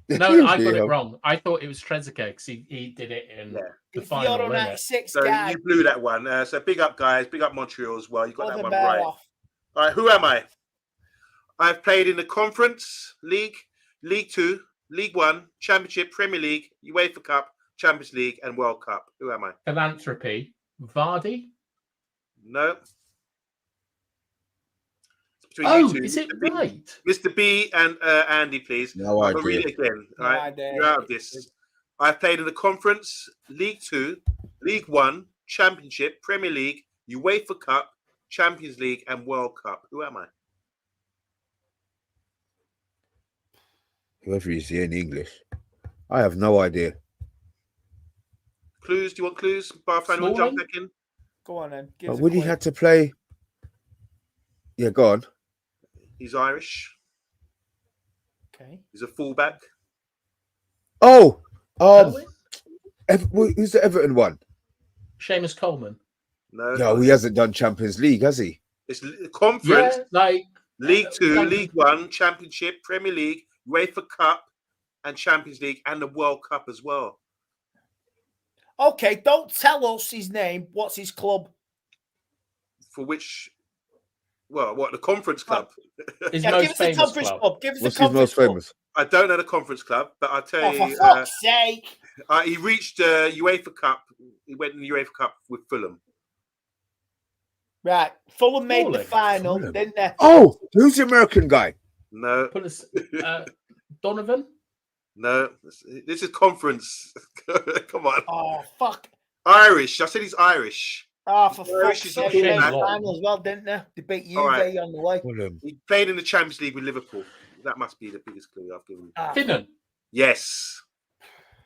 No, I got it wrong. I thought it was Trezeguet because he did it in the final. Euro 96 so guy. you blew that one. So big up, guys. Big up Montreal as well. You got that one right. Off. All right, who am I? I've played in the Conference League, League 2, League 1, Championship, Premier League, UEFA Cup, Champions League, and World Cup. Who am I? Philanthropy, Vardy. No. Is it right? Mr. B and Andy, please. No idea. I'll read it again. All right, you're out of this. I've played in the Conference, League 2, League 1, Championship, Premier League, UEFA Cup, Champions League, and World Cup. Who am I? Whoever is here in English. I have no idea. Clues? Do you want clues? Barfan, want to jump back in? Go on then. Would he had to play? Yeah, go on. He's Irish. Okay. He's a fullback. Oh, who's the Everton one? Seamus Coleman. No, he hasn't done Champions League, has he? It's Conference, like League 2, League 1, Championship, Premier League, UEFA Cup, and Champions League, and the World Cup as well. Okay, don't tell us his name. What's his club? For which? Well, what, the Conference Club? His give most us the famous Conference club. Club. Give us What's the his Conference most Club. famous? I don't know the Conference Club, but I'll tell For you. fuck's sake. He reached UEFA Cup. He went in the UEFA Cup with Fulham. Right. Fulham made the final, Fulham. didn't they? Oh, who's the American guy? No. Donovan? No. This is Conference. Come on. Oh, fuck. Irish. I said he's Irish. Oh, for Irish fuck's is sake. not They made bad. the final as well, didn't they? They beat Juve right. on the way. Fulham. He played in the Champions League with Liverpool. That must be the biggest clue I've given you. Finnan. Yes.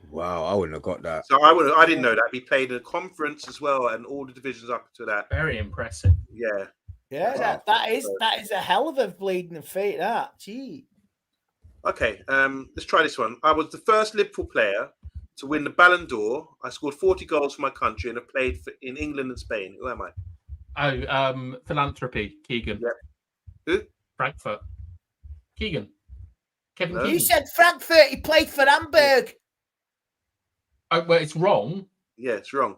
Wow, I wouldn't have got that. So I didn't know that. He played in a conference as well and all the divisions up to that. Very impressive. Yeah. Yeah, that is a hell of a bleeding feat, that. Gee. Okay, let's try this one. I was the first Liverpool player to win the Ballon d'Or. I scored 40 goals for my country and have played in England and Spain. Who am I? Oh, Philanthropy, Keegan. Yeah. Who? Frankfurt. Keegan. Kevin No. Keegan. You said Frankfurt. He played for Hamburg. Oh, well, it's wrong. Yeah, it's wrong.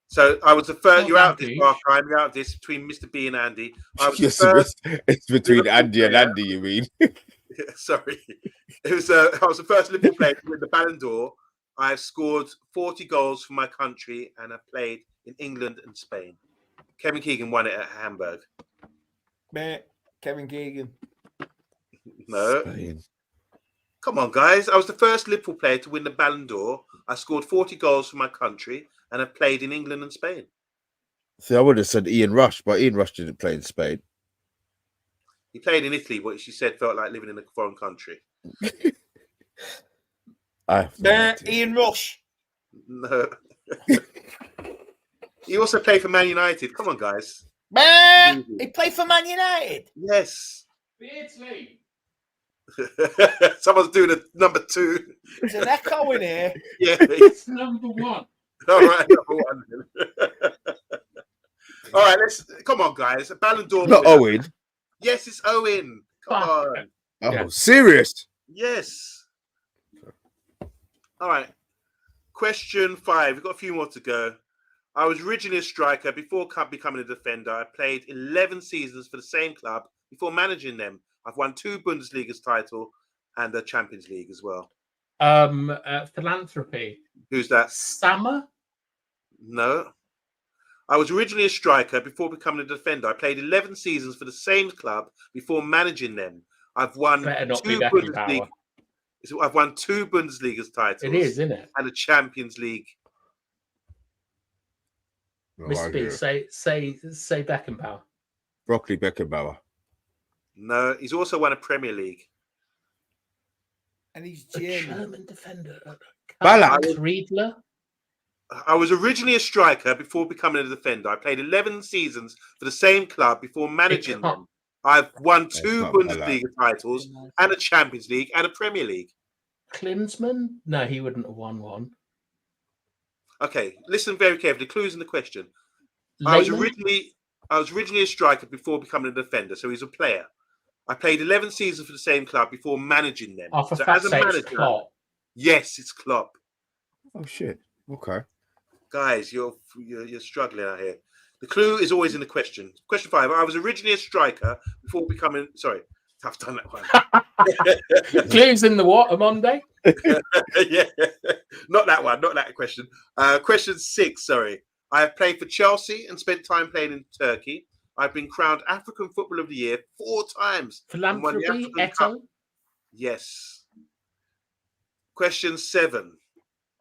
So I was the first. Oh, You're out of Andy. this, Mark. You're out of this between Mr. B and Andy. I was Yes, the first. it's between Liverpool Andy and player. Andy, you mean? Sorry, it was. I was the first Liverpool player to win the Ballon d'Or. I've scored 40 goals for my country and have played in England and Spain. Kevin Keegan won it at Hamburg. Meh. Kevin Keegan. No, Spain. come on, guys. I was the first Liverpool player to win the Ballon d'Or. I scored 40 goals for my country and have played in England and Spain. See, I would have said Ian Rush, but Ian Rush didn't play in Spain. He played in Italy, but she said felt like living in a foreign country. Ian Rush. No. He also played for Man United. Come on, guys. He played for Man United. Yes. Beardsley. Someone's doing a number 2. There's an echo in here. Yeah. It's number 1. All right, number one. All right, come on, guys. A Ballon d'Or. Not winner. Owen. Yes, it's Owen. Come Fuck. on. Oh, Yeah. serious? Yes. All right. Question 5. We've got a few more to go. I was originally a striker before becoming a defender. I played 11 seasons for the same club before managing them. I've won 2 Bundesliga's title and the Champions League as well. Philanthropy. Who's that? Stammer? No. I was originally a striker before becoming a defender. I played 11 seasons for the same club before managing them. I've won Better not 2 be Bundesliga. I've won 2 Bundesliga's titles. It is, isn't it? And a Champions League. No Miss B, idea. say Beckenbauer. Broccoli Beckenbauer. No, he's also won a Premier League. And he's A German. German defender. Ballack. Riedler. I was originally a striker before becoming a defender. I played 11 seasons for the same club before managing them. I've won 2 not Bundesliga titles and a Champions League and a Premier League. Klinsmann? No, he wouldn't have won one. Okay, listen very carefully. Clues in the question. I was Lehmann? originally a striker before becoming a defender, so he's a player. I played 11 seasons for the same club before managing them. Oh, for so fuck's as a sake, manager, Klopp. yes, it's Klopp. Oh shit. Okay. Guys, you're struggling out here. The clue is always in the question. Question 5. I was originally a striker before becoming. Sorry, I've done that one. Clues in the what? OMONDI? Yeah, not that one. Not that question. Question 6. Sorry. I have played for Chelsea and spent time playing in Turkey. I've been crowned African Footballer of the Year 4 times. and won the Philanthropy? African Cup. Eto? Yes. Question 7.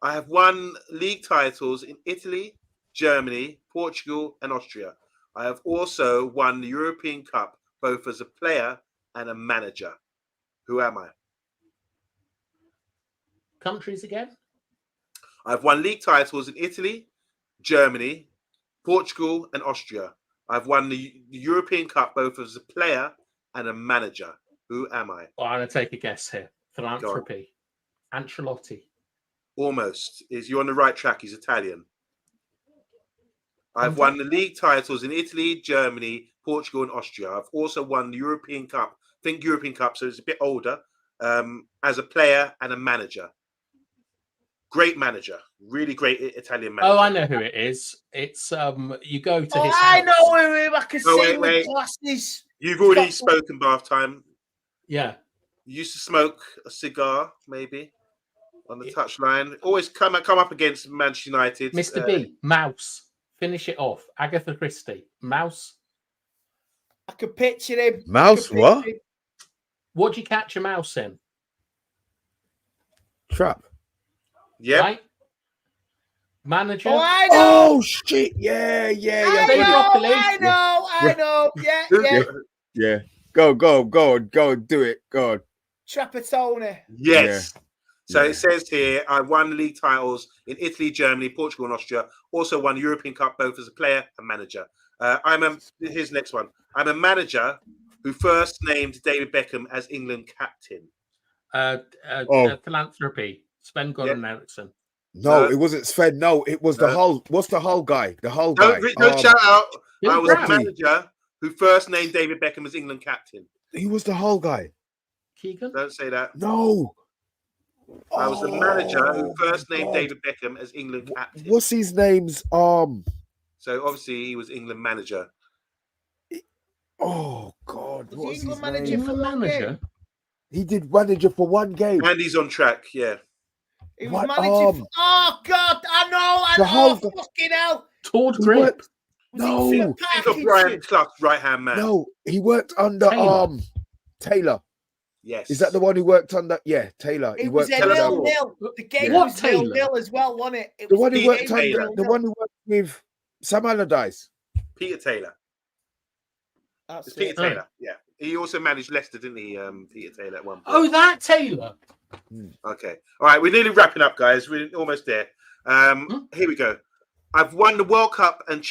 I have won league titles in Italy, Germany, Portugal, and Austria. I have also won the European Cup, both as a player and a manager. Who am I? Countries again? I've won league titles in Italy, Germany, Portugal, and Austria. I've won the European Cup, both as a player and a manager. Who am I? Oh, I'm going to take a guess here. Philanthropy. Ancelotti. Almost. You're on the right track. He's Italian. I've won the league titles in Italy, Germany, Portugal, and Austria. I've also won the European Cup. Think European Cup, so it's a bit older. As a player and a manager. Great manager. Really great Italian manager. Oh, I know who it is. It's you go to his I house. know him. I can see wait, him wait. with glasses. You've already spoken bath time. Yeah. You used to smoke a cigar, maybe, on the touchline. Always come up against Manchester United. Mr. B, Mouse. Finish it off. Agatha Christie. Mouse. I could picture him. Mouse what? What do you catch a mouse in? Trap. Yeah. Right? Manager. Oh, I know. Oh shit. Yeah. I know. Yeah. Yeah. Go. Do it. Go. Trapattoni. Yes. Yeah. So it says here, I won league titles in Italy, Germany, Portugal, and Austria. Also won the European Cup both as a player and manager. Here's the next one. I'm a manager who first named David Beckham as England captain. Philanthropy. Sven-Göran Eriksson. No, it wasn't Sven. No, it was the whole. What's the whole guy? The whole guy. Don't shout out. I was Brown. a manager who first named David Beckham as England captain. He was the whole guy. Keegan. Don't say that. No. I was the manager who first named David Beckham as England captain. What's his name's So obviously he was England manager. Oh God. Was he What's his England manager name? for one game? He did manager for one game. And he's on track, yeah. He was What, manager for... Oh, God. I know. Fucking hell. Todd He Grip. worked- Was No. he Think of Brian Clough's right-hand man. No, he worked under Taylor. Taylor. Yes. Is that the one who worked under? Yeah, Taylor. It He was worked a under. 0-0. The game What was Taylor? 0-0 as well, wasn't it? It The was one who Peter worked Taylor. under. The one who worked with Sam Allardyce. Peter Taylor. That's It's Peter it. Taylor, yeah. He also managed Leicester, didn't he, Peter Taylor, at one point? Oh, that Taylor. Okay. All right, we're nearly wrapping up, guys. We're almost there. Here we go. I've won the World Cup and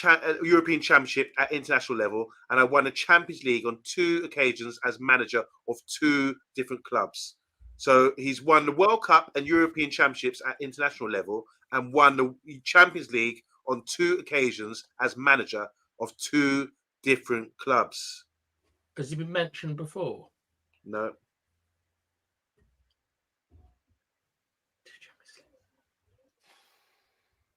European Championship at international level, and I won the Champions League on 2 occasions as manager of 2 different clubs. So he's won the World Cup and European Championships at international level and won the Champions League on 2 occasions as manager of 2 different clubs. Has he been mentioned before? No.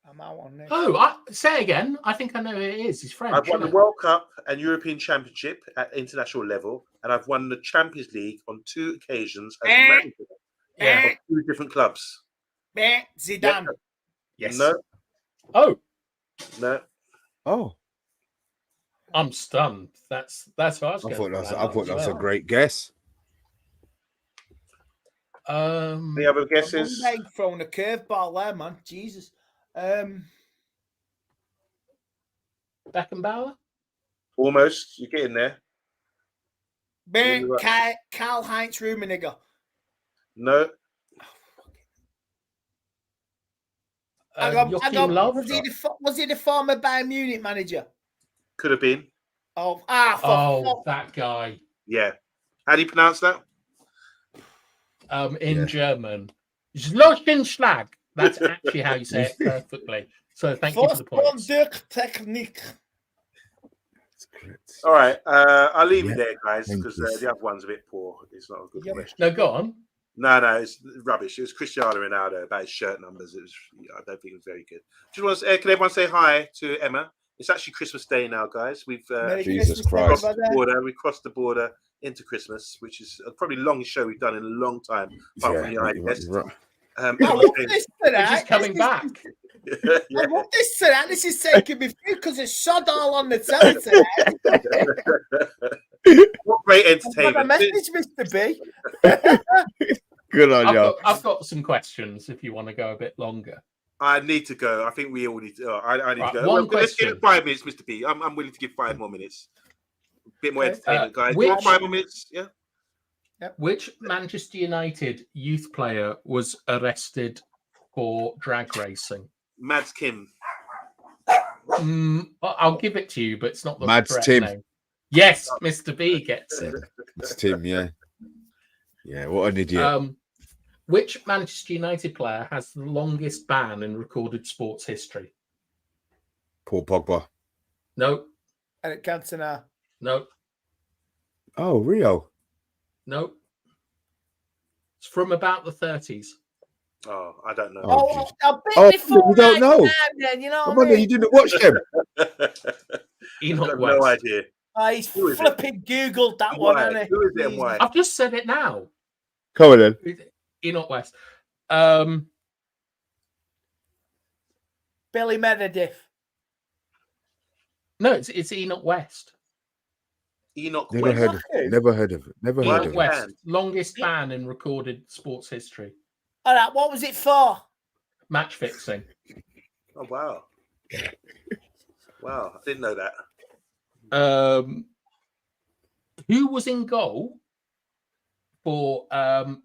I'm out on this. Oh, say again. I think I know who it is. He's French. I've won the isn't it? World Cup and European Championship at international level, and I've won the Champions League on 2 occasions as manager Yeah. of 2 different clubs. Zidane. Yes. No, Oh, no. Oh, I'm stunned. That's what I was I going thought for that was as a great guess. Any other guesses? Monday throwing a curveball there, man. Jesus. Beckenbauer? Almost. You're getting there. Karl-Heinz Rummenigge. No. Joachim Löw? Was he the former Bayern Munich manager? Could have been. That guy. Yeah. How do you pronounce that? In German. Schlag. That's actually how you say it perfectly. So thank you for the points. Technique. All right. I'll leave it there, guys, Thank because you. the other one's a bit poor. It's not a good question. No, go on. No, it's rubbish. It was Cristiano Ronaldo about his shirt numbers. I don't think it was very good. Just want to, can everyone say hi to Emma? It's actually Christmas Day now, guys. We've Jesus Christmas, Christ. crossed the border. We crossed the border into Christmas, which is probably the longest show we've done in a long time. Apart from the eye test. I love this today. Which is coming back. I love this today. This is taking me through because it's sod all on the telly today. What great I've got a entertainment. message, Mr. B. Good on you. I've got some questions if you want to go a bit longer. I need to go. I think we all need to. I need Right, to go. one Let's give question. it 5 minutes, Mr. B. I'm willing to give 5 more minutes. A bit more entertainment, guys. which- You want 5 more minutes? Yeah. Which Manchester United youth player was arrested for drag racing? Mads Kim. I'll give it to you, but it's not the Mads correct Tim. name. Yes, Mr. B gets it. It's Tim, yeah. Yeah, what an idiot. Which Manchester United player has the longest ban in recorded sports history? Paul Pogba. No, Eric Cantona. no, Oh, Rio. no. It's from about the 30s. Oh, I don't know. Oh, A bit Oh, before you don't know. then, you know Come what on, I mean? you didn't watch them. Enoch I've West. no idea. He's Who is it? flipping Googled that And one, why? hasn't he? Who is it and why? I've just said it now. Come on then. Enoch West. Billy Meredith. No, it's Enoch West. Enoch Never West. heard of it. Never heard of it. Never heard Enoch of it. West. Longest ban in recorded sports history. All right, what was it for? Match fixing. Oh, wow. Wow, I didn't know that. Who was in goal for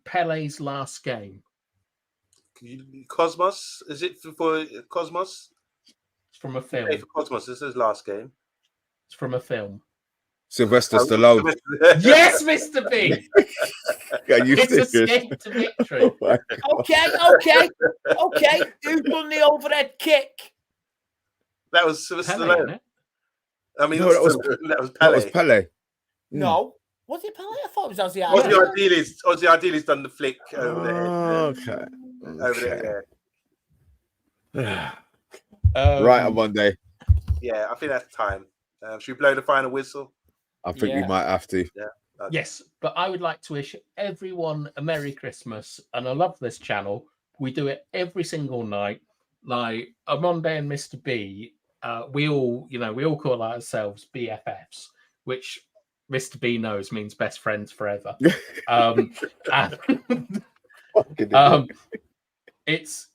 Pele's last game? Cosmos? Is it for Cosmos? It's from a film. Hey, for Cosmos, this is his last game. It's from a film. Sylvester Stallone. Yes, Mr. B. Are you It's serious? escape to victory. Oh my God. Okay. Who's done the overhead kick? That was Sylvester Pele, Stallone. isn't it? I mean, No, that was Pele. That was Pele. No. Was it Pele? I thought it was Ozzy Ozzy Idealist done the flick over there. Okay. Over there, Right on Monday. yeah. I think that's time. Should we blow the final whistle? I think Yeah. we might have to. Yes, but I would like to wish everyone a Merry Christmas, and I love this channel. We do it every single night. Like OMONDI and Mr. B, we all call ourselves BFFs, which Mr. B knows means best friends forever. It's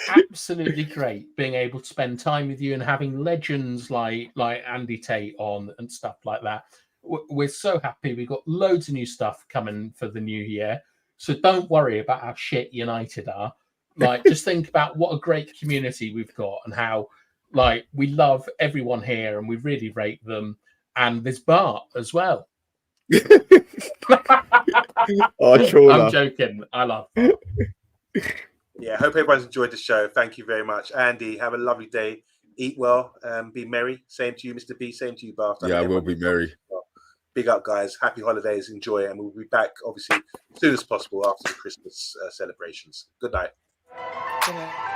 absolutely great being able to spend time with you and having legends like Andy Tate on and stuff like that. We're so happy. We've got loads of new stuff coming for the new year. So don't worry about how shit United are. Like, just think about what a great community we've got and how, like, we love everyone here and we really rate them. And there's Bart as well. Oh, trawler. I'm joking. I love that. Yeah, hope everyone's enjoyed the show. Thank you very much. Andy, have a lovely day. Eat well, be merry. Same to you, Mr. B. Same to you, Bath. Yeah, I will be merry. Big up, guys. Happy holidays. Enjoy. And we'll be back, obviously, as soon as possible after the Christmas celebrations. Good night. Good night.